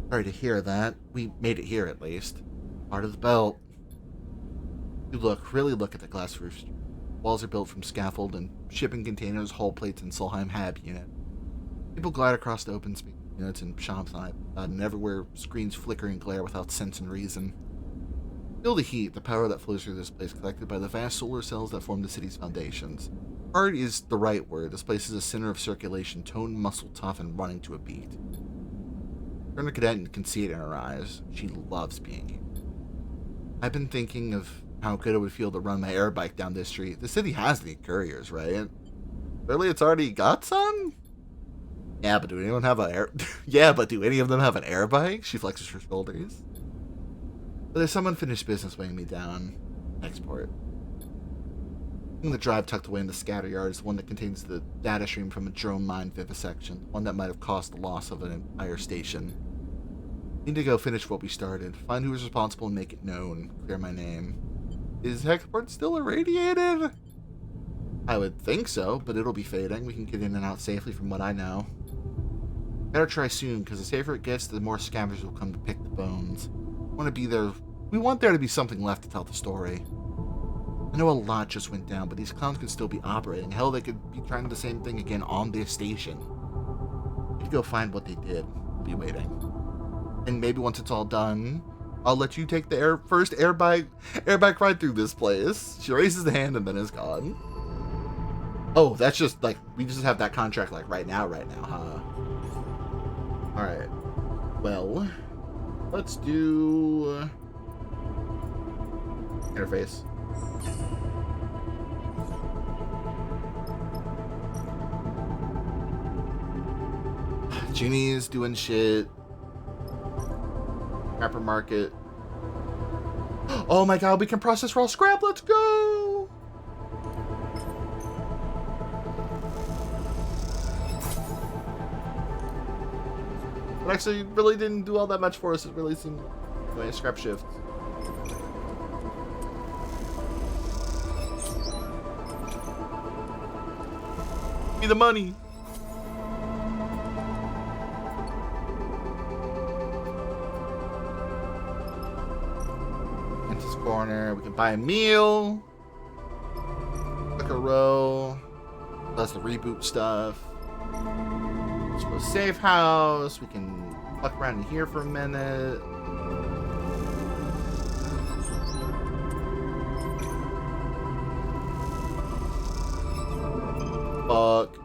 Sorry to hear that. We made it here at least. Part of the belt. You really look at the glass roof. Walls are built from scaffold and shipping containers, hull plates, and Solheim Hab unit. People glide across the open space units and shops and everywhere screens flicker and glare without sense and reason. Feel the heat, the power that flows through this place, collected by the vast solar cells that form the city's foundations. Hard is the right word. This place is a center of circulation, toned, muscle tough, and running to a beat. Turn to Cadet and can see it in her eyes. She loves being here. I've been thinking of how good it would feel to run my air bike down this street. The city has the couriers, right? Really, it's already got some? Yeah, but do anyone have an air... Yeah, but do any of them have an air bike? She flexes her shoulders. But there's some unfinished business weighing me down. Export. The drive tucked away in the scatter yard is the one that contains the data stream from a drone mine vivisection, one that might have caused the loss of an entire station. Need to go finish what we started, find who was responsible and make it known, clear my name. Is Hexport still irradiated? I would think so, but it'll be fading. We can get in and out safely from what I know. Better try soon, because the safer it gets, the more scavengers will come to pick the bones. We want there to be something left to tell the story. I know a lot just went down, but these clowns could still be operating. Hell, they could be trying the same thing again on this station. We could go find what they did. We'll be waiting. And maybe once it's all done, I'll let you take the first air bike ride through this place. She raises the hand and then is gone. Oh, that's just like, we just have that contract like right now, huh? Alright. Well, let's do interface. Genie's doing shit. Scrapper market. Oh my god, we can process raw scrap. Let's go. But actually, really didn't do all that much for us. It really seemed like a scrap shift. Give me the money. Corner. We can buy a meal. Click a row. That's the reboot stuff. Let's go safe house. We can fuck around in here for a minute. Fuck.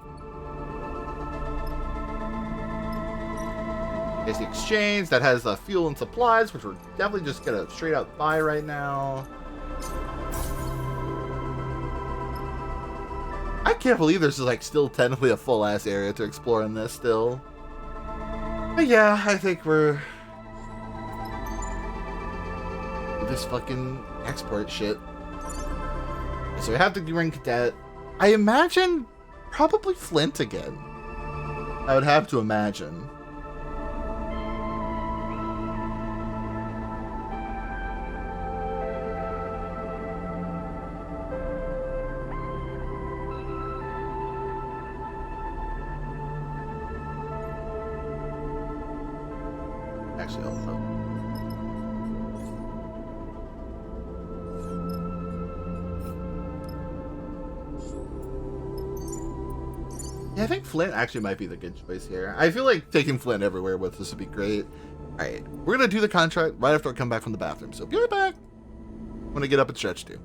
There's the exchange that has fuel and supplies, which we're definitely just gonna straight out buy right now. I can't believe there's like still technically a full ass area to explore in this still. But yeah, I think we're this fucking export shit. So we have to bring Cadet. I imagine probably Flint again. I would have to imagine. Actually, I'll know. Yeah, I think Flint actually might be the good choice here. I feel like taking Flint everywhere with us would be great. Alright, we're gonna do the contract right after I come back from the bathroom, so be right back. I'm gonna get up and stretch too.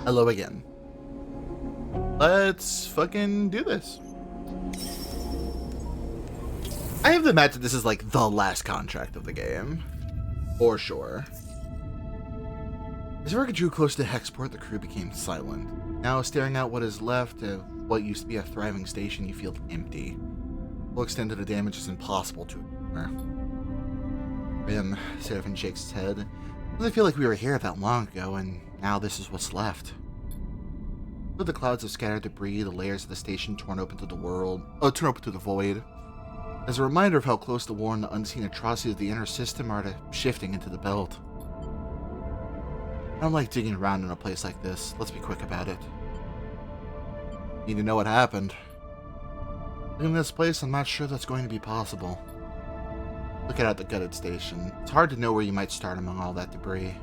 Hello again. Let's fucking do this. I have to imagine this is like the last contract of the game. For sure. As Erica drew close to Hexport, the crew became silent. Now, staring out what is left of what used to be a thriving station, you feel empty. Full extent of the damage is impossible to ignore. Rim, Seraphim shakes his head. It doesn't feel like we were here that long ago, and now this is what's left. With the clouds of scattered debris, the layers of the station torn open to the void. As a reminder of how close the war and the unseen atrocities of the inner system are to shifting into the belt. I don't like digging around in a place like this. Let's be quick about it. Need to know what happened. In this place, I'm not sure that's going to be possible. Look at the gutted station. It's hard to know where you might start among all that debris.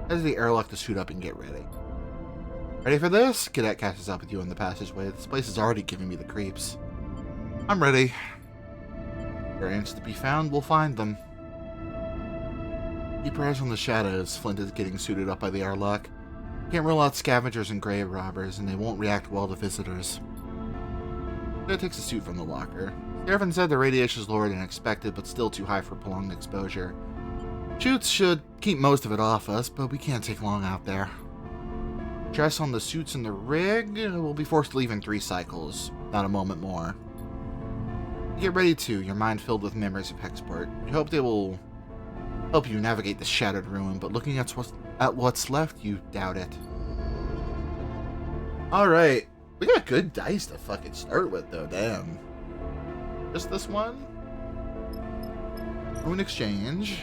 As the airlock to suit up and get ready. Ready for this? Cadet catches up with you in the passageway. This place is already giving me the creeps. I'm ready. If there are ants to be found, we'll find them. Keep your eyes on the shadows. Flint is getting suited up by the airlock. Can't rule out scavengers and grave robbers, and they won't react well to visitors. Cadet takes a suit from the locker. Seraphim said the radiation is lower than expected, but still too high for prolonged exposure. Shoots should keep most of it off us, but we can't take long out there. Dress on the suits and the rig. We'll be forced to leave in 3 cycles, not a moment more. Get ready to, your mind filled with memories of Hexport. You hope they will help you navigate the shattered ruin, but looking at what's left, you doubt it. Alright, we got good dice to fucking start with, though, damn. Just this one? Ruin exchange.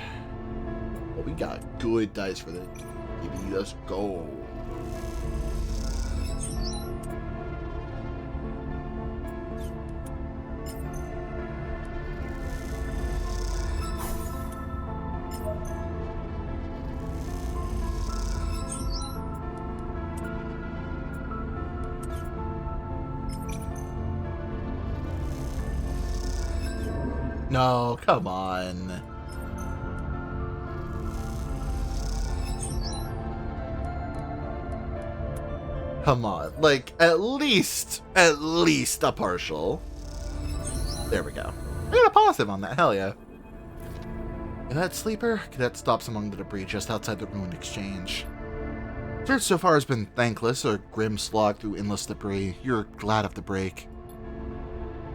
Well, we got good dice for this. Maybe let's go. No, come on. Come on. Like, at least a partial. There we go. I got a positive on that. Hell yeah. Cadet sleeper? Cadet stops among the debris just outside the ruined exchange. Search so far has been thankless, a grim slog through endless debris. You're glad of the break.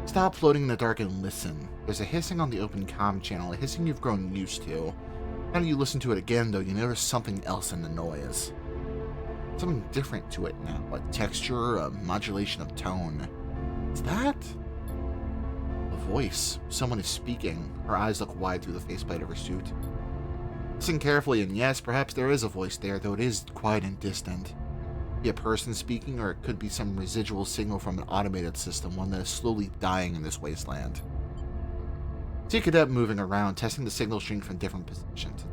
Stop floating in the dark and listen. There's a hissing on the open comm channel, a hissing you've grown used to. Now you listen to it again, though, you notice something else in the noise. Something different to it now, a texture, a modulation of tone. What's that? A voice. Someone is speaking. Her eyes look wide through the faceplate of her suit. Listen carefully, and yes, perhaps there is a voice there, though it is quiet and distant. Be a person speaking, or it could be some residual signal from an automated system, one that is slowly dying in this wasteland. See a cadet moving around, testing the signal string from different positions.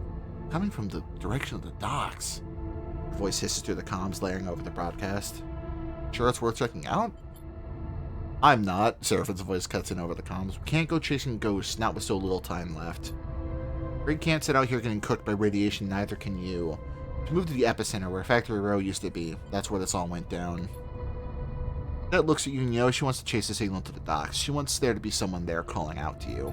Coming from the direction of the docks. Her voice hisses through the comms layering over the broadcast. Sure it's worth checking out? I'm not. Seraphim's voice cuts in over the comms. We can't go chasing ghosts, not with so little time left. We can't sit out here getting cooked by radiation, neither can you. To move to the epicenter, where Factory Row used to be. That's where this all went down. Cadet looks at you and you know she wants to chase the signal to the docks. She wants there to be someone there calling out to you.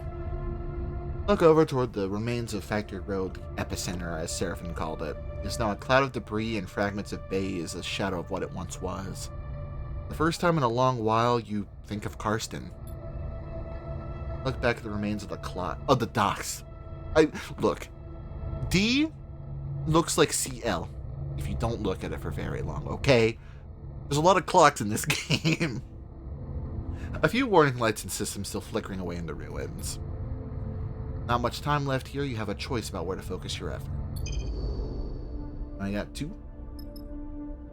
Look over toward the remains of Factory Road, epicenter, as Seraphim called it. It's now a cloud of debris and fragments of bays, a shadow of what it once was. The first time in a long while, you think of Karsten. Look back at the remains of the docks. Look. D looks like CL, if you don't look at it for very long, okay? There's a lot of clocks in this game. A few warning lights and systems still flickering away in the ruins. Not much time left here, you have a choice about where to focus your effort. I got 2.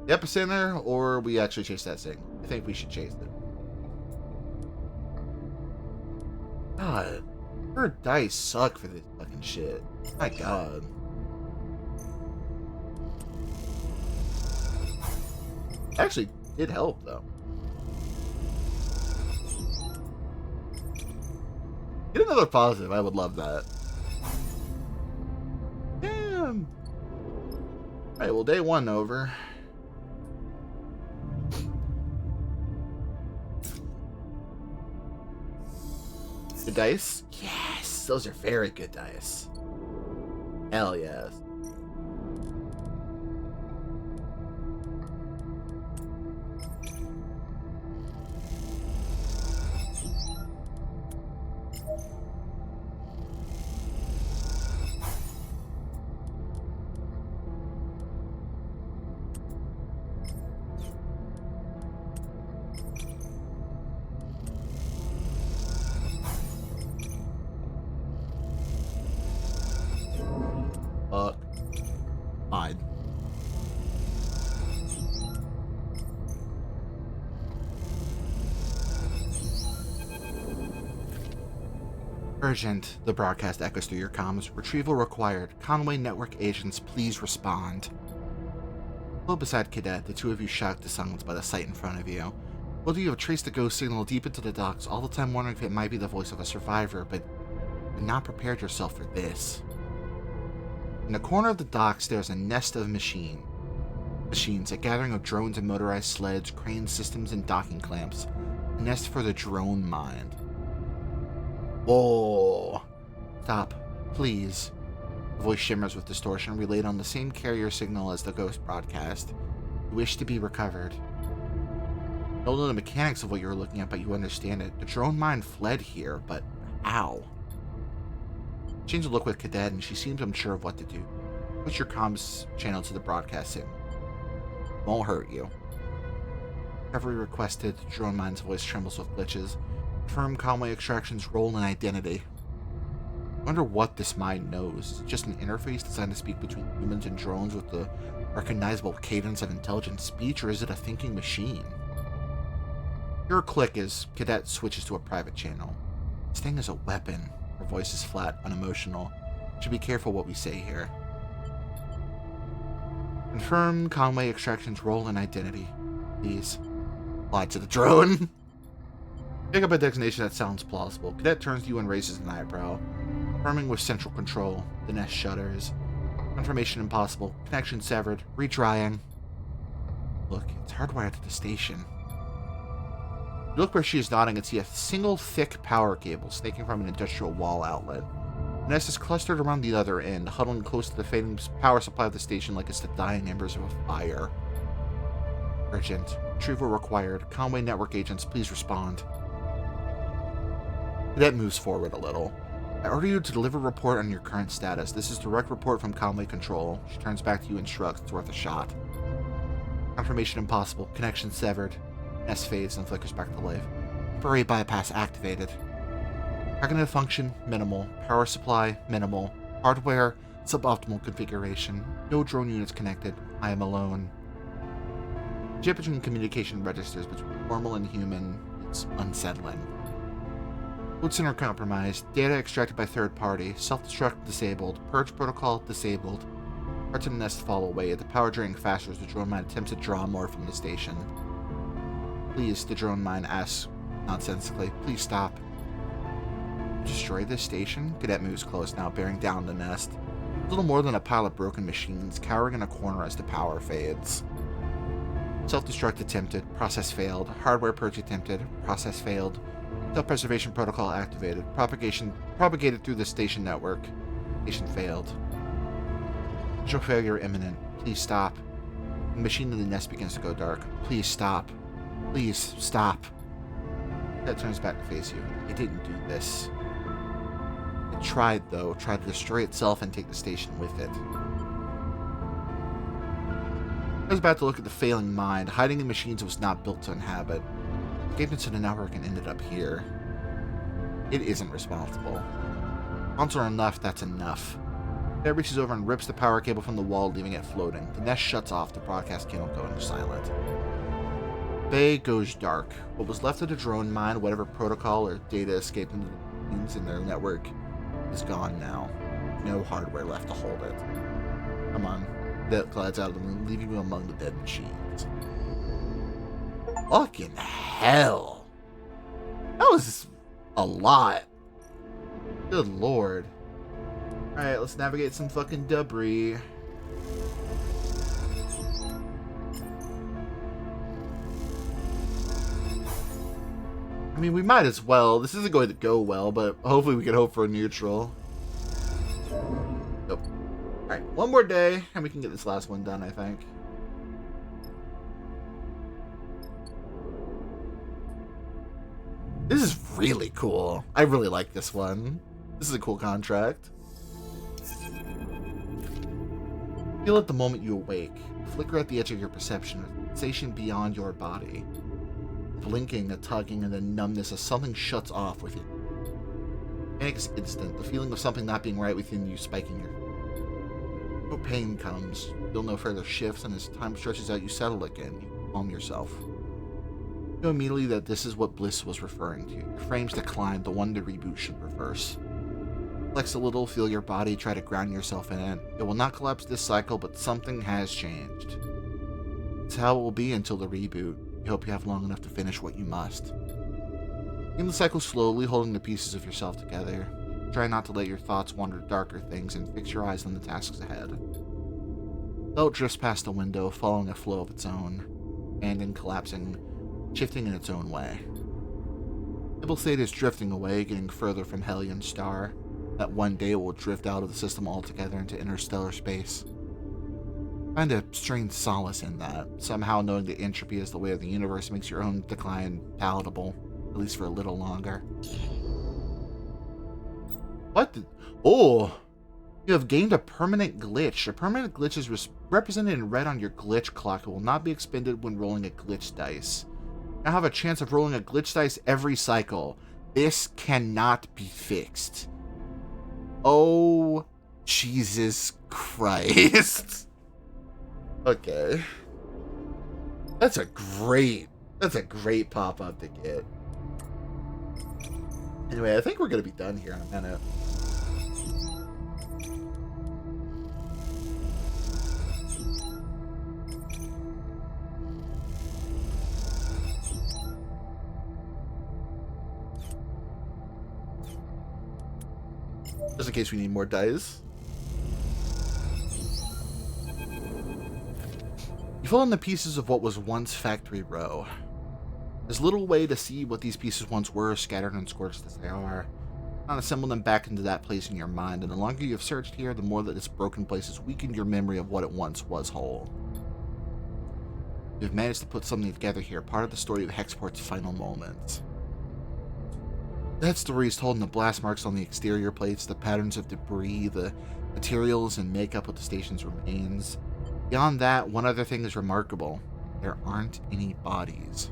The epicenter, or we actually chase that signal. I think we should chase it. God, her dice suck for this fucking shit. My god. Actually, it helped, though. Get another positive. I would love that. Damn. Alright, well, day 1 over. Good dice? Yes! Those are very good dice. Hell yes. Fuck. Fine. Urgent. The broadcast echoes through your comms. Retrieval required. Conway Network agents, please respond. Well, beside Cadet, the two of you shocked to silence by the sight in front of you. Both of you have traced the ghost signal deep into the docks, all the time wondering if it might be the voice of a survivor, but not prepared yourself for this. In the corner of the docks, there's a nest of machines, a gathering of drones and motorized sleds, crane systems, and docking clamps. A nest for the drone mind. Whoa! Stop, please. The voice shimmers with distortion, relayed on the same carrier signal as the ghost broadcast. You wish to be recovered. You don't know the mechanics of what you're looking at, but you understand it. The drone mind fled here, but how? Change the look with Cadet, and she seems unsure of what to do. Switch your comms channel to the broadcast signal. Won't hurt you. Recovery requested. Drone mind's voice trembles with glitches. Confirm Conway Extraction's role and identity. I wonder what this mind knows. Is it just an interface designed to speak between humans and drones with the recognizable cadence of intelligent speech, or is it a thinking machine? Your click as Cadet switches to a private channel. This thing is a weapon. Her voice is flat, unemotional. Should be careful what we say here. Confirm Conway Extraction's role and identity. Please. Apply to the drone. Pick up a designation that sounds plausible. Cadet turns to you and raises an eyebrow. Confirming with central control. The nest shudders. Confirmation impossible. Connection severed. Retrying. Look, it's hardwired to the station. You look where she is nodding and see a single thick power cable snaking from an industrial wall outlet. The nest is clustered around the other end, huddling close to the fading power supply of the station like it's the dying embers of a fire. Urgent. Retrieval required. Conway Network agents, please respond. Cadet moves forward a little. I order you to deliver a report on your current status. This is direct report from Conway Control. She turns back to you and shrugs. It's worth a shot. Confirmation impossible. Connection severed. Nest fades and flickers back to life. Temporary bypass activated. Cognitive function, minimal. Power supply, minimal. Hardware, suboptimal configuration. No drone units connected. I am alone. Egyptian communication registers between normal and human. It's unsettling. Load center compromised. Data extracted by third party. Self-destruct disabled. Purge protocol disabled. Parts of the nest fall away. The power draining faster as the drone mind attempts to draw more from the station. Please, the drone mind asks nonsensically. Please stop. Destroy this station? Cadet moves close now, bearing down the nest. Little more than a pile of broken machines, cowering in a corner as the power fades. Self-destruct attempted. Process failed. Hardware purge attempted. Process failed. Self-preservation protocol activated. Propagated through the station network. Station failed. Visual failure imminent. Please stop. The machine in the nest begins to go dark. Please stop. Please stop. That turns back to face you. It didn't do this. It tried, though. Tried to destroy itself and take the station with it. I was about to look at the failing mind. Hiding in machines it was not built to inhabit. Escaped into the network and ended up here. It isn't responsible. Once or enough, that's enough. It reaches over and rips the power cable from the wall, leaving it floating. The nest shuts off, the broadcast cable going silent. Bay goes dark. What was left of the drone mind, whatever protocol or data escaped into the machines in their network, is gone now. No hardware left to hold it. Come on. That glides out of the room, leaving you among the dead machines. Fucking hell. That was a lot. Good lord. Alright, let's navigate some fucking debris. I mean, we might as well. This isn't going to go well, but hopefully we can hope for a neutral. Nope. Alright, one more day, and we can get this last one done, I think. This is really cool. I really like this one. This is a cool contract. Feel it the moment you awake. Flicker at the edge of your perception, a sensation beyond your body. Blinking, a tugging, and then numbness as something shuts off within you. Next instant, the feeling of something not being right within you spiking your... No pain comes. Feel no further shifts, and as time stretches out, you settle again. You calm yourself. You know immediately that this is what bliss was referring to. Your frames decline, the one the reboot should reverse. Flex a little, feel your body, try to ground yourself in it. It will not collapse this cycle, but something has changed. It's how it will be until the reboot. You hope you have long enough to finish what you must. Begin the cycle slowly, holding the pieces of yourself together. Try not to let your thoughts wander to darker things and fix your eyes on the tasks ahead. Belt drifts past the window, following a flow of its own, and collapsing, shifting in its own way. Ibelthade is drifting away, getting further from Helion's star. That one day it will drift out of the system altogether into interstellar space. Find a strange solace in that. Somehow knowing that entropy is the way of the universe makes your own decline palatable, at least for a little longer. What? Oh! You have gained a permanent glitch. A permanent glitch is represented in red on your glitch clock. It will not be expended when rolling a glitch dice. Now have a chance of rolling a glitch dice every cycle. This cannot be fixed. Oh, Jesus Christ. Okay. That's a great pop-up to get. Anyway, I think we're going to be done here in a minute. Just in case we need more dice. You fill in the pieces of what was once Factory Row. There's little way to see what these pieces once were, scattered and scorched as they are. Not assemble them back into that place in your mind, and the longer you have searched here, the more that this broken place has weakened your memory of what it once was whole. You've managed to put something together here, part of the story of Hexport's final moments. That story is told in the blast marks on the exterior plates, the patterns of debris, the materials and makeup of the station's remains. Beyond that, one other thing is remarkable. There aren't any bodies.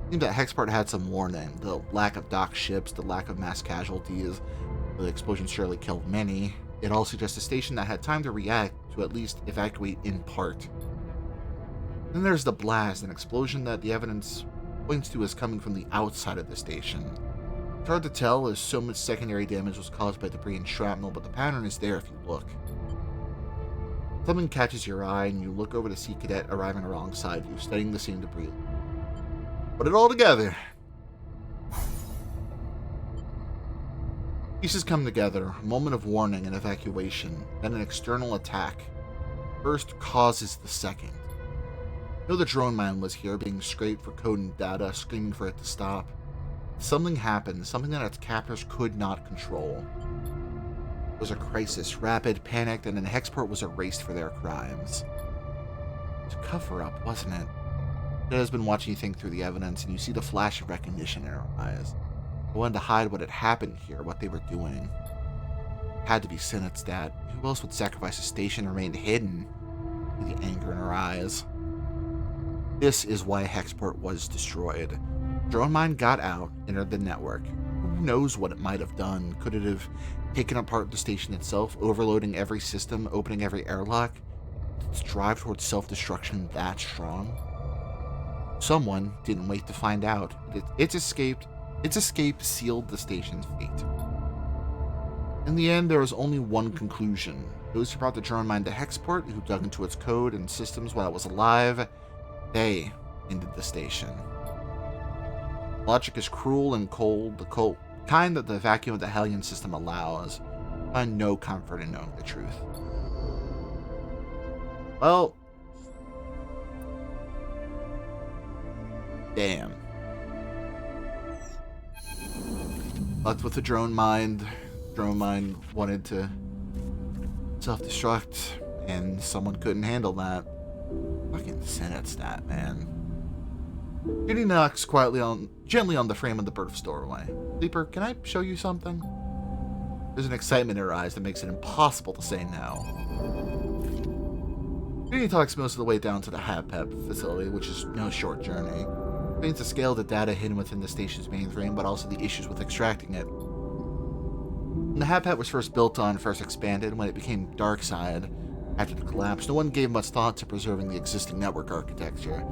It seems that Hexport had some warning. The lack of docked ships, the lack of mass casualties, the explosion surely killed many. It all suggests a station that had time to react, to at least evacuate in part. Then there's the blast, an explosion that the evidence points to as coming from the outside of the station. It's hard to tell as so much secondary damage was caused by debris and shrapnel, but the pattern is there if you look. Something catches your eye and you look over to see Cadet arriving alongside you, studying the same debris. Put it all together. Pieces come together, a moment of warning and evacuation, then an external attack. First causes the second. You know the drone mine was here, being scraped for code and data, screaming for it to stop. Something happened, something that its captors could not control. It was a crisis, rapid, panicked, and then Hexport was erased for their crimes. It was a cover-up, wasn't it? It has been watching you think through the evidence, and you see the flash of recognition in her eyes. They wanted to hide what had happened here, what they were doing. It had to be Sinetstad. Who else would sacrifice a station and remain hidden? See the anger in her eyes. This is why Hexport was destroyed. Drone mine got out, entered the network. Who knows what it might have done? Could it have taken apart the station itself, overloading every system, opening every airlock? Did its drive towards self-destruction that strong? Someone didn't wait to find out. Its escape sealed the station's fate. In the end, there was only one conclusion. Those who brought the drone mine to Hexport, who dug into its code and systems while it was alive, they ended the station. Logic is cruel and cold, the kind that the vacuum of the Hellion system allows. Find no comfort in knowing the truth. Well, damn. But with the drone mind wanted to self-destruct, and someone couldn't handle that. Fucking Senate stat, man. Judy knocks gently on the frame of the bird's doorway. Sleeper, can I show you something? There's an excitement in her eyes that makes it impossible to say no. Judy talks most of the way down to the HabPep facility, which is no short journey. It means to scale the data hidden within the station's mainframe, but also the issues with extracting it. When the HabPep was first built on, first expanded, when it became Darkside after the collapse, no one gave much thought to preserving the existing network architecture.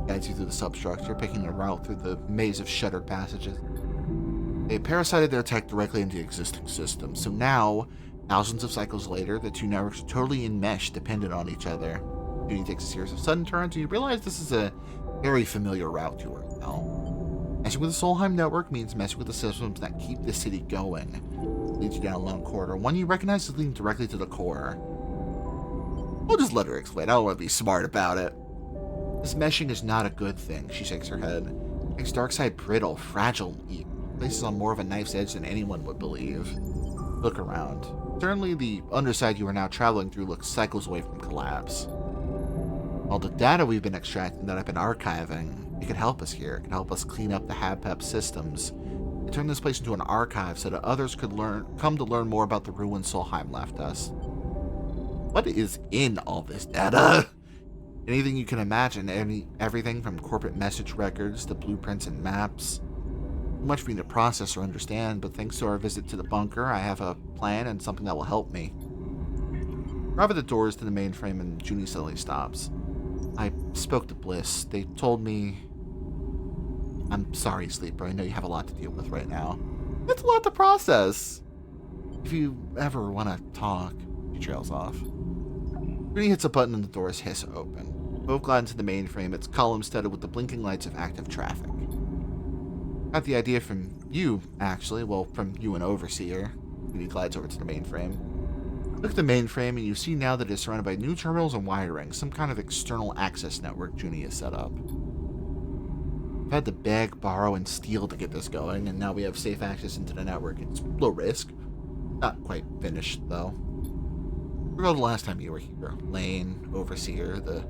It guides you through the substructure, picking a route through the maze of shuttered passages. They parasited their tech directly into the existing system, so now, thousands of cycles later, the two networks are totally enmeshed, dependent on each other. Judy takes a series of sudden turns, and you realize this is a very familiar route to her now. Messing with the Solheim network means messing with the systems that keep the city going. It leads you down a long corridor, one you recognize as leading directly to the core. We'll just let her explain. I don't want to be smart about it. This meshing is not a good thing, she shakes her head. It makes Darkside brittle, fragile, places on more of a knife's edge than anyone would believe. Look around. Certainly the underside you are now traveling through looks cycles away from collapse. All the data we've been extracting that I've been archiving, it can help us here. It can help us clean up the HabPep systems and turn this place into an archive so that others could come to learn more about the ruins Solheim left us. What is in all this data? Anything you can imagine, everything from corporate message records to blueprints and maps. Too much for me to process or understand, but thanks to our visit to the bunker, I have a plan and something that will help me. Arrive at the doors to the mainframe and Junie suddenly stops. I spoke to Bliss. They told me... I'm sorry, Sleeper. I know you have a lot to deal with right now. It's a lot to process. If you ever want to talk... She trails off. Junie hits a button and the doors hiss open. Both glide into the mainframe, its columns studded with the blinking lights of active traffic. Got the idea from you, actually. Well, from you and Overseer. Junie glides over to the mainframe. Look at the mainframe, and you see now that it is surrounded by new terminals and wiring, some kind of external access network Junie has set up. I've had to beg, borrow, and steal to get this going, and now we have safe access into the network. It's low risk. Not quite finished, though. Recall the last time you were here. Lane, Overseer, the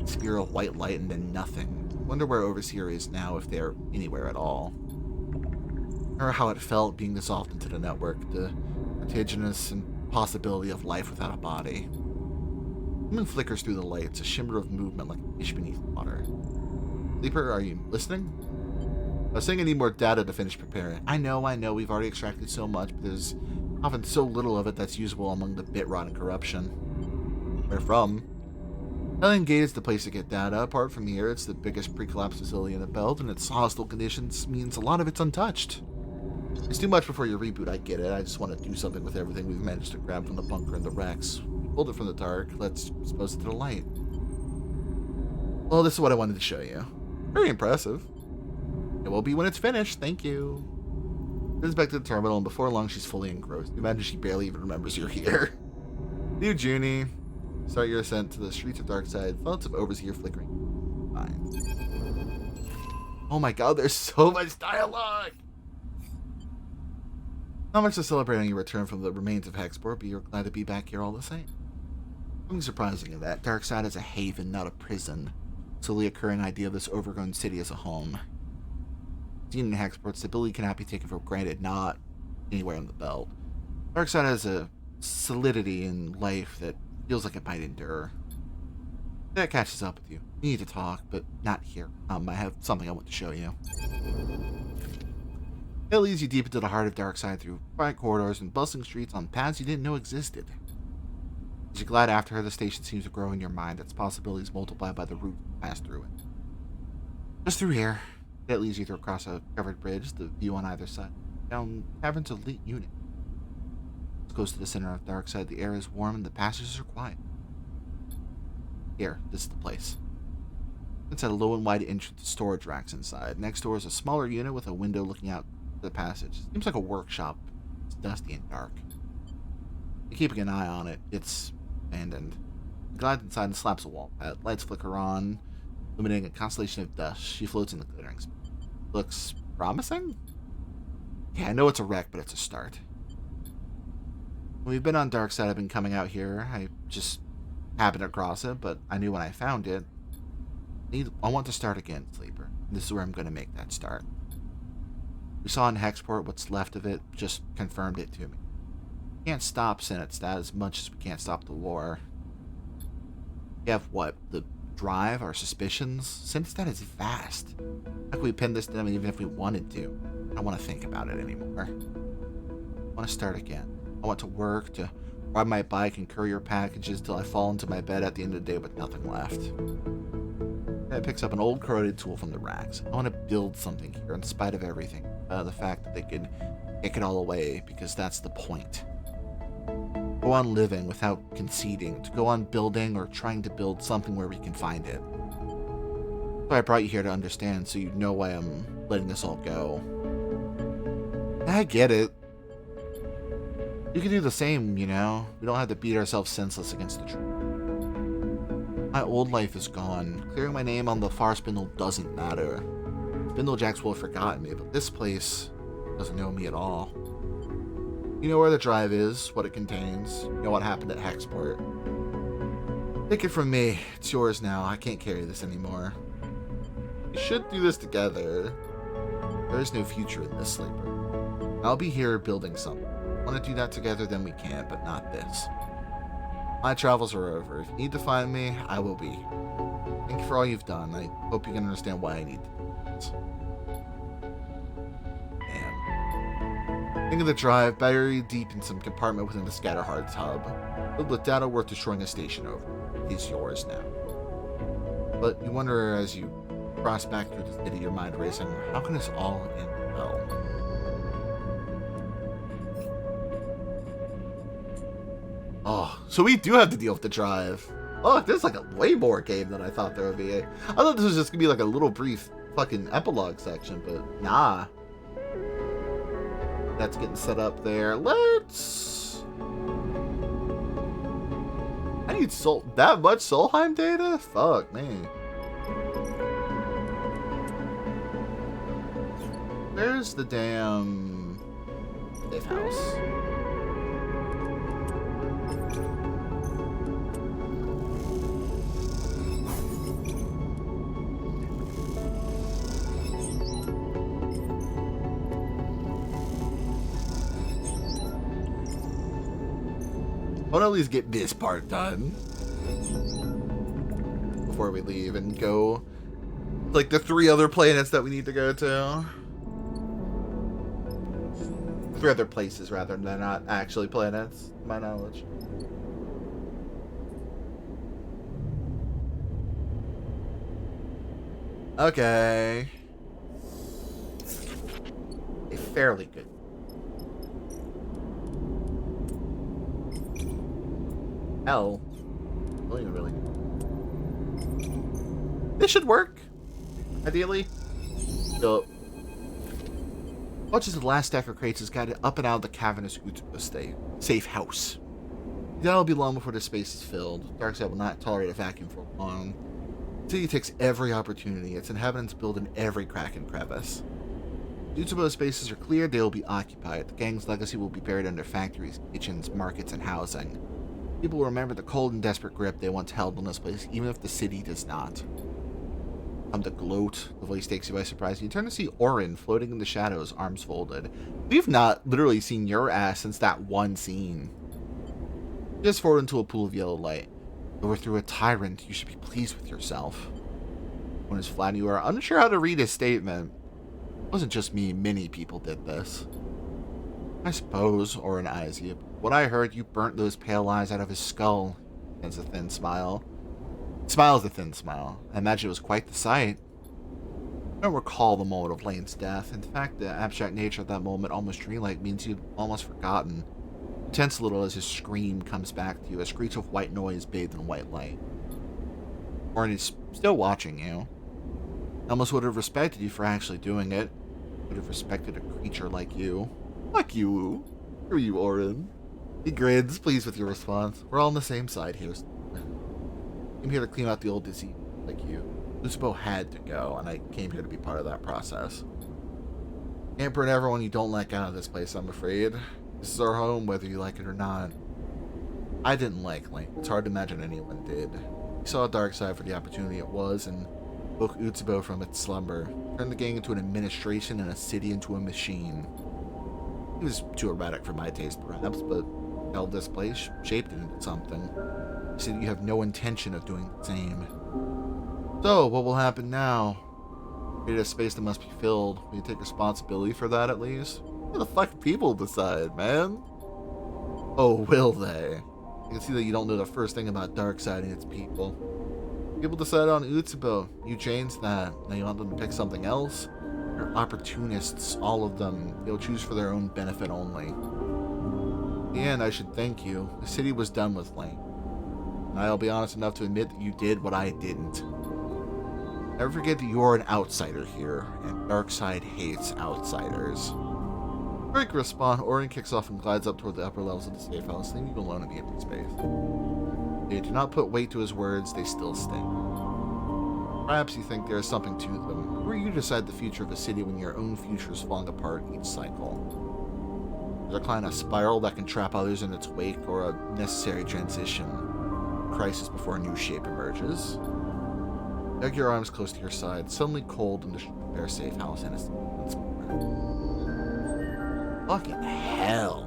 spiral white light, and then nothing. Wonder where Overseer is now, if they're anywhere at all. Remember how it felt being dissolved into the network, the vertiginous and possibility of life without a body. The moon flickers through the lights, a shimmer of movement like a fish beneath water. Sleeper, are you listening? I was saying I need more data to finish preparing. I know, we've already extracted so much, but there's often so little of it that's usable among the bit rot and corruption. Where from? Alien Gate is the place to get data. Apart from here, it's the biggest pre-collapse facility in the belt, and its hostile conditions means a lot of it's untouched. It's too much before your reboot, I get it. I just want to do something with everything we've managed to grab from the bunker and the wrecks. Pulled it from the dark, let's expose it to the light. Well, this is what I wanted to show you. Very impressive. It will be when it's finished, thank you. Heads back to the terminal, and before long she's fully engrossed. Imagine she barely even remembers you're here. New Junie. Start your ascent to the streets of Darkside. Thoughts of Overseer flickering. Fine. Oh my god, there's so much dialogue! Not much to celebrate on your return from the remains of Hexport, but you're glad to be back here all the same. Something surprising in that. Darkside is a haven, not a prison. Slowly occurring idea of this overgrown city as a home. Seen in Hexport, stability cannot be taken for granted, not anywhere in the belt. Darkside has a solidity in life that feels like it might endure. That catches up with you. You need to talk, but not here. I have something I want to show you. It leads you deep into the heart of Darkside through quiet corridors and bustling streets on paths you didn't know existed. As you glide after her, the station seems to grow in your mind, its possibilities multiplied by the route you pass through it. Just through here, that leads you through across a covered bridge, the view on either side, down Cavern's elite unit. It's close to the center of Darkside, the air is warm and the passages are quiet. Here, this is the place. It's a low and wide entrance to storage racks inside. Next door is a smaller unit with a window looking out the passage. Seems like a workshop. It's dusty and dark. You're keeping an eye on it. It's abandoned. You glide inside and slaps a wall pad. Lights flicker on, illuminating a constellation of dust. She floats in the glittering space. Looks promising? Yeah, I know it's a wreck, but it's a start. When we've been on Dark Side, I've been coming out here. I just happened across it, but I knew when I found it, I want to start again, Sleeper. This is where I'm going to make that start. We saw in Hexport what's left of it just confirmed it to me. We can't stop Senate's that as much as we can't stop the war. We have what? The drive, our suspicions? Since that is vast. How can we pin this to them even if we wanted to? I don't want to think about it anymore. I want to start again. I want to work, to ride my bike and courier packages till I fall into my bed at the end of the day with nothing left. And it picks up an old corroded tool from the racks. I want to build something here in spite of everything. The fact that they could kick it all away, because that's the point. Go on living without conceding, to go on building or trying to build something where we can find it. So I brought you here to understand, so you know why I'm letting this all go. I get it. You can do the same, you know? We don't have to beat ourselves senseless against the truth. My old life is gone. Clearing my name on the far spindle doesn't matter. Spindlejacks will have forgotten me, but this place doesn't know me at all. You know where the drive is, what it contains, you know what happened at Hexport. Take it from me, it's yours now. I can't carry this anymore. We should do this together. There is no future in this, Sleeper. I'll be here building something. Want to do that together, then we can, but not this. My travels are over. If you need to find me, I will be. Thank you for all you've done. I hope you can understand why I need to do this. Think of the drive, buried deep in some compartment within the Scatterheart's hub. Filled with data worth destroying a station over. It's yours now. But you wonder as you cross back through the city, your mind racing, how can this all end well? Oh, so we do have to deal with the drive. Oh, this is like a way more game than I thought there would be. I thought this was just gonna be like a little brief fucking epilogue section, but nah. That's getting set up there. Let's... I need that much Solheim data? Fuck me. Where's the damn safe house? I want to at least get this part done before we leave and go like the 3 other planets that we need to go to. 3 other places rather, they're not actually planets, to my knowledge. Okay. A fairly good. Hell. Don't even really. This should work. Ideally. So, much as the last stack of crates has got it up and out of the cavernous safe house. That'll be long before the space is filled. Darkseid will not tolerate a vacuum for long. The city takes every opportunity. Its inhabitants build in every crack and crevice. Due to those spaces are cleared, they will be occupied. The gang's legacy will be buried under factories, kitchens, markets, and housing. People will remember the cold and desperate grip they once held on this place, even if the city does not. Come to gloat, the voice takes you by surprise. You turn to see Orin floating in the shadows, arms folded. We've not literally seen your ass since that one scene. You just forward into a pool of yellow light. Overthrew a tyrant, you should be pleased with yourself. When it's flat, you are unsure how to read his statement. It wasn't just me, many people did this. I suppose, Orin eyes you. What I heard, you burnt those pale eyes out of his skull. It's a thin smile. Smiles a thin smile. I imagine it was quite the sight. I don't recall the moment of Lane's death. In fact, the abstract nature of that moment, almost dreamlike, means you've almost forgotten. You tense a little as his scream comes back to you, a screech of white noise bathed in white light. Orin is still watching you. I almost would have respected you for actually doing it. Would have respected a creature like you. Fuck you. Screw you, Orin. He grins, pleased with your response. We're all on the same side here. I'm here to clean out the old disease like you. Lucibo had to go, and I came here to be part of that process. Can't burn everyone you don't like out of this place, I'm afraid. This is our home, whether you like it or not. I didn't like Lane. It's hard to imagine anyone did. He saw a dark side for the opportunity it was and woke Utsubo from its slumber. Turned the gang into an administration and a city into a machine. He was too erratic for my taste, perhaps, but held this place, shaped it into something. He said you have no intention of doing the same. So, what will happen now? Create a space that must be filled. Will you take responsibility for that at least? What the fuck people decide, man? Oh, will they? I can see that you don't know the first thing about Darkseid and its people. People decided on Utsubo. You changed that. Now you want them to pick something else? They're opportunists, all of them. They'll choose for their own benefit only. In the end, I should thank you. The city was done with Lane. And I'll be honest enough to admit that you did what I didn't. Never forget that you're an outsider here, and Darkseid hates outsiders. Break respawn, Orin kicks off and glides up toward the upper levels of the safe house, leaving you alone in the empty space. They do not put weight to his words, they still sting. Perhaps you think there is something to them. Who are you to decide the future of a city when your own future is falling apart each cycle? Is there kind of spiral that can trap others in its wake, or a necessary transition? A crisis before a new shape emerges? Hug your arms close to your side, suddenly cold in the bare safe house and once more. Fucking hell.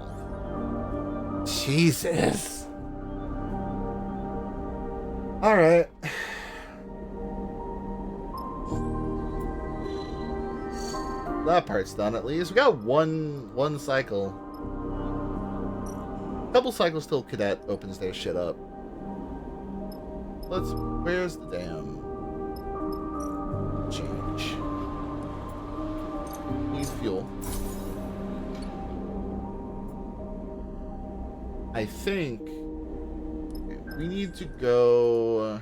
Jesus. Alright. That part's done at least. We got one cycle. Couple cycles till Cadet opens their shit up. Where's the damn change? Need fuel. I think we need to go.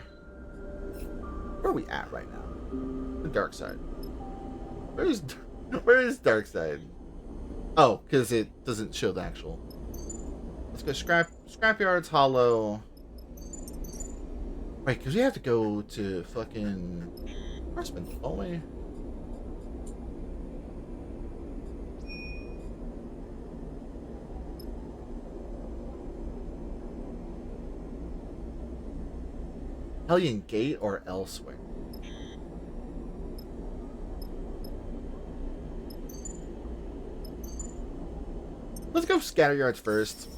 Where are we at right now? The dark side. Where is Darkseid? Oh, because it doesn't show the actual. Let's go Scrapyard's Hollow. Right, because we have to go to fucking Horseman, don't we? Hellion Gate or elsewhere? Let's go Scatteryards first.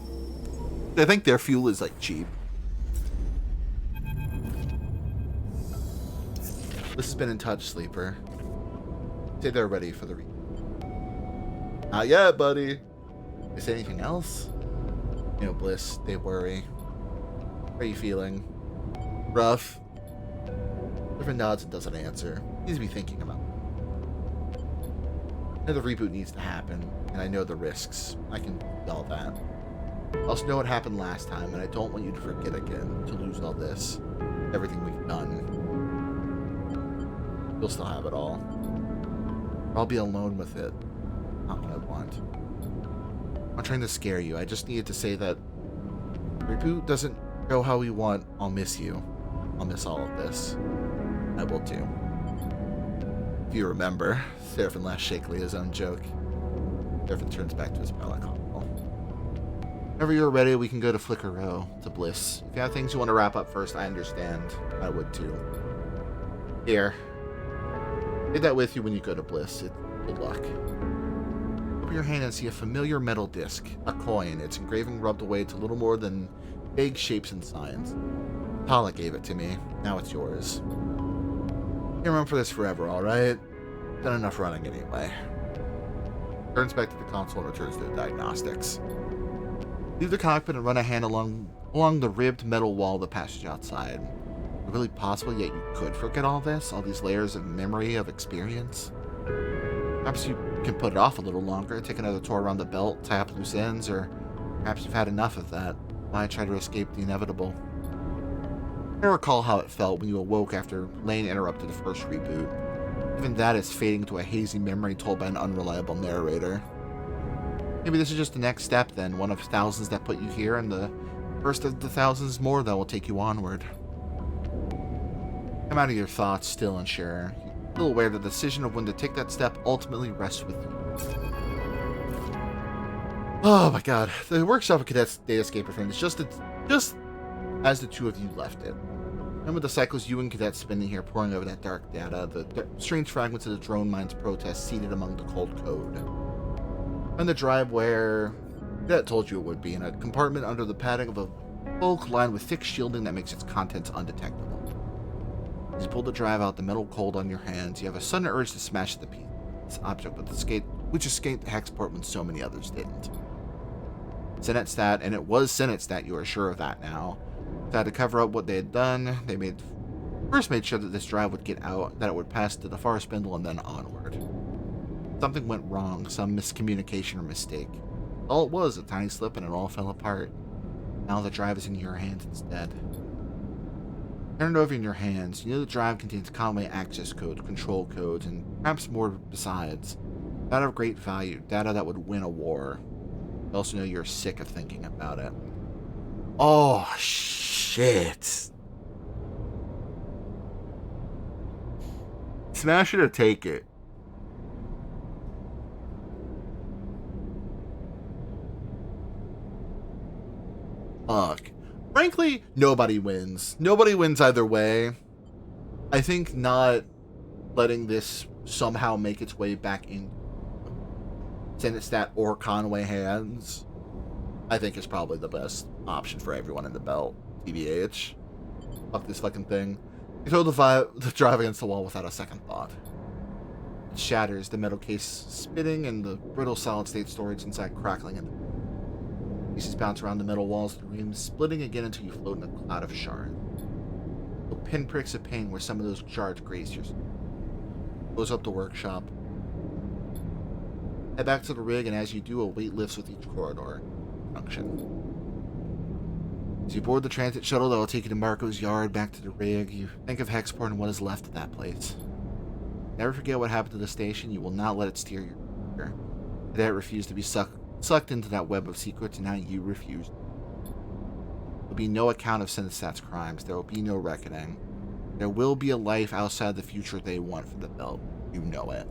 I think their fuel is like cheap. This has been In Touch, Sleeper. Say they're ready for the Not yet, buddy. They say anything else? You know, Bliss, they worry. How are you feeling? Rough. Griffin nods and doesn't answer. He needs to be thinking about it. I know the reboot needs to happen, and I know the risks. I can do all that. I also know what happened last time, and I don't want you to forget again, to lose all this. Everything we've done. You'll still have it all. I'll be alone with it. Not what I want. I'm not trying to scare you. I just needed to say that if the reboot doesn't go how we want, I'll miss you. I'll miss all of this. I will too. If you remember, Seraphim laughs shakily at his own joke. Seraphim turns back to his pal like whenever you're ready, we can go to Flicker Row, to Bliss. If you have things you want to wrap up first, I understand. I would too. Here. Take that with you when you go to Bliss. Good luck. Open your hand and see a familiar metal disc. A coin. Its engraving rubbed away to little more than vague shapes and signs. Tala gave it to me. Now it's yours. Can't run for this forever, alright? Done enough running anyway. Turns back to the console and returns to the diagnostics. Leave the cockpit and run a hand along the ribbed metal wall of the passage outside. Is it really possible yet you could forget all this? All these layers of memory, of experience? Perhaps you can put it off a little longer, take another tour around the belt, tie up loose ends, or perhaps you've had enough of that. Why try to escape the inevitable? I recall how it felt when you awoke after Lane interrupted the first reboot. Even that is fading into a hazy memory told by an unreliable narrator. Maybe this is just the next step then, one of thousands that put you here, and the first of the thousands more that will take you onward. Come out of your thoughts, still unsure. You're still aware the decision of when to take that step ultimately rests with you. Oh my god. The workshop of Cadet's Datascaper friend is just as the two of you left it. And with the cycles you and Cadet spinning here, pouring over that dark data, the strange fragments of the drone mine's protest seated among the cold code. And the drive where Cadet told you it would be, in a compartment under the padding of a bulk lined with thick shielding that makes its contents undetectable. As you pull the drive out, the metal cold on your hands, you have a sudden urge to smash the piece. This object which escaped the hexport when so many others didn't. Senetstat, and it was Senetstat, you are sure of that now. They had to cover up what they had done. They first made sure that this drive would get out, that it would pass to the far spindle, and then onward. Something went wrong, some miscommunication or mistake. All it was, a tiny slip, and it all fell apart. Now the drive is in your hands instead. Turn it over in your hands. You know the drive contains Conway access codes, control codes, and perhaps more besides. Data of great value, data that would win a war. You also know you're sick of thinking about it. Oh, shit. Smash it or take it. Fuck. Frankly, nobody wins. Nobody wins either way. I think not letting this somehow make its way back in Senetstat or Conway hands, I think is probably the best option for everyone in the belt. TBH. Fuck this fucking thing. You throw the drive against the wall without a second thought. It shatters, the metal case spitting and the brittle solid-state storage inside crackling, and pieces bounce around the metal walls of the room, splitting again until you float in a cloud of shards. Pinpricks of pain where some of those shards graze your skin. Close up the workshop. Head back to the rig, and as you do, a weight lifts with each corridor function. As you board the transit shuttle that will take you to Marco's yard, back to the rig, you think of Hexport and what is left of that place. Never forget what happened to the station. You will not let it steer your career. Cadet refused to be sucked into that web of secrets, and now you refuse. There will be no account of Senestat's crimes. There will be no reckoning. There will be a life outside the future they want for the belt. You know it.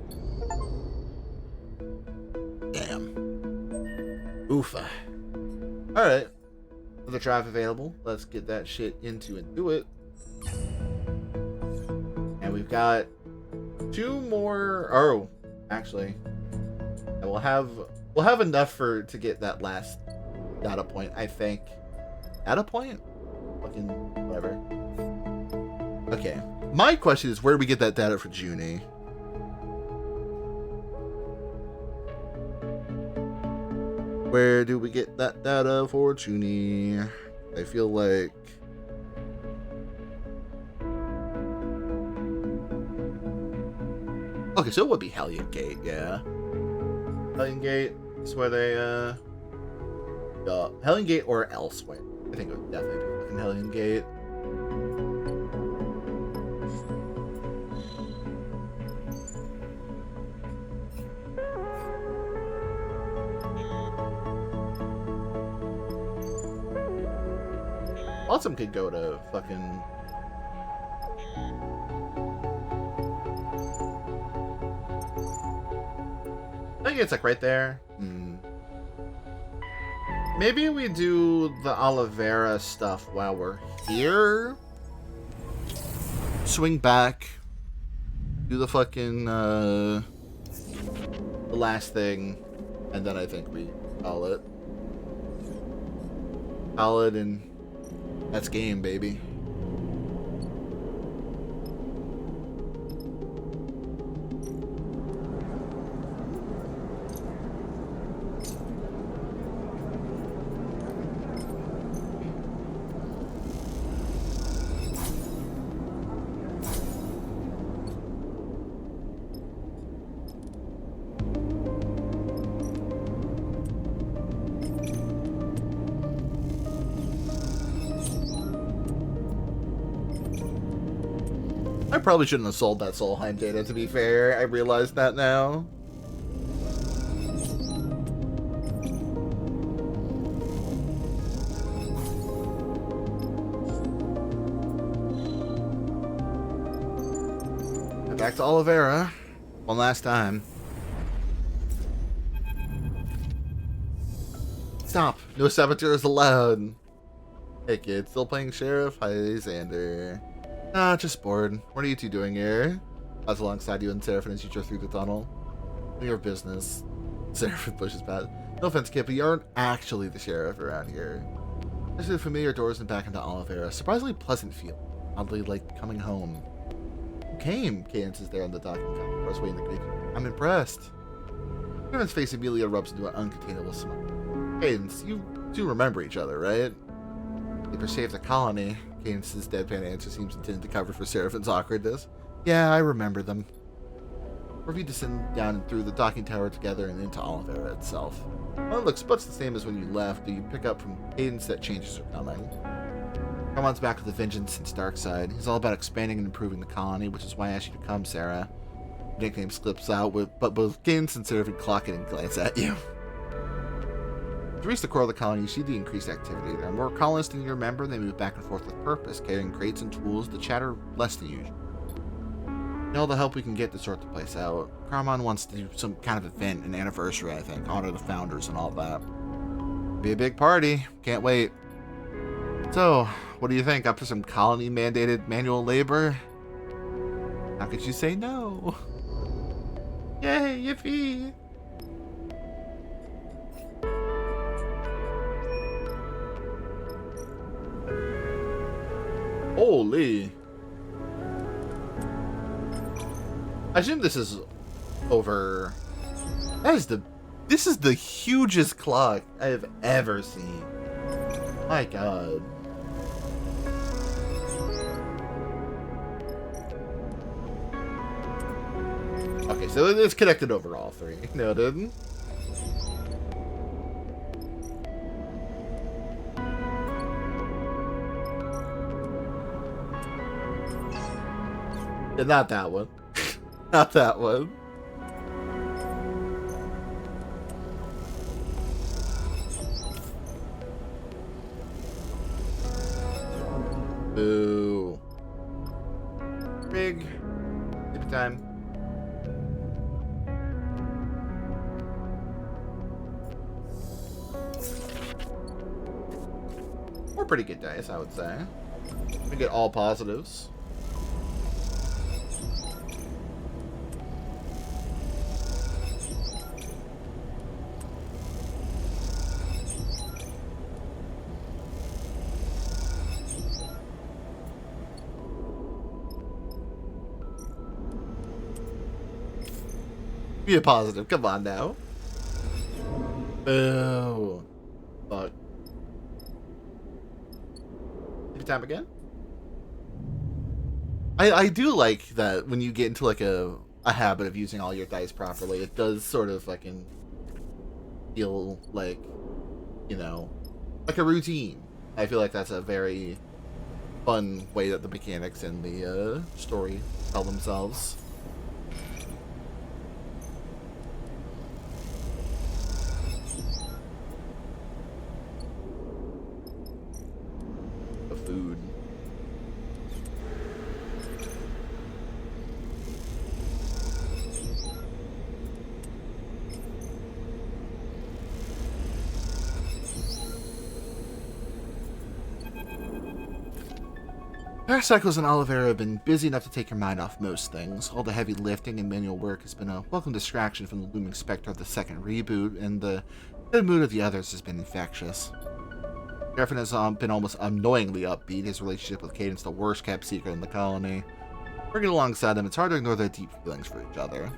Damn. Oofa. Alright. Another drive available. Let's get that shit into and do it. And we've got two more. Oh, actually, we'll have enough to get that last data point, I think. Data point? Fucking whatever. Okay. My question is, where do we get that data for Junie? Where do we get that data for Junie? I feel like... Okay, so it would be Hellion Gate, yeah. Hellion Gate is where they, Hellion Gate or elsewhere. I think it would definitely be fucking Hellion Gate. Awesome could go to fucking... I think it's like right there. Maybe we do the Oliveira stuff while we're here. Swing back. Do the fucking, the last thing. And then I think we call it. Call it, and that's game, baby. I probably shouldn't have sold that Solheim data, to be fair. I realize that now. And back to Oliveira. One last time. Stop! No saboteurs allowed! Hey kid, still playing sheriff? Hi, Xander. Ah, just bored. What are you two doing here? I was alongside you and Seraphim as you drove through the tunnel. Your business. Seraphim pushes past. No offense, kid, but you aren't actually the sheriff around here. There's the familiar doors and back into Oliveira. Surprisingly pleasant feel. Oddly like coming home. Who came? Cadence is there on the docking counter. I was waiting to greet you. I'm impressed. Cadence's face immediately erupts into an uncontainable smile. Cadence, you do remember each other, right? They perceived the colony. Cadence's deadpan answer seems intended to cover for Seraphim's awkwardness. Yeah, I remember them. Or if you descend down through the docking tower together and into Oliveira itself. Well, it looks much the same as when you left, but you pick up from Cadence that changes are coming. Carmon's back with a vengeance since Darkside. He's all about expanding and improving the colony, which is why I asked you to come, Sarah. The nickname slips out, but both Cadence and Seraphim clock it and glance at you. To reach the core of the colony, you see the increased activity. There are more colonists than you remember, and they move back and forth with purpose, carrying crates and tools that chatter less than usual. Need all the help we can get to sort the place out. Carmon wants to do some kind of event, an anniversary, I think, honor the founders and all that. Be a big party. Can't wait. So, what do you think? Up for some colony-mandated manual labor? How could you say no? Yay, yippee! Holy. I assume this is over. This is the hugest clock I have ever seen. My god. Okay, so it's connected over all three. Noted. Yeah, not that one. Not that one. Boo. Big. Every time. We're pretty good dice, I would say. We get all positives. Be a positive. Come on now. Oh. Fuck. Every time again? I do like that when you get into like a habit of using all your dice properly, it does sort of fucking feel like, you know, like a routine. I feel like that's a very fun way that the mechanics and the story tell themselves. Food. Paracycles and Oliveira have been busy enough to take your mind off most things. All the heavy lifting and manual work has been a welcome distraction from the looming specter of the second reboot, and the good mood of the others has been infectious. Griffin has been almost annoyingly upbeat, his relationship with Cadence the worst kept secret in the colony. Working alongside them, it's hard to ignore their deep feelings for each other.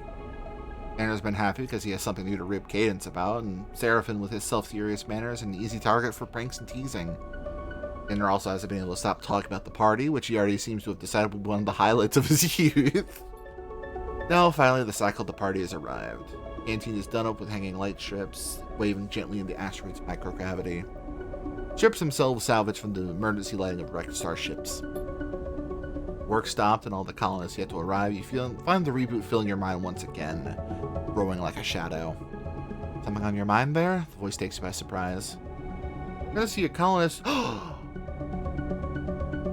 Tanner's been happy because he has something new to rib Cadence about, and Seraphim with his self-serious manners an easy target for pranks and teasing. Tanner also hasn't been able to stop talking about the party, which he already seems to have decided would be one of the highlights of his youth. Now, finally, the cycle of the party has arrived. The canteen is done up with hanging light strips, waving gently in the asteroid's microgravity. Ships themselves salvaged from the emergency lighting of wrecked starships. Work stopped and all the colonists yet to arrive. You find the reboot filling your mind once again, growing like a shadow. Something on your mind there? The voice takes you by surprise. You're gonna see a colonist.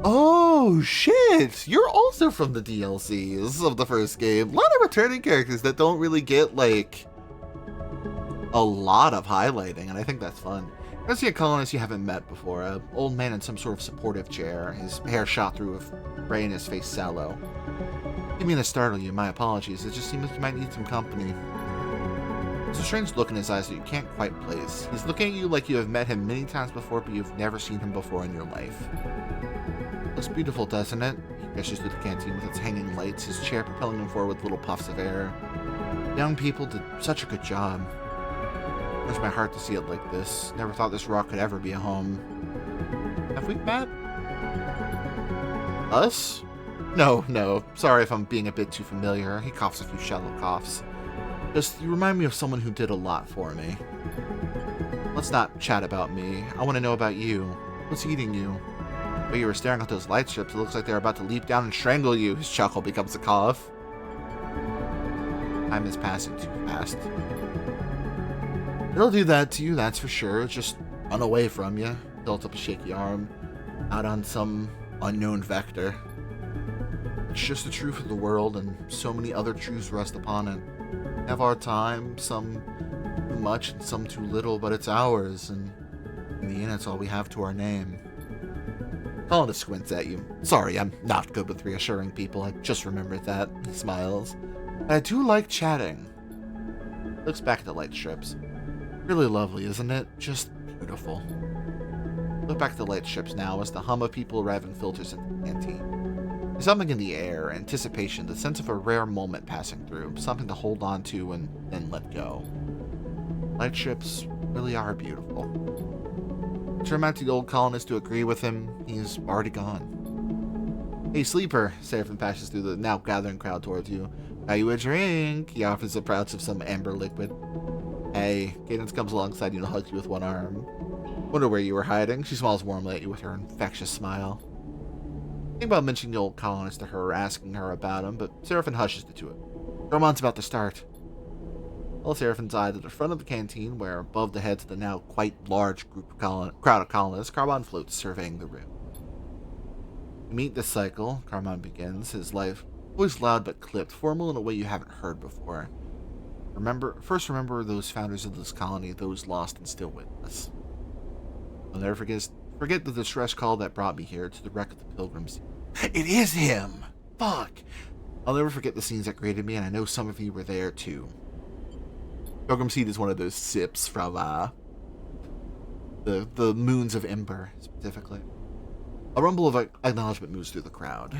Oh shit! You're also from the DLCs of the first game. A lot of returning characters that don't really get like a lot of highlighting, and I think that's fun. I see a colonist you haven't met before, an old man in some sort of supportive chair, his hair shot through with gray and his face sallow. Didn't mean to startle you, my apologies, it just seems like you might need some company. There's a strange look in his eyes that you can't quite place. He's looking at you like you have met him many times before, but you've never seen him before in your life. Looks beautiful, doesn't it? He gestures through the canteen with its hanging lights, his chair propelling him forward with little puffs of air. Young people did such a good job. It hurts my heart to see it like this. Never thought this rock could ever be a home. Have we met? Us? No. Sorry if I'm being a bit too familiar. He coughs a few shallow coughs. Just, you remind me of someone who did a lot for me. Let's not chat about me. I want to know about you. What's eating you? While you were staring at those light strips, it looks like they're about to leap down and strangle you. His chuckle becomes a cough. Time is passing too fast. It'll do that to you, that's for sure. Just run away from you. Built up a shaky arm. Out on some unknown vector. It's just the truth of the world, and so many other truths rest upon it. We have our time, some too much and some too little, but it's ours, and in the end, it's all we have to our name. Colonist squints at you. Sorry, I'm not good with reassuring people. I just remembered that. He smiles. But I do like chatting. Looks back at the light strips. Really lovely, isn't it? Just beautiful. Look back at the light strips now as the hum of people arriving filters into the canteen. There's something in the air, anticipation, the sense of a rare moment passing through, something to hold on to and then let go. Light strips really are beautiful. Turn back to the old colonist to agree with him. He's already gone. Hey, sleeper, Seraphim passes through the now gathering crowd towards you. Buy you a drink. He offers a pouch of some amber liquid. Hey, Cadence comes alongside you and hugs you with one arm. Wonder where you were hiding. She smiles warmly at you with her infectious smile. Think about mentioning the old colonist to her, asking her about him, but Seraphim hushes the two of them. Roman's about to start. All Seraphim's eyes at the front of the canteen, where above the heads of the now quite large crowd of colonists, Carbon floats surveying the room. You meet this cycle, Carbon begins, his voice loud but clipped, formal in a way you haven't heard before. First remember those founders of this colony, those lost and still with us. I'll never forget the distress call that brought me here to the wreck of the Pilgrims. It is him! Fuck! I'll never forget the scenes that greeted me, and I know some of you were there too. Pilgrim Seed is one of those sips from the Moons of Ember, specifically. A rumble of acknowledgement moves through the crowd.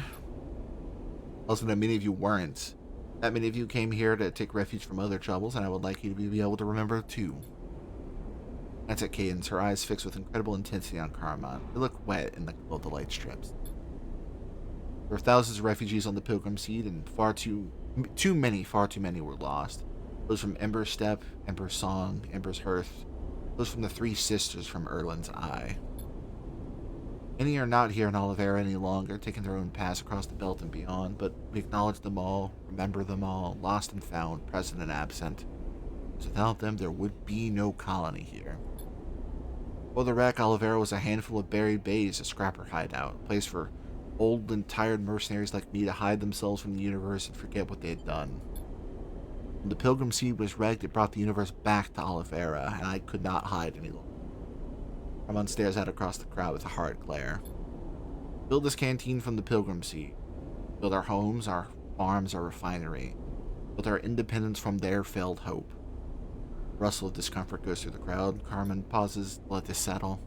Also, that many of you weren't. That many of you came here to take refuge from other troubles, and I would like you to be able to remember too. That's at Cadence, her eyes fixed with incredible intensity on Carmine. They look wet in the glow of the light strips. There were thousands of refugees on the Pilgrim Seed, and far too many were lost. Those from Ember's Step, Ember's Song, Ember's Hearth. Those from the Three Sisters from Erlin's Eye. Many are not here in Olivera any longer, taking their own paths across the belt and beyond, but we acknowledge them all, remember them all, lost and found, present and absent. Without them, there would be no colony here. Before the wreck, Olivera was a handful of buried bays, a scrapper hideout, a place for old and tired mercenaries like me to hide themselves from the universe and forget what they had done. When the Pilgrim Seed was wrecked, it brought the universe back to Olivera, and I could not hide any longer. Ramon stares out across the crowd with a hard glare. Build this canteen from the Pilgrim Seed. Build our homes, our farms, our refinery. Build our independence from their failed hope. A rustle of discomfort goes through the crowd. Carmen pauses to let this settle.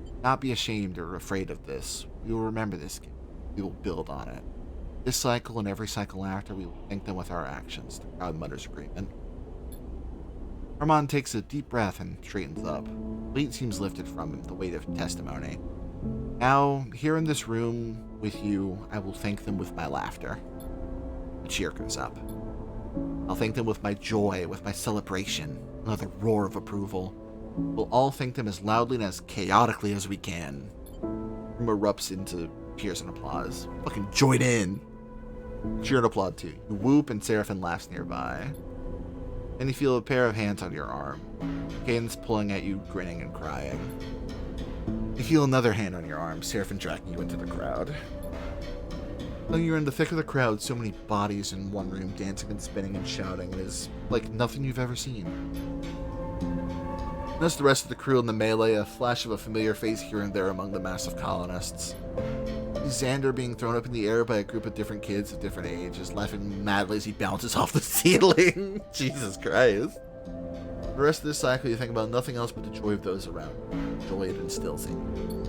Do not be ashamed or afraid of this. We will remember this. We will build on it. This cycle and every cycle after, we will thank them with our actions. The crowd mutters agreement. Armand takes a deep breath and straightens up. Weight seems lifted from him, the weight of testimony. Now, here in this room with you, I will thank them with my laughter. A cheer goes up. I'll thank them with my joy, with my celebration. Another roar of approval. We'll all thank them as loudly and as chaotically as we can. The room erupts into cheers and applause. Fucking join in. Cheer and applaud too. You whoop and Seraphim laughs nearby. Then you feel a pair of hands on your arm. Cadence pulling at you, grinning and crying. You feel another hand on your arm, Seraphim dragging you into the crowd. When you're in the thick of the crowd, so many bodies in one room dancing and spinning and shouting. It is like nothing you've ever seen. Notice the rest of the crew in the melee, a flash of a familiar face here and there among the massive colonists. Xander being thrown up in the air by a group of different kids of different ages, laughing madly as he bounces off the ceiling. Jesus Christ. The rest of this cycle, you think about nothing else but the joy of those around you. The joy it instills in you.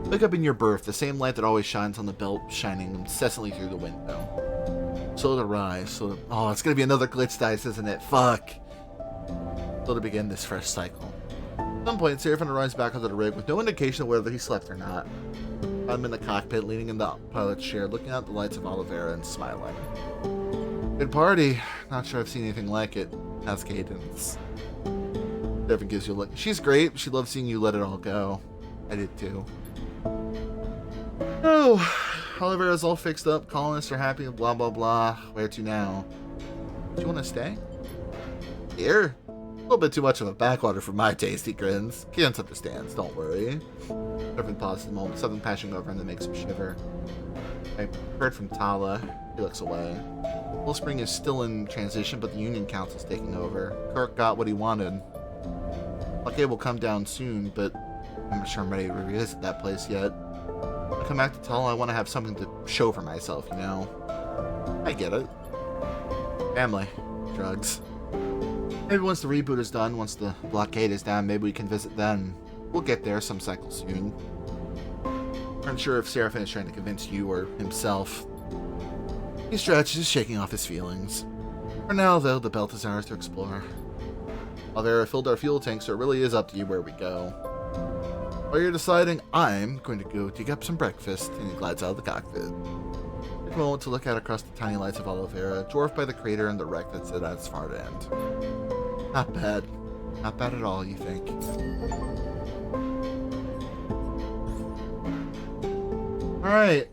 Look up in your berth, the same light that always shines on the belt shining incessantly through the window. So to rise, so to... Oh, it's gonna be another glitch dice, isn't it? Fuck. So to begin this fresh cycle. At some point, Seraphim arrives back onto the rig with no indication of whether he slept or not. I'm in the cockpit, leaning in the pilot's chair, looking out the lights of Oliveira and smiling. Good party. Not sure I've seen anything like it. How's Cadence? Seraphim gives you a look. She's great. She loves seeing you let it all go. I did too. Oh, Oliveira's all fixed up. Colonists are happy. Blah, blah, blah. Where to now? Do you want to stay? Here? A little bit too much of a backwater for my taste, he grins. Cadence understands. Don't worry. Seraphim pauses a moment. Something passing over him that makes him shiver. I heard from Tala. He looks away. Spring is still in transition, but the Union Council's taking over. Kirk got what he wanted. Blockade will come down soon, but I'm not sure I'm ready to revisit that place yet. When I come back to Tala, I want to have something to show for myself, you know? I get it. Family. Drugs. Maybe once the reboot is done, once the blockade is down, maybe we can visit then. We'll get there some cycle soon. I'm unsure if Seraphim is trying to convince you or himself. He stretches, shaking off his feelings. For now, though, the belt is ours to explore. Oliveira filled our fuel tank, so it really is up to you where we go. While you're deciding, I'm going to go dig up some breakfast, and he glides out of the cockpit. Take a moment to look out across the tiny lights of Oliveira, dwarfed by the crater and the wreck that's at its far end. Not bad. Not bad at all, you think. Alright.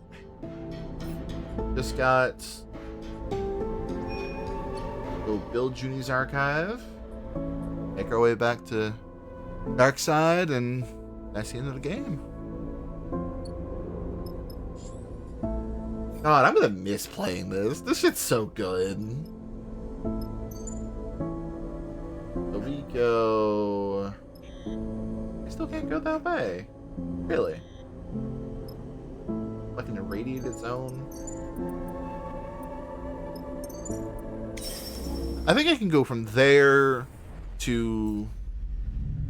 Just got... Go build Junie's archive. Make our way back to Darkside, and that's the end of the game. God, I'm gonna miss playing this. This shit's so good. So we go... I still can't go that way. Really? Like an irradiated zone? I think I can go from there to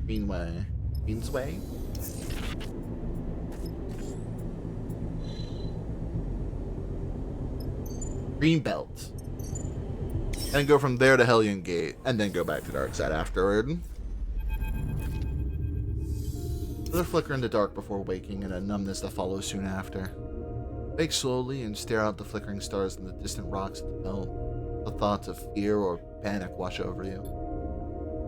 Greenway. Queensway? Greenbelt. And go from there to Hellion Gate, and then go back to Darkside afterward. Another flicker in the dark before waking, and a numbness that follows soon after. Wake slowly and stare out the flickering stars and the distant rocks at the belt. The thoughts of fear or panic wash over you.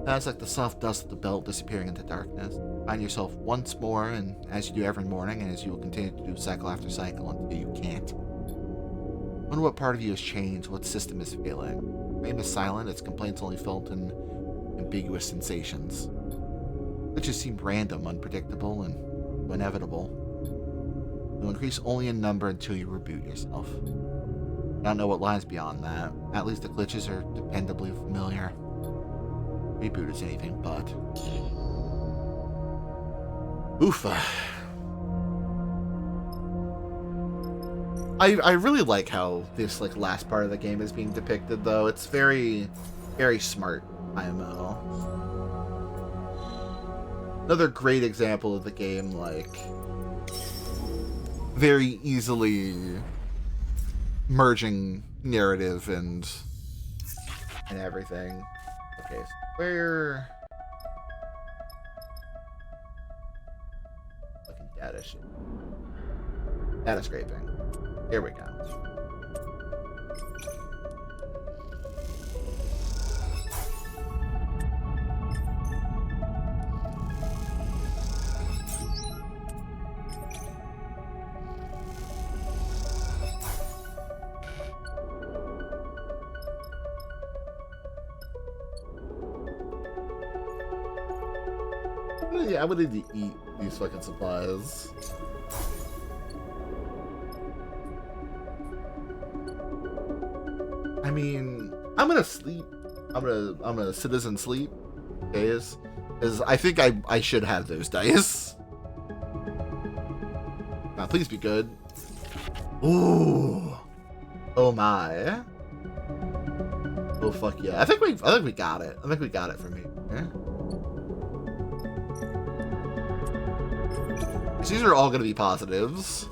As like the soft dust of the belt disappearing into darkness. Find yourself once more, and as you do every morning, and as you will continue to do cycle after cycle until you can't. Wonder what part of you has changed, what system is failing. Fame is silent, its complaints only felt in ambiguous sensations. It just seemed random, unpredictable, and inevitable. You'll increase only in number until you reboot yourself. I don't know what lies beyond that. At least the glitches are dependably familiar. Reboot is anything but. Oofa. I really like how this last part of the game is being depicted, though. It's very, very smart IMO. Another great example of the game, very easily merging narrative and everything. Okay, so where... Fucking data shit. Data scraping. Here we go. Yeah, I would need to eat these fucking supplies. I mean, I'm gonna sleep. I'm gonna citizen sleep days, because I think I should have those dice. Now, please be good. Ooh. Oh my. Oh fuck yeah. I think we got it. I think we got it for me. Yeah. These are all gonna be positives.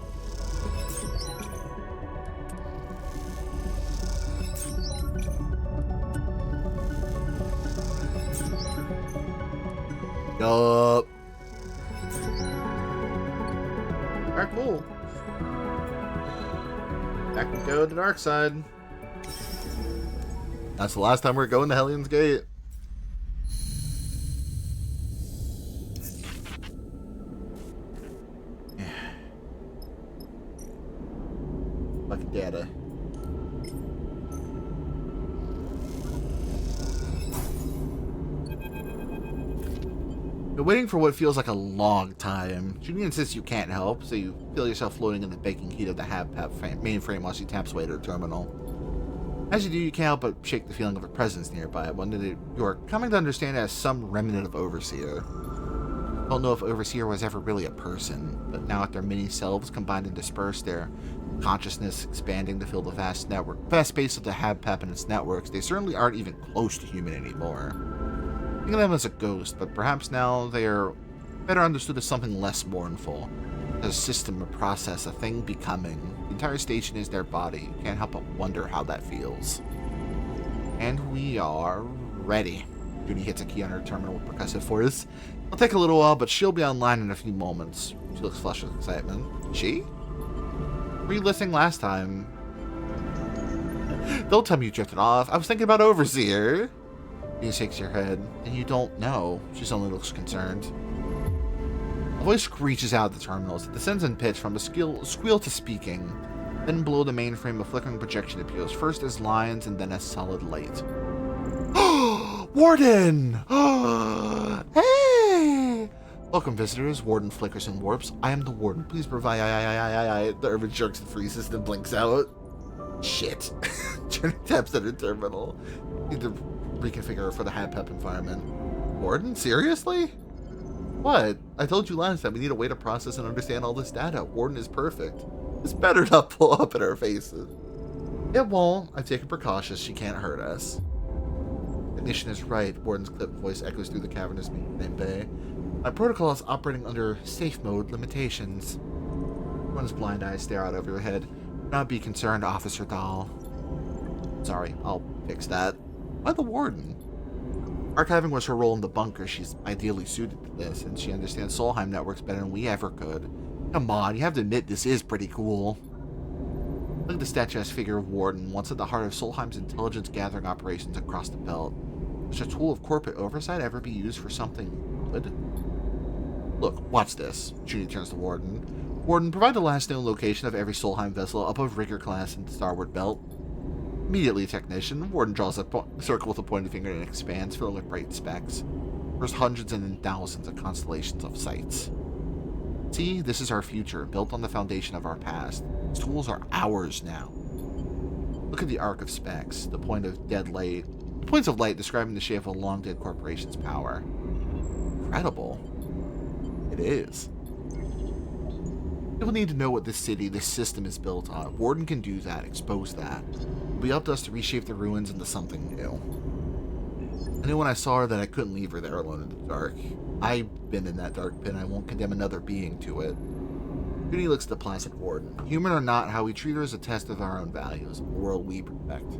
Yup. Alright, cool. Back we go to the dark side. That's the last time we're going to Helion's Gate. Fucking data. You're waiting for what feels like a long time. Judy insists you can't help, so you feel yourself floating in the baking heat of the HabPap mainframe while she taps away to the terminal. As you do, you can't help but shake the feeling of a presence nearby, one that you are coming to understand as some remnant of Overseer. Don't know if Overseer was ever really a person, but now with their many selves combined and dispersed, their consciousness expanding to fill the vast space of the HabPap and its networks, they certainly aren't even close to human anymore. Think of them as a ghost, but perhaps now they are better understood as something less mournful. A system, a process, a thing becoming. The entire station is their body. You can't help but wonder how that feels. And we are ready. Judy hits a key on her terminal with percussive force. It'll take a little while, but she'll be online in a few moments. She looks flushed with excitement. She? Were you listening last time? Don't tell me you drifted off. I was thinking about Overseer. She shakes your head, and you don't know. She suddenly looks concerned. A voice screeches out of the terminals. It descends in pitch from a squeal to speaking. Then below the mainframe, a flickering projection appears, first as lines and then as solid light. Warden! Hey! Welcome, visitors. Warden flickers and warps. I am the Warden. Please provide. The urban jerks and freezes and blinks out. Shit. Jenny taps at her terminal. Need to reconfigure for the HabPap environment. Warden? Seriously? What? I told you last time we need a way to process and understand all this data. Warden is perfect. This better not pull up in our faces. It won't. I've taken precautions. She can't hurt us. Technician is right. Warden's clipped voice echoes through the cavernous main bay. My protocol is operating under safe mode limitations. Warden's blind eyes stare out over your head. Do not be concerned, Officer Dahl. Sorry, I'll fix that. Why the Warden? Archiving was her role in the bunker. She's ideally suited to this, and she understands Solheim networks better than we ever could. Come on, you have to admit this is pretty cool. Look at the statuesque figure of Warden, once at the heart of Solheim's intelligence gathering operations across the belt. Should a tool of corporate oversight ever be used for something good? Look, watch this. Judy turns to Warden. Warden, provide the last known location of every Solheim vessel above Rigger class in the Starward Belt. Immediately, technician. Warden draws a circle with a pointed finger and expands, filling with bright specks. There's hundreds and then thousands of constellations of sites. See, this is our future, built on the foundation of our past. These tools are ours now. Look at the arc of specks, the points of light describing the shape of a long-dead corporation's power. Incredible. It is. People need to know what this city, this system is built on. Warden can do that, expose that. It'll be up to us to reshape the ruins into something new. I knew when I saw her that I couldn't leave her there alone in the dark. I've been in that dark pit, and I won't condemn another being to it. Judy looks at the placid Warden. Human or not, how we treat her is a test of our own values, the world we protect.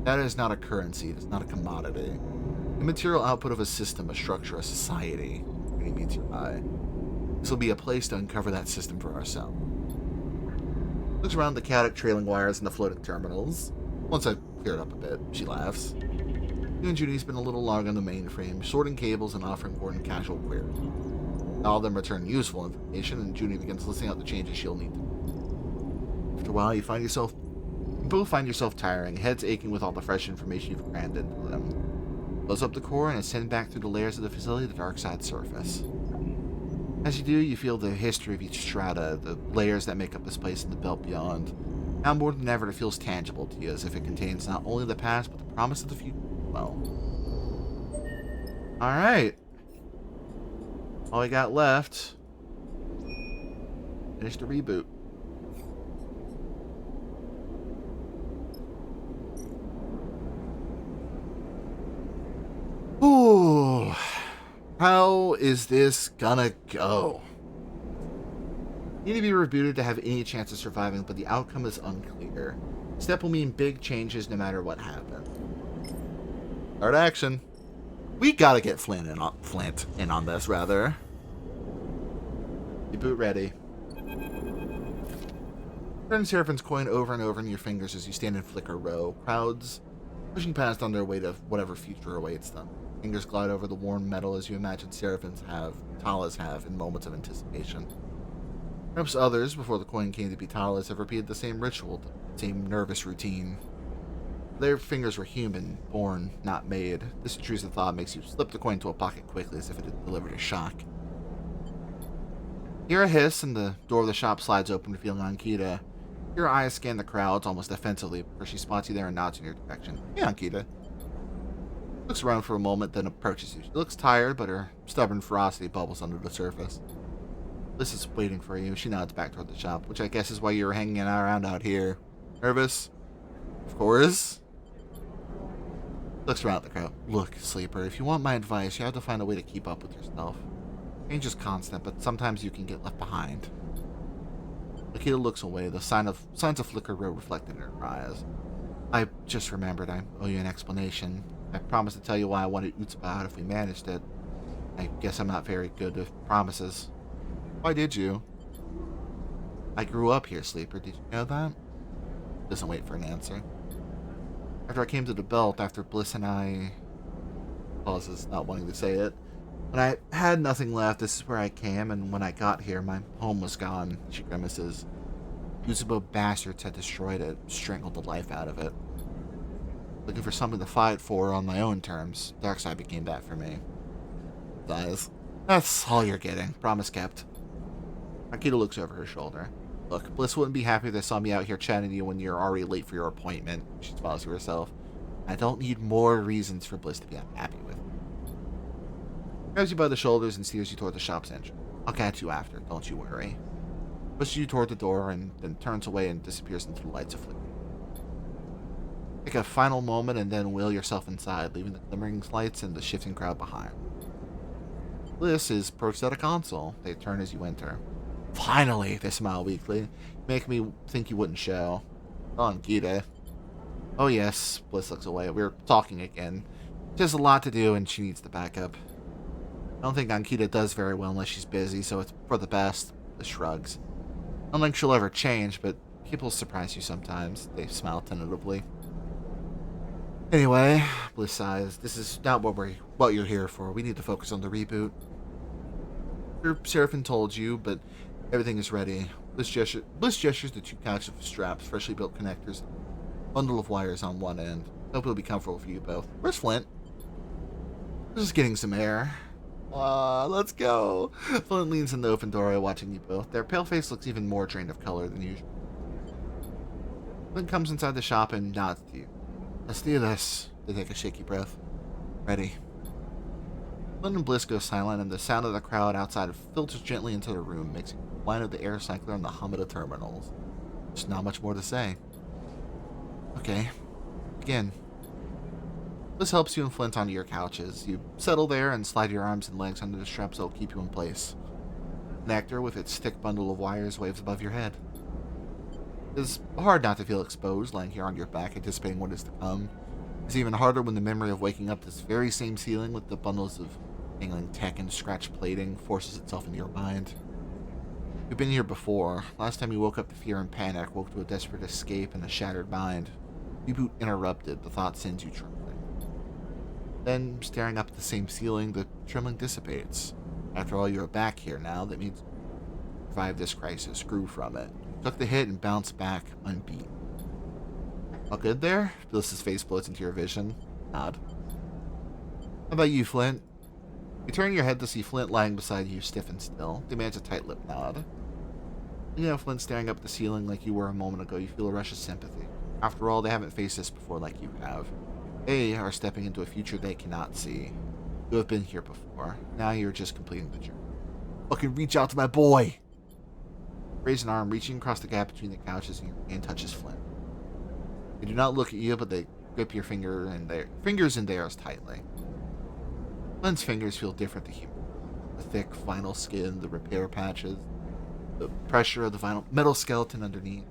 That is not a currency, it is not a commodity. The material output of a system, a structure, a society. Judy meets your eye. This will be a place to uncover that system for ourselves. Looks around the chaotic trailing wires and the floating terminals. Once I've cleared up a bit, she laughs. You and Judy spend a little long on the mainframe, sorting cables and offering Warden casual queries. All of them return useful information, and Judy begins listing out the changes she'll need. After a while, you both find yourself tiring, heads aching with all the fresh information you've crammed into them. Close up the core and ascend back through the layers of the facility to the dark side surface. As you do, you feel the history of each strata, the layers that make up this place and the belt beyond. Now more than ever, it feels tangible to you, as if it contains not only the past, but the promise of the future as well. Alright. All we got left. Finish the reboot. Ooh. How is this gonna go? You need to be rebooted to have any chance of surviving, but the outcome is unclear. Step will mean big changes no matter what happens. Start action. We gotta get Flint in on this, rather. Reboot ready. Turn Seraphine's coin over and over in your fingers as you stand in Flicker Row. Crowds pushing past on their way to whatever future awaits them. Fingers glide over the worn metal as you imagine Tala's have in moments of anticipation. Perhaps others, before the coin came to be Tala's, have repeated the same ritual, the same nervous routine. Their fingers were human, born, not made. This intrusive thought makes you slip the coin into a pocket quickly as if it had delivered a shock. You hear a hiss and the door of the shop slides open, revealing Ankita. Your eyes scan the crowds almost defensively before she spots you there and nods in your direction. Hey, Ankita. Looks around for a moment, then approaches you. She looks tired, but her stubborn ferocity bubbles under the surface. Bliss is waiting for you. She nods back toward the shop, which I guess is why you were hanging around out here. Nervous? Of course. Looks around at the crowd. Look, Sleeper, if you want my advice, you have to find a way to keep up with yourself. Change is constant, but sometimes you can get left behind. Akita looks away, the signs of Flicker Row reflected in her eyes. I just remembered I owe you an explanation. I promised to tell you why I wanted Utsaba out if we managed it. I guess I'm not very good with promises. Why did you? I grew up here, Sleeper. Did you know that? Doesn't wait for an answer. After I came to the belt, after Bliss and I... pauses, not wanting to say it. When I had nothing left, this is where I came, and when I got here, my home was gone, she grimaces. Utsaba bastards had destroyed it, strangled the life out of it. Looking for something to fight for on my own terms, Darkseid became that for me. Sighs. That's all you're getting. Promise kept. Akita looks over her shoulder. Look, Bliss wouldn't be happy if they saw me out here chatting to you when you're already late for your appointment. She smiles to herself. I don't need more reasons for Bliss to be unhappy with me. Grabs you by the shoulders and steers you toward the shop's entrance. I'll catch you after, don't you worry. Pushes you toward the door and then turns away and disappears into the lights of Flicker. Take a final moment and then wheel yourself inside, leaving the glimmering lights and the shifting crowd behind. Bliss is perched at a console. They turn as you enter. Finally, they smile weakly, make me think you wouldn't show. Oh, Gita. Oh yes, Bliss looks away. We're talking again. She has a lot to do and she needs the backup. I don't think Ankita does very well unless she's busy, so it's for the best. Bliss shrugs. I don't think she'll ever change, but people surprise you sometimes. They smile tentatively. Anyway, Bliss sighs. This is not what you're here for. We need to focus on the reboot. Your Seraphine told you, but everything is ready. Bliss gestures the two couches of straps, freshly built connectors, bundle of wires on one end. Hope it'll be comfortable for you both. Where's Flint? Just getting some air. Let's go. Flint leans in the open doorway, watching you both. Their pale face looks even more drained of color than usual. Flint comes inside the shop and nods to you. Let's do this. They take a shaky breath. Ready. Flint and Bliss go silent, and the sound of the crowd outside filters gently into the room, mixing the whine of the air cycler and the hum of the terminals. There's not much more to say. Okay. Begin. This helps you and Flint onto your couches. You settle there and slide your arms and legs under the straps that will keep you in place. An actor with its thick bundle of wires waves above your head. It's hard not to feel exposed, lying here on your back, anticipating what is to come. It's even harder when the memory of waking up this very same ceiling with the bundles of dangling tech and scratch plating forces itself into your mind. You've been here before. Last time you woke up to fear and panic, woke to a desperate escape and a shattered mind. Reboot interrupted, the thought sends you trembling. Then, staring up at the same ceiling, the trembling dissipates. After all, you're back here now. That means you survived this crisis, grew from it. Took the hit and bounced back unbeaten. All good there? Bliss's face floats into your vision. Nod. How about you, Flint? You turn your head to see Flint lying beside you, stiff and still. Demands a tight-lipped nod. You know, Flint staring up at the ceiling like you were a moment ago, you feel a rush of sympathy. After all, they haven't faced this before like you have. They are stepping into a future they cannot see. You have been here before. Now you're just completing the journey. Fucking reach out to my boy! Raise an arm, reaching across the gap between the couches, and your hand touches Flint. They do not look at you, but they grip your fingers in theirs tightly. Flint's fingers feel different to human. The thick vinyl skin, the repair patches, the pressure of the vinyl metal skeleton underneath.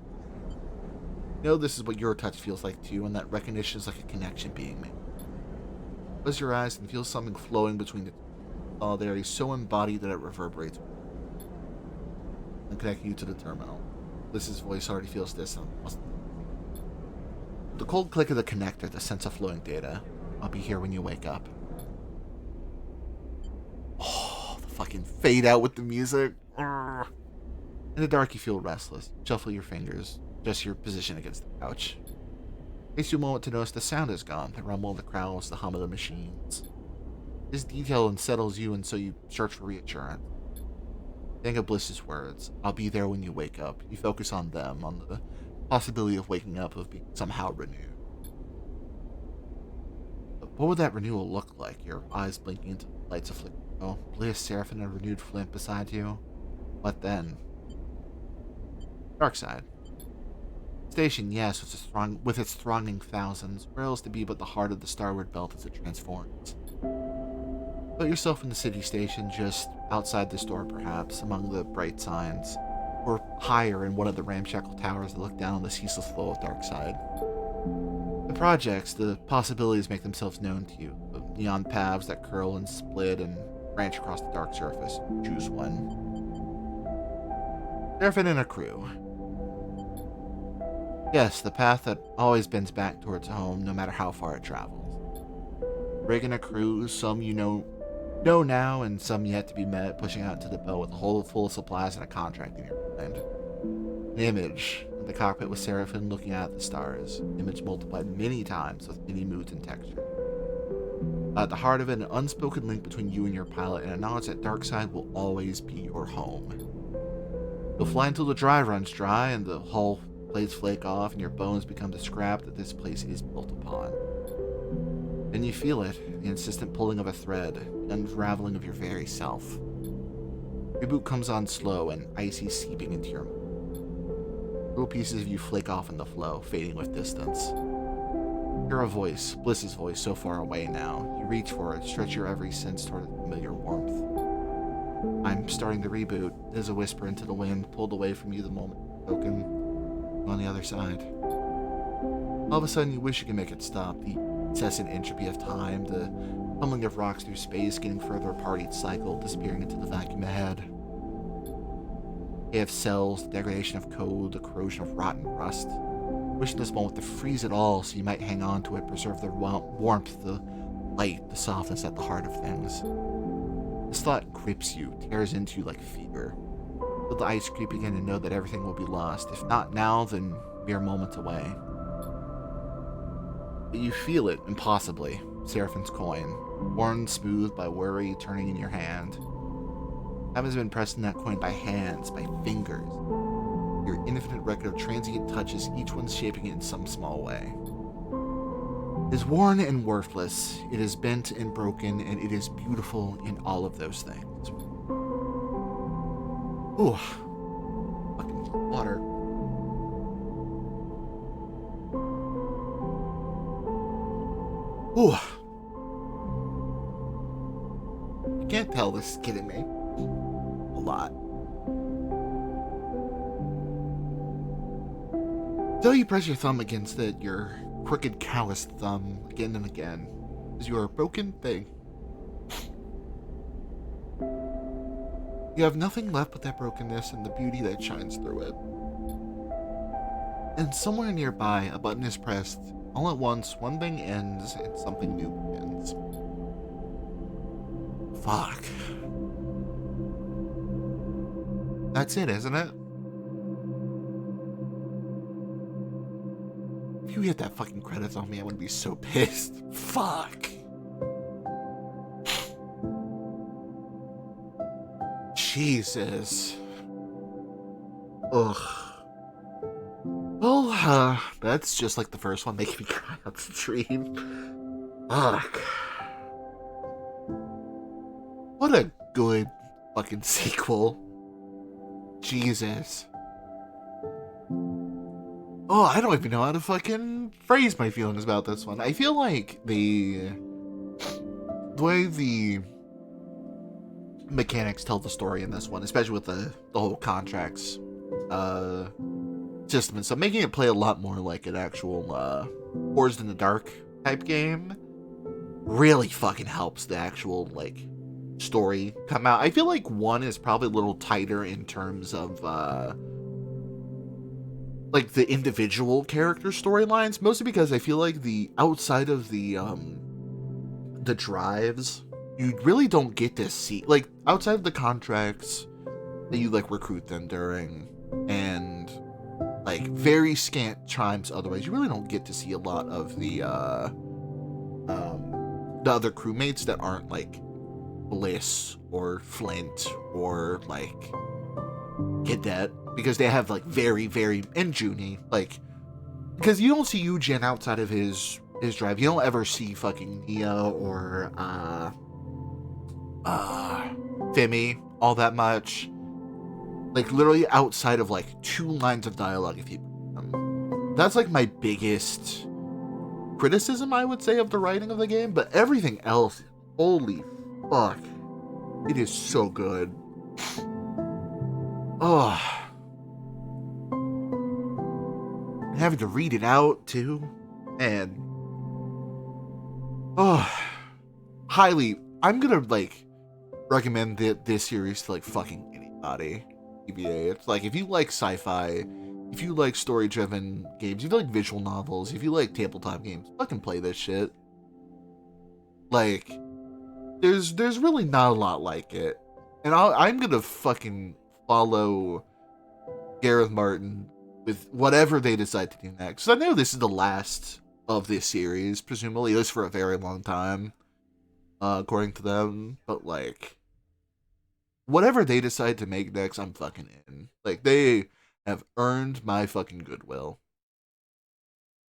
You know this is what your touch feels like too, and that recognition is like a connection being made. Close your eyes and feel something flowing between the two. Solidarity so embodied that it reverberates and connecting you to the terminal. Liz's voice already feels distant. The cold click of the connector, the sense of flowing data. I'll be here when you wake up. Oh, the fucking fade out with the music. Urgh. In the dark, you feel restless. Shuffle your fingers, adjust your position against the couch. It takes you a moment to notice the sound is gone. The rumble of the crowds, the hum of the machines. This detail unsettles you, and so you search for reassurance. Think of Bliss's words. I'll be there when you wake up. You focus on them, on the possibility of waking up, of being somehow renewed. But what would that renewal look like? Your eyes blinking into the lights of flickering. Oh, Bliss, Seraph, and a renewed Flint beside you. What then? Dark side. Station, yes, with its thronging thousands. Where else to be but the heart of the Starward Belt as it transforms? Put yourself in the city station, just outside the store perhaps, among the bright signs, or higher in one of the ramshackle towers that look down on the ceaseless flow of dark side. The projects, the possibilities make themselves known to you, the neon paths that curl and split and branch across the dark surface. Choose one. Seraphin and a crew. Yes, the path that always bends back towards home, no matter how far it travels. Rig and a crew, some you know now and some yet to be met, pushing out into the belt with a hold full of supplies and a contract in your mind. An image in the cockpit with Seraphin looking out at the stars, image multiplied many times with many moods and textures. At the heart of it, an unspoken link between you and your pilot, and a knowledge that Darkside will always be your home. You'll fly until the drive runs dry and the hull plates flake off and your bones become the scrap that this place is built upon. Then you feel it, the insistent pulling of a thread, the unraveling of your very self. Reboot comes on slow and icy seeping into your mind. Little pieces of you flake off in the flow, fading with distance. Hear a voice, Bliss's voice, so far away now. You reach for it, stretch your every sense toward a familiar warmth. I'm starting the reboot. There's a whisper into the wind, pulled away from you the moment spoken. On the other side. All of a sudden, you wish you could make it stop. The incessant entropy of time, the tumbling of rocks through space, getting further apart each cycle, disappearing into the vacuum ahead. Of cells, the degradation of code, the corrosion of rotten rust. Wish in this moment to freeze it all so you might hang on to it, preserve the warmth, the light, the softness at the heart of things. This thought grips you, tears into you like fever. Feel the ice creep again and know that everything will be lost. If not now, then mere moments away. But you feel it, impossibly. Seraphin's coin, worn smooth by worry, turning in your hand. Time has been pressing that coin by hands, by fingers. Your infinite record of transient touches, each one shaping it in some small way. It is worn and worthless, it is bent and broken, and it is beautiful in all of those things. Ooh. Fucking water. Ooh. You can't tell this is kidding me. A lot. So you press your thumb against it, your crooked, calloused thumb, again and again, as you are a broken thing. You have nothing left but that brokenness and the beauty that shines through it. And somewhere nearby, a button is pressed. All at once, one thing ends and something new begins. Fuck. That's it, isn't it? If you hit that fucking credits on me, I would be so pissed. Fuck. Jesus. Ugh. Well, that's just like the first one making me cry on stream. Fuck. What a good fucking sequel. Jesus. Oh, I don't even know how to fucking phrase my feelings about this one. I feel like the way the mechanics tell the story in this one, especially with the whole contracts system and stuff, making it play a lot more like an actual Forged in the Dark type game, really fucking helps the actual like story come out. I feel like one is probably a little tighter in terms of like the individual character storylines, mostly because I feel like the outside of the drives, you really don't get to see, like, outside of the contracts that you like recruit them during, and like very scant times otherwise, you really don't get to see a lot of the other crewmates that aren't like Bliss or Flint or like Cadet, because they have like very and Junie, like, because you don't see Eugen outside of his drive. You don't ever see fucking Nia or Femi all that much. Like literally outside of like 2 lines of dialogue, if you that's like my biggest criticism, I would say, of the writing of the game. But everything else, holy fuck, it is so good. Oh, having to read it out too, and oh, highly, I'm gonna like recommend this series to like fucking anybody. EVA, it's like, if you like sci-fi, if you like story-driven games, if you like visual novels, if you like tabletop games, fucking play this shit. Like, there's really not a lot like it, and I'm gonna fucking follow Gareth Martin with whatever they decide to do next. I know this is the last of this series, presumably, at least for a very long time, according to them. But like, whatever they decide to make next, I'm fucking in. Like, they have earned my fucking goodwill,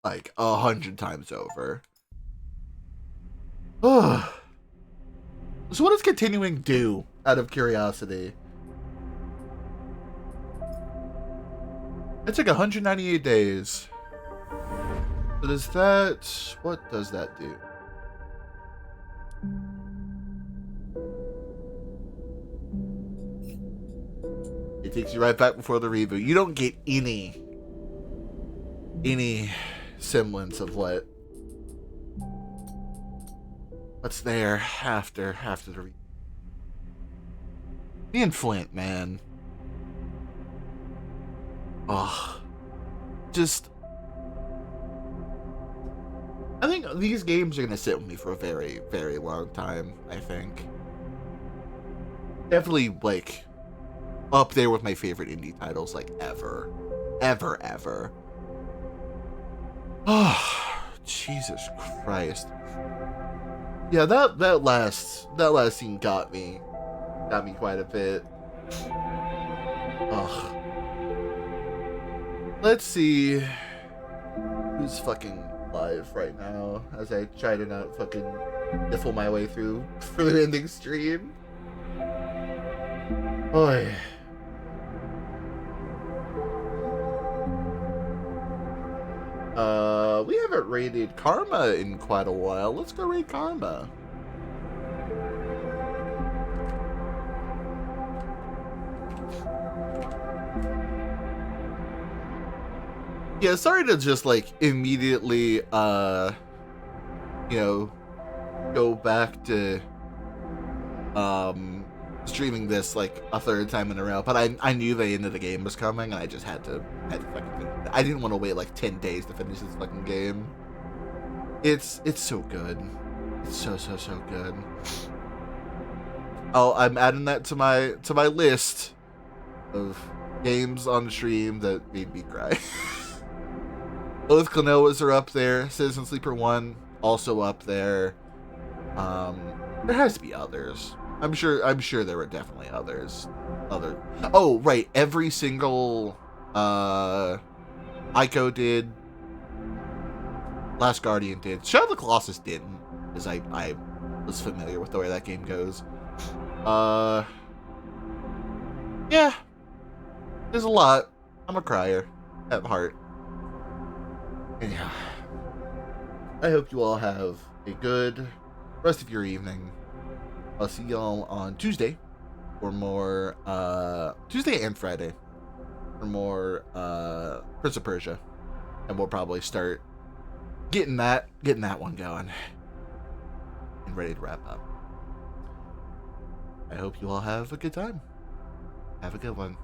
like 100 times over. So what does continuing do, out of curiosity? It took 198 days. So does that... what does that do? It takes you right back before the reboot. You don't get any semblance of what's there after the reboot. Me and Flint, man. Oh, just, I think these games are gonna sit with me for a very long time. I think definitely like up there with my favorite indie titles, like ever. Oh, Jesus Christ. Yeah, that last scene got me quite a bit. Ugh. Let's see who's fucking live right now as I try to not fucking niffle my way through for the ending stream. Boy. We haven't raided Karma in quite a while. Let's go raid Karma. Yeah, sorry to just like immediately you know, go back to streaming this like a third time in a row, but I knew the end of the game was coming, and I just had to fucking finish it. I didn't want to wait like 10 days to finish this fucking game. It's so good. It's so good. Oh, I'm adding that to my list of games on stream that made me cry. Both Klonoas are up there. Citizen Sleeper 1 also up there. There has to be others. I'm sure there were definitely others. Oh, right. Every single Ico did. Last Guardian did. Shadow of the Colossus didn't, because I was familiar with the way that game goes. Yeah. There's a lot. I'm a crier at heart. Anyhow, I hope you all have a good rest of your evening. I'll see y'all on Tuesday for more, Tuesday and Friday for more, Prince of Persia. And we'll probably start getting that one going and ready to wrap up. I hope you all have a good time. Have a good one.